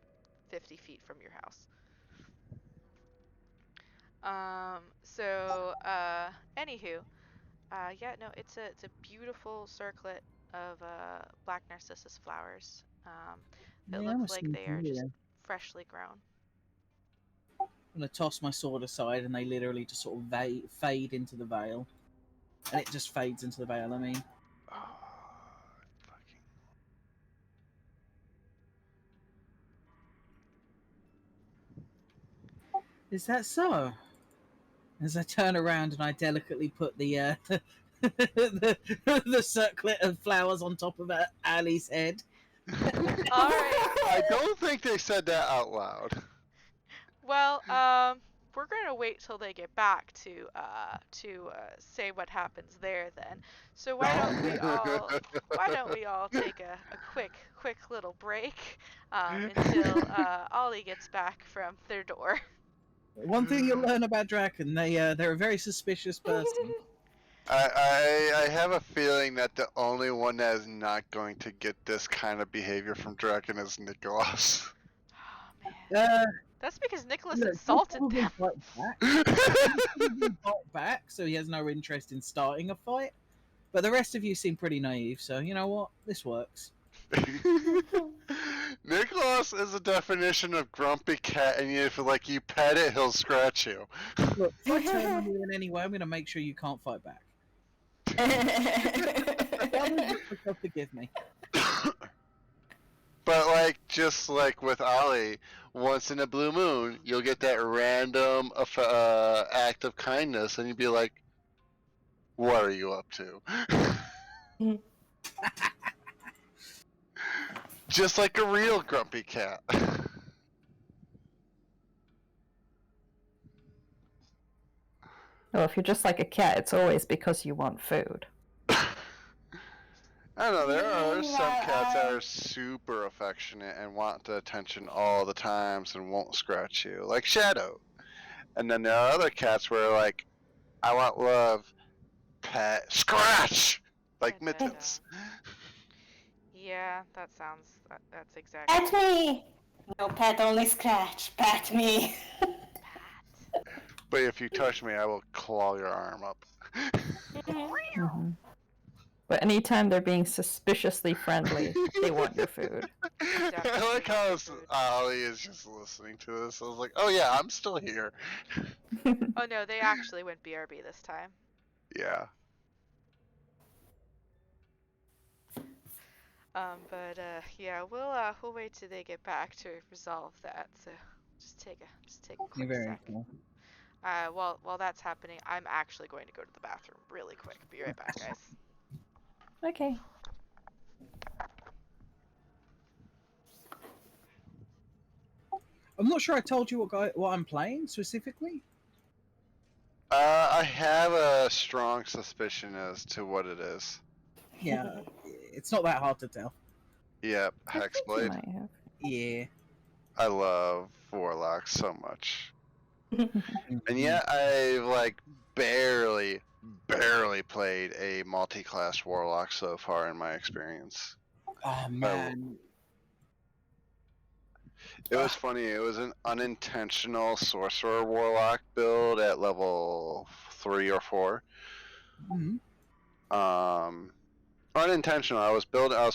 50 feet from your house. Anywho, yeah, no, it's a beautiful circlet of black narcissus flowers. That Yeah, look must like seem they are just familiar. freshly grown. I'm gonna toss my sword aside, and they literally just sort of fade into the veil, and it just fades into the veil. I mean, Oh, fucking. is that so? As I turn around and I delicately put the the circlet of flowers on top of Ali's head. All right. I don't think they said that out loud. Well, we're gonna wait till they get back to say what happens there then. So why don't we all take a quick little break until Ollie gets back from their door. One thing you'll learn about Draken, they're a very suspicious person. I have a feeling that the only one that is not going to get this kind of behavior from Draken is Nicholas. Oh man, Uh, that's because Nicholas look, insulted he'll them. probably fight back. He'll fight back, so he has no interest in starting a fight. But the rest of you seem pretty naive, so you know what? This works. Nicholas is a definition of grumpy cat, and if like you pet it, he'll scratch you. Look, if I turn on you in any way, I'm going to make sure you can't fight back. Forgive me. But like, just like with Ollie, once in a blue moon, you'll get that random act of kindness, and you'd be like, "What are you up to?" Just like a real grumpy cat. Well, if you're just like a cat, it's always because you want food. I don't know, there are some Yeah, cats that are super affectionate and want the attention all the times and won't scratch you, like Shadow. And then there are other cats where like, I want love, pet, scratch! Like Da, da, da. Mittens. Yeah, that's exactly. Pat me! No, Pat, only scratch. Pat me. Pat. But if you touch me, I will claw your arm up. Mhm. But anytime they're being suspiciously friendly, they want your food. I Definitely like how want food. Ollie is just listening to this. I was like, oh yeah, I'm still here. Oh no, they actually went BRB this time. Yeah. Yeah, we'll wait till they get back to resolve that. So just take a You're quick very sec. cool. While that's happening, I'm actually going to go to the bathroom really quick. Be right back, guys. Okay. I'm not sure I told you what I'm playing specifically. I have a strong suspicion as to what it is. Yeah, it's not that hard to tell. Yep, I think you Hexblade. might have. Yeah. I love Warlocks so much. And Mhm. yet I've like barely played a multi-class Warlock so far in my experience. Oh man. It was funny, it was an unintentional Sorcerer Warlock build at level 3 or 4. Mhm. Unintentional. I was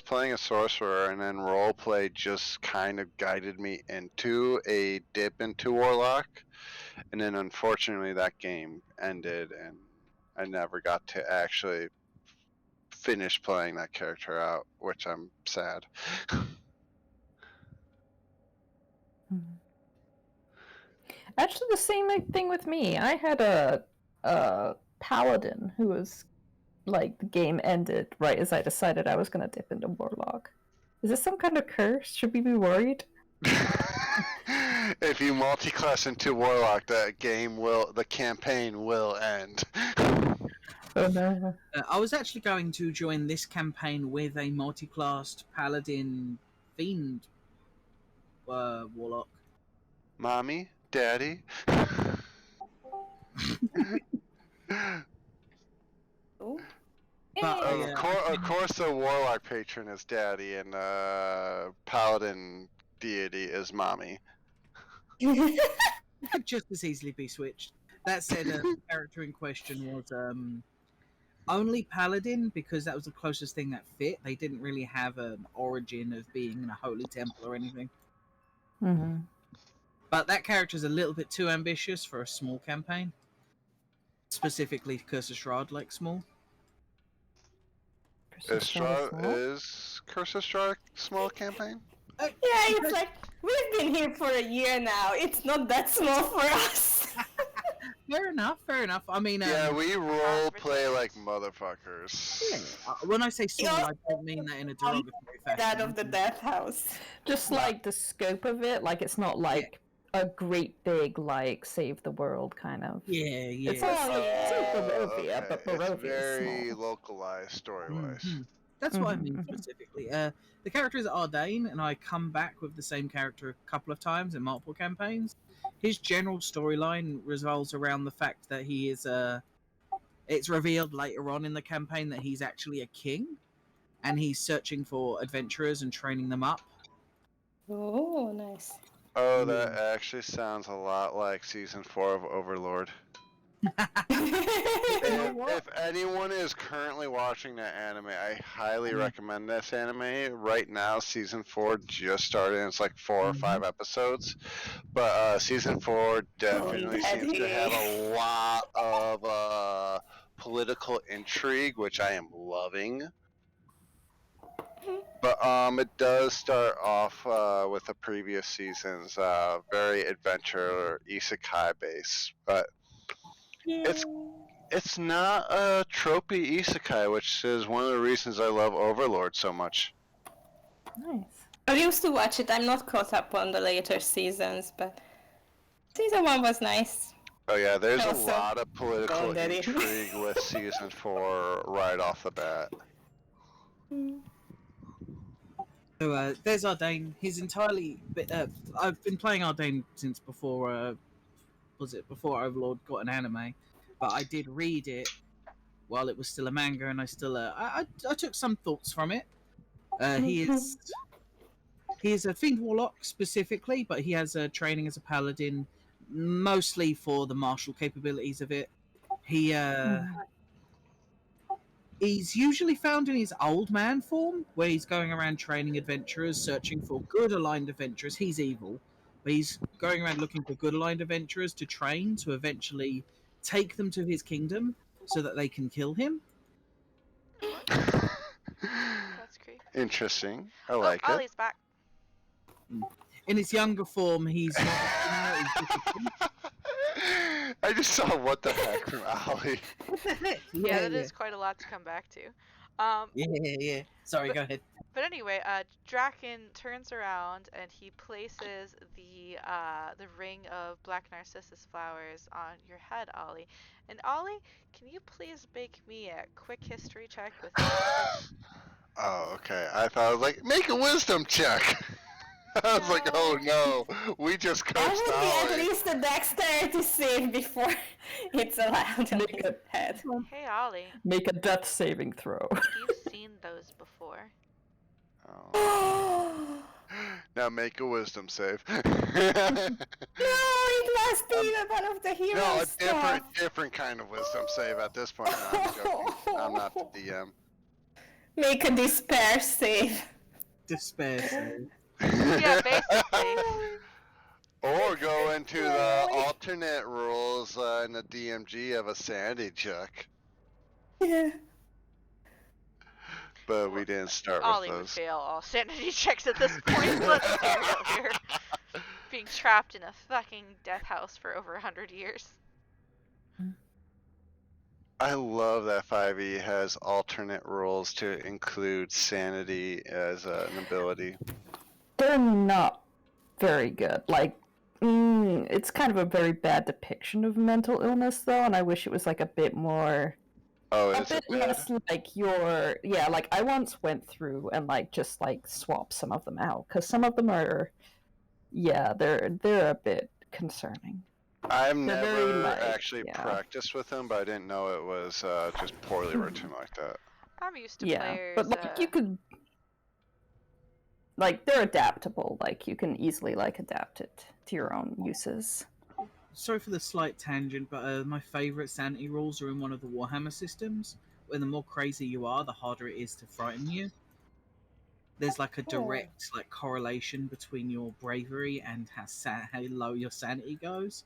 playing a sorcerer, and then roleplay just kind of guided me into a dip into Warlock, and then unfortunately that game ended, and I never got to actually finish playing that character out, which I'm sad. Mhm. Actually, the same thing with me. I had a paladin who was like the game ended right as I decided I was going to dip into warlock. Is this some kind of curse? Should we be worried? If you multi-class into Warlock, the campaign will end. Oh no. I was actually going to join this campaign with a multi-classed paladin fiend warlock. Mommy? Daddy? Oh. But Yay. Of course the Warlock patron is Daddy, and Paladin deity is Mommy. It could just as easily be switched. That said, the character in question was only paladin because that was the closest thing that fit. They didn't really have an origin of being in a holy temple or anything. Mm-hmm. But that character's a little bit too ambitious for a small campaign. Specifically, Curse of Strahd, like small. Is Curse of Strahd small campaign? Yeah, it's like, we've been here for a year now. It's not that small for us. Fair enough. I mean, Yeah, we role play like motherfuckers. when I say small, I don't mean that in a derogatory fashion. That of the death house. Just like the scope of it, like it's not like a great big like save the world kind of. Yeah. It's Barovia, Okay. but It's Barovia very is small. localized story-wise. Mhm. That's what I mean Mhm. specifically. The character is Ardain, and I come back with the same character a couple of times in multiple campaigns. His general storyline revolves around the fact that he is it's revealed later on in the campaign that he's actually a king, and he's searching for adventurers and training them up. Oh, nice. Oh, that actually sounds a lot like Season 4 of Overlord. If anyone is currently watching that anime, I highly recommend this anime. Right now, Season 4 just started, and it's like 4 or 5 episodes. But Season 4 definitely seems to have a lot of political intrigue, which I am loving. But it does start off with the previous seasons, very adventure isekai base, but it's not a tropey isekai, which is one of the reasons I love Overlord so much. Nice. I used to watch it. I'm not caught up on the later seasons, but season 1 was nice. Oh yeah, there's a Also, lot of political Golden Daddy. intrigue with Season 4 right off the bat. So there's Ardain. He's entirely. I've been playing Ardain since before. Before Overlord got an anime? But I did read it while it was still a manga, and I still I took some thoughts from it. He is a fiend warlock specifically, but he has a training as a paladin, mostly for the martial capabilities of it. He's usually found in his old man form, where he's going around training adventurers, searching for good aligned adventurers. He's evil, but he's going around looking for good aligned adventurers to train to eventually take them to his kingdom so that they can kill him. That's creepy. Interesting. I like it. Ollie's back. In his younger form, he's not he's just a thief. I just saw what the heck from Ali. What the heck? Yeah, that is quite a lot to come back to. Yeah. Sorry, go ahead. But anyway, Draken turns around and he places the ring of black narcissus flowers on your head, Ollie. And Ollie, can you please make me a quick history check with Oh, okay. I thought I was like, make a wisdom check. I was like, oh no, we just That cursed would be at Ollie. least a dexterity save before it's allowed on Make his it. head. Hey Ollie, Make a death saving throw. you've seen those before. Oh. Now make a wisdom save. No, it must be one of the hero No, a stuff. different kind of wisdom save at this point. No, I'm joking. I'm not the DM. Make a despair save. Despair save. Yeah, basically. Or go into the alternate rules in the DMG of a sanity check. Yeah. But we didn't start Ollie with would those. fail all sanity checks at this point. Let's be real here. Being trapped in a fucking death house for over 100 years. I love that 5e has alternate rules to include sanity as an ability. They're not very good. Like, it's kind of a very bad depiction of mental illness, though, and I wish it was like a bit more, Oh, a is it bit bad? less like your, yeah. Like I once went through and like just like swapped some of them out because some of them are, yeah, they're a bit concerning. I've They're very, never like, actually yeah. practiced with them, but I didn't know it was just poorly written like that. I'm used to Yeah, players. but like you could, like they're adaptable. Like you can easily like adapt it to your own uses. Sorry for the slight tangent, but my favourite sanity rules are in one of the Warhammer systems, where the more crazy you are, the harder it is to frighten you. There's like a direct like correlation between your bravery and how low your sanity goes.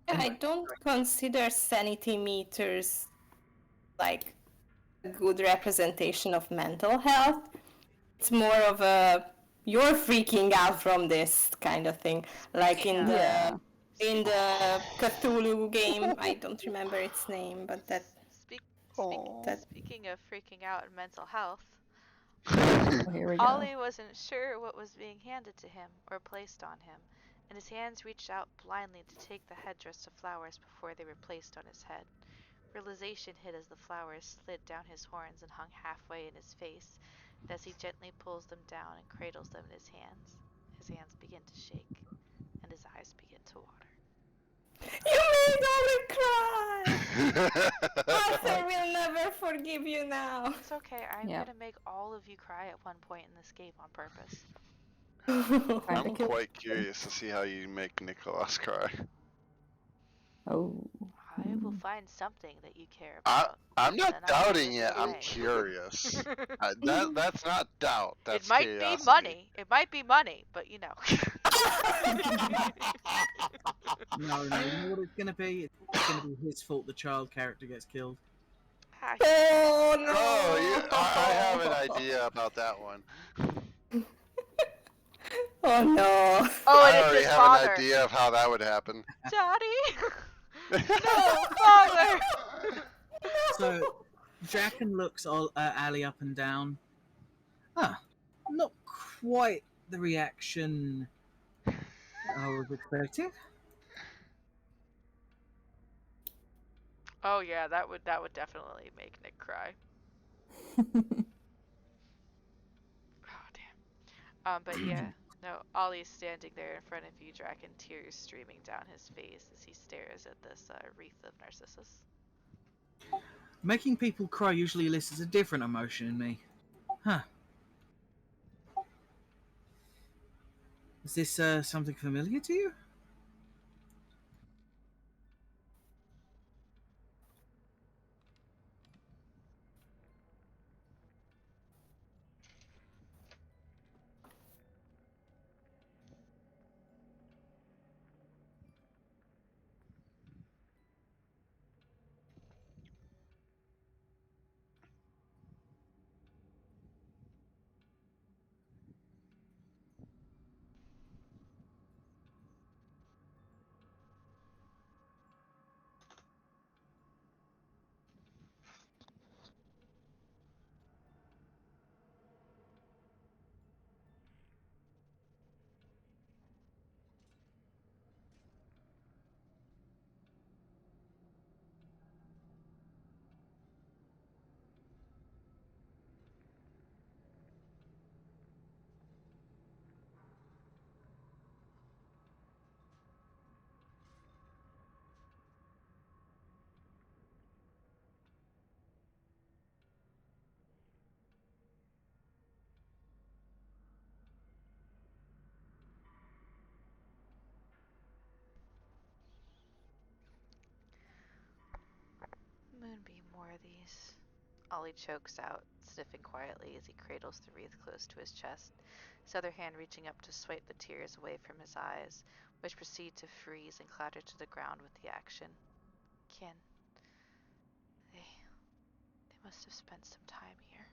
I don't consider sanity meters like a good representation of mental health. It's more of a you're freaking out from this kind of thing. Like in the Yeah. in the Cthulhu game, I don't remember its name, but that Speaking of freaking out and mental health, Oh, here we go. Ollie wasn't sure what was being handed to him or placed on him, and his hands reached out blindly to take the headdress of flowers before they were placed on his head. Realization hit as the flowers slid down his horns and hung halfway in his face, and as he gently pulls them down and cradles them in his hands begin to shake, and his eyes begin to water. you made Ollie cry. Arthur will never forgive you now. It's okay, I'm Yep. gonna make all of you cry at one point in this game on purpose. I'm think it- quite curious to see how you make Nicholas cry. Oh. I will find something that you care about. I'm not then I'll doubting give it. I'm away. curious. That's not doubt. That's It might curiosity. be money. It might be money, but you know. No, you know what it's gonna be? It's gonna be his fault the child character gets killed. Oh no! Oh, I have an idea about that one. Oh no! Oh, I and it's already his have father. an idea of how that would happen. Daddy! No, father! So, Draken looks Ali up and down. Not quite the reaction I was expecting. Oh yeah, that would definitely make Nick cry. Oh damn. But yeah, no, Ollie's standing there in front of you, Draken, tears streaming down his face as he stares at this wreath of narcissus. Making people cry usually elicits a different emotion in me. Huh. Is this something familiar to you? Moonbeam more of these. Ollie chokes out, sniffing quietly as he cradles the wreath close to his chest, his other hand reaching up to swipe the tears away from his eyes, which proceed to freeze and clatter to the ground with the action. Kin. They must have spent some time here.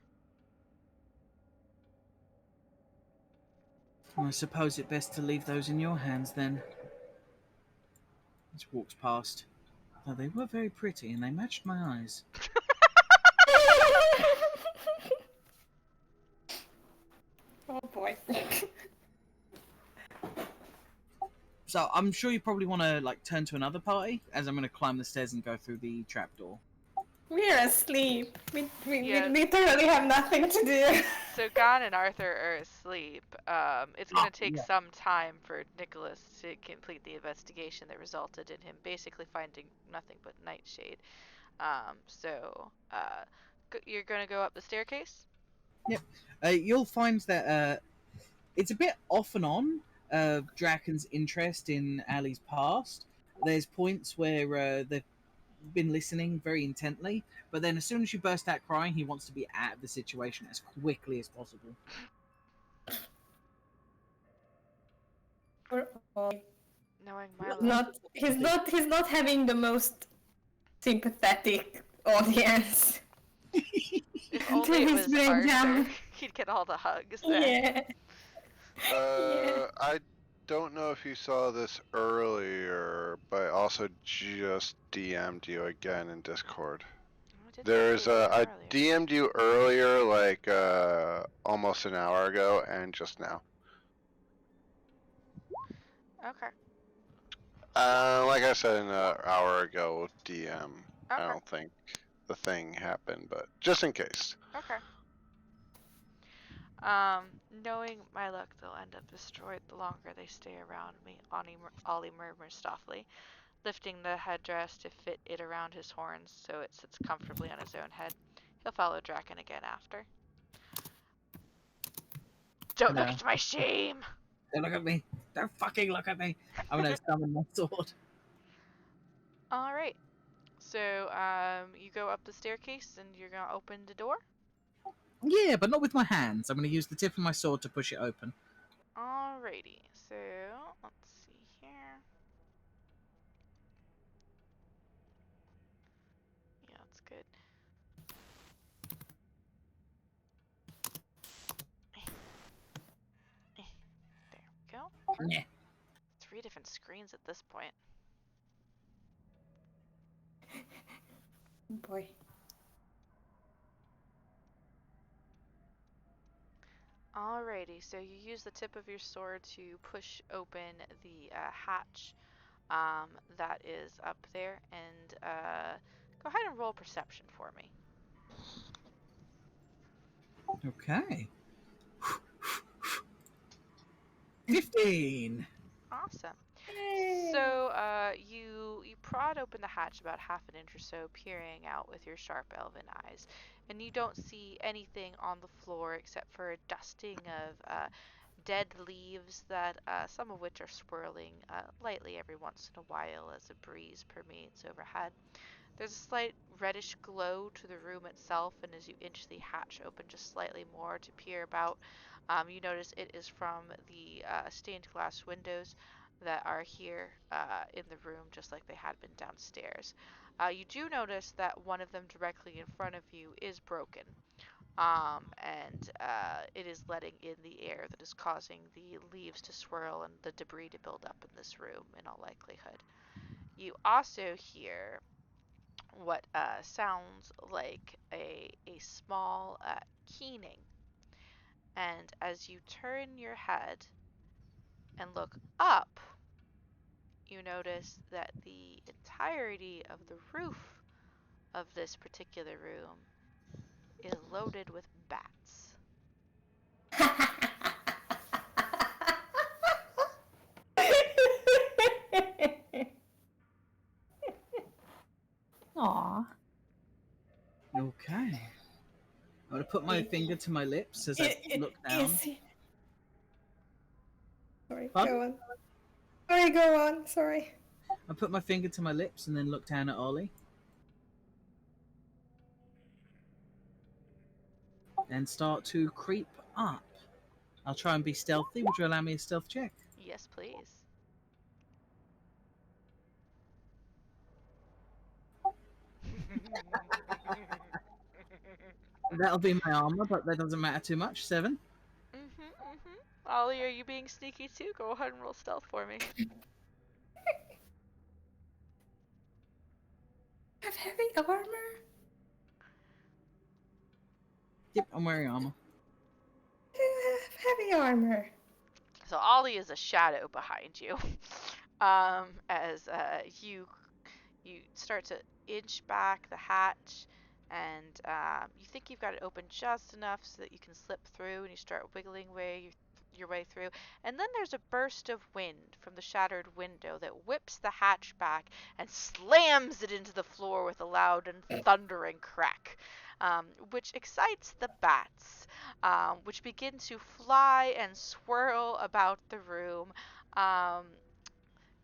I suppose it best to leave those in your hands then. Just walks past. Oh, they were very pretty, and they matched my eyes. Oh boy. So I'm sure you probably want to like turn to another party, as I'm going to climb the stairs and go through the trapdoor. We're asleep. We Yeah. literally have nothing to do. So Gon and Arthur are asleep. It's going to take yeah. some time for Nicholas to complete the investigation that resulted in him basically finding nothing but Nightshade. You're going to go up the staircase? You'll find that it's a bit off and on, Draken's interest in Ali's past. There's points where they've been listening very intently, but then as soon as you burst out crying, he wants to be out of the situation as quickly as possible. We're all Knowing my luck. he's not having the most sympathetic audience. If only it He's was being Arthur, down. he'd get all the hugs then. Yeah. I don't know if you saw this earlier, but I also just DM'd you again in Discord. Oh, did There's say that I earlier. DM'd you earlier, like almost an hour ago, and just now. Okay. Like I said an hour ago, DM. I Okay. don't think the thing happened, but just in case. Okay. Knowing my luck, they'll end up destroyed the longer they stay around me, Ollie murmurs softly, lifting the headdress to fit it around his horns so it sits comfortably on his own head. He'll follow Draken again after. Don't look No. at my shame! Don't look at me. Don't fucking look at me. I'm going to summon my sword. Alright. So, you go up the staircase and you're gonna open the door? Yeah, but not with my hands. I'm going to use the tip of my sword to push it open. Alrighty. So, let's see here. Yeah, that's good. There we go. Yeah. 3 different screens at this point. Boy. Alrighty, so you use the tip of your sword to push open the hatch that is up there, and go ahead and roll perception for me. Okay. 15. Awesome. So you prod open the hatch about half an inch or so, peering out with your sharp elven eyes, and you don't see anything on the floor except for a dusting of dead leaves that some of which are swirling lightly every once in a while as a breeze permeates overhead. There's a slight reddish glow to the room itself, and as you inch the hatch open just slightly more to peer about, you notice it is from the stained glass windows that are here in the room, just like they had been downstairs. You do notice that one of them directly in front of you is broken, and it is letting in the air that is causing the leaves to swirl and the debris to build up in this room in all likelihood. You also hear what sounds like a small keening, and as you turn your head and look up, you notice that the entirety of the roof of this particular room is loaded with bats. Aw. Okay. I'm going to put my finger to my lips as I look down. Sorry, Pardon? go on. Sorry, go on. Sorry. I put my finger to my lips and then look down at Ollie. And start to creep up. I'll try and be stealthy. Would you allow me a stealth check? Yes, please. That'll be my armor, but that doesn't matter too much. 7. Ollie, are you being sneaky too? Go ahead and roll stealth for me. have heavy armor? Yep, I'm wearing armor. You have heavy armor. So Ollie is a shadow behind you. As you start to inch back the hatch, and you think you've got it open just enough so that you can slip through, and you start wiggling your way through, and then there's a burst of wind from the shattered window that whips the hatch back and slams it into the floor with a loud and thundering crack, which excites the bats, which begin to fly and swirl about the room. Um,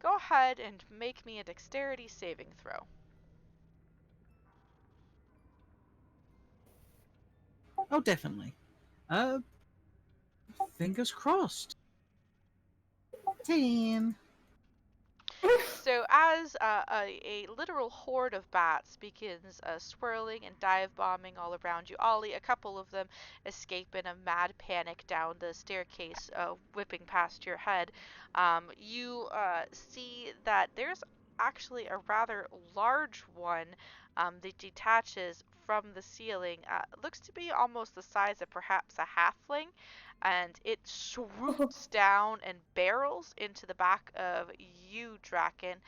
Go ahead and make me a dexterity saving throw. Oh, definitely. Fingers crossed. 10. So as a literal horde of bats begins swirling and dive bombing all around you, Ollie, a couple of them escape in a mad panic down the staircase, whipping past your head. You see that there's actually a rather large one that detaches from the ceiling. Looks to be almost the size of perhaps a halfling, and it swoops down and barrels into the back of you, Draken,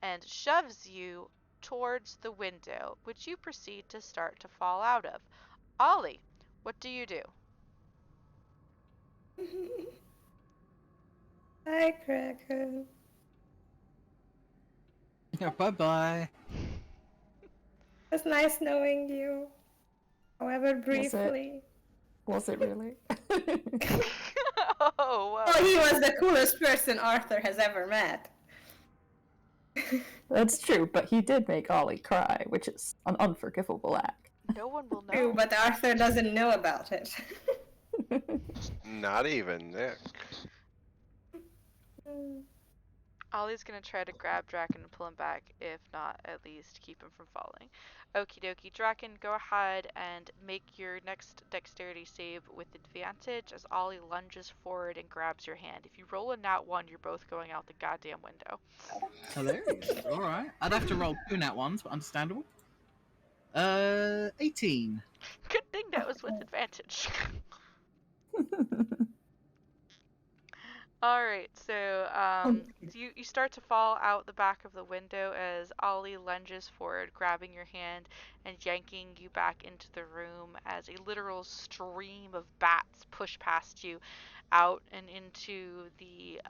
and shoves you towards the window, which you proceed to start to fall out of. Ollie, what do you do? Hi, Kraken. Bye-bye. It was nice knowing you. However briefly. Was it really? Oh, well. Oh, he was the coolest person Arthur has ever met. That's true, but he did make Ollie cry, which is an unforgivable act. No one will True, know. but Arthur doesn't know about it. Not even Nick. Ollie's gonna try to grab Draken and pull him back, if not, at least keep him from falling. Okie dokie, Draken, go ahead and make your next dexterity save with advantage as Ollie lunges forward and grabs your hand. If you roll a nat 1, you're both going out the goddamn window. Hilarious. Alright. I'd have to roll 2 nat ones, but understandable. 18. Good thing that was with advantage. Alright, so you start to fall out the back of the window as Ollie lunges forward, grabbing your hand and yanking you back into the room as a literal stream of bats push past you out and into the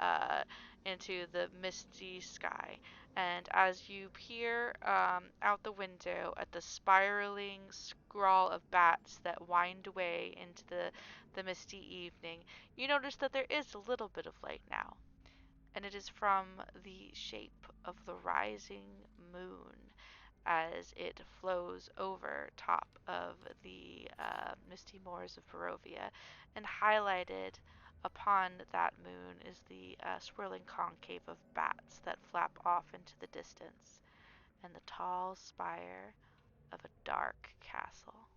misty sky. And as you peer out the window at the spiraling scrawl of bats that wind away into the misty evening, you notice that there is a little bit of light now, and it is from the shape of the rising moon as it flows over top of the misty moors of Barovia, and highlighted upon that moon is the swirling concave of bats that flap off into the distance, and the tall spire of a dark castle.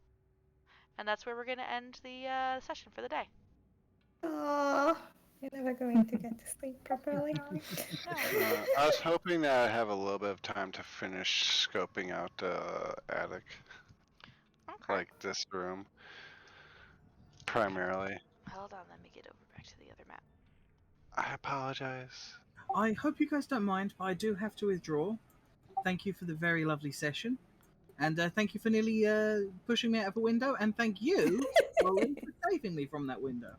And that's where we're going to end the session for the day. Oh, you're never going to get to sleep properly. I was hoping that I'd have a little bit of time to finish scoping out the attic, Okay. like this room, primarily. Hold on, let me get over back to the other map. I apologize. I hope you guys don't mind, but I do have to withdraw. Thank you for the very lovely session. And thank you for nearly pushing me out of a window. And thank you, Roland, for saving me from that window.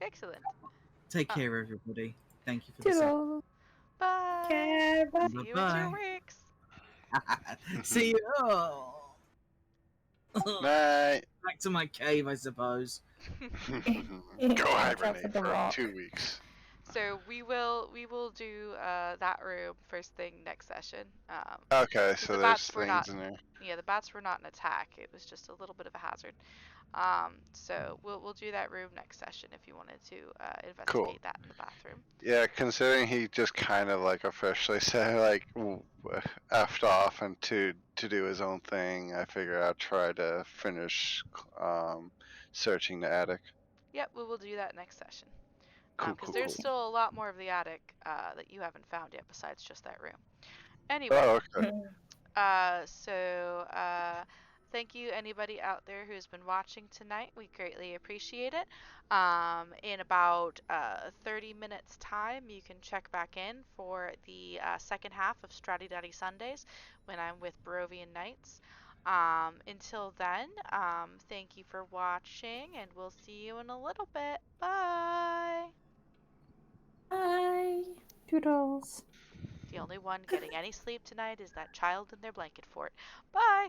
Excellent. Take care, everybody. Thank you for the session. Toodles. Bye. Okay, bye. See you in 2 Bye-bye. weeks. See you. Oh. Night. Back to my cave, I suppose. Go hibernate the for rock. 2 weeks. So we will do that room first thing next session. Okay, so the there's bats were things not- in there. Yeah, the bats were not an attack. It was just a little bit of a hazard. So we'll do that room next session if you wanted to investigate that in the bathroom. Yeah, considering he just kind of like officially said like effed off and to do his own thing, I figure I'll try to finish searching the attic. Yep, we will do that next session. Cool, Because cool, there's cool. still a lot more of the attic that you haven't found yet besides just that room. Anyway, Oh, okay. Thank you anybody out there who's been watching tonight. We greatly appreciate it. In about 30 minutes time, you can check back in for the second half of Stratty Daddy Sundays when I'm with Barovian Knights. Until then, thank you for watching, and we'll see you in a little bit. Bye! Bye. Doodles. The only one getting any sleep tonight is that child in their blanket fort. Bye!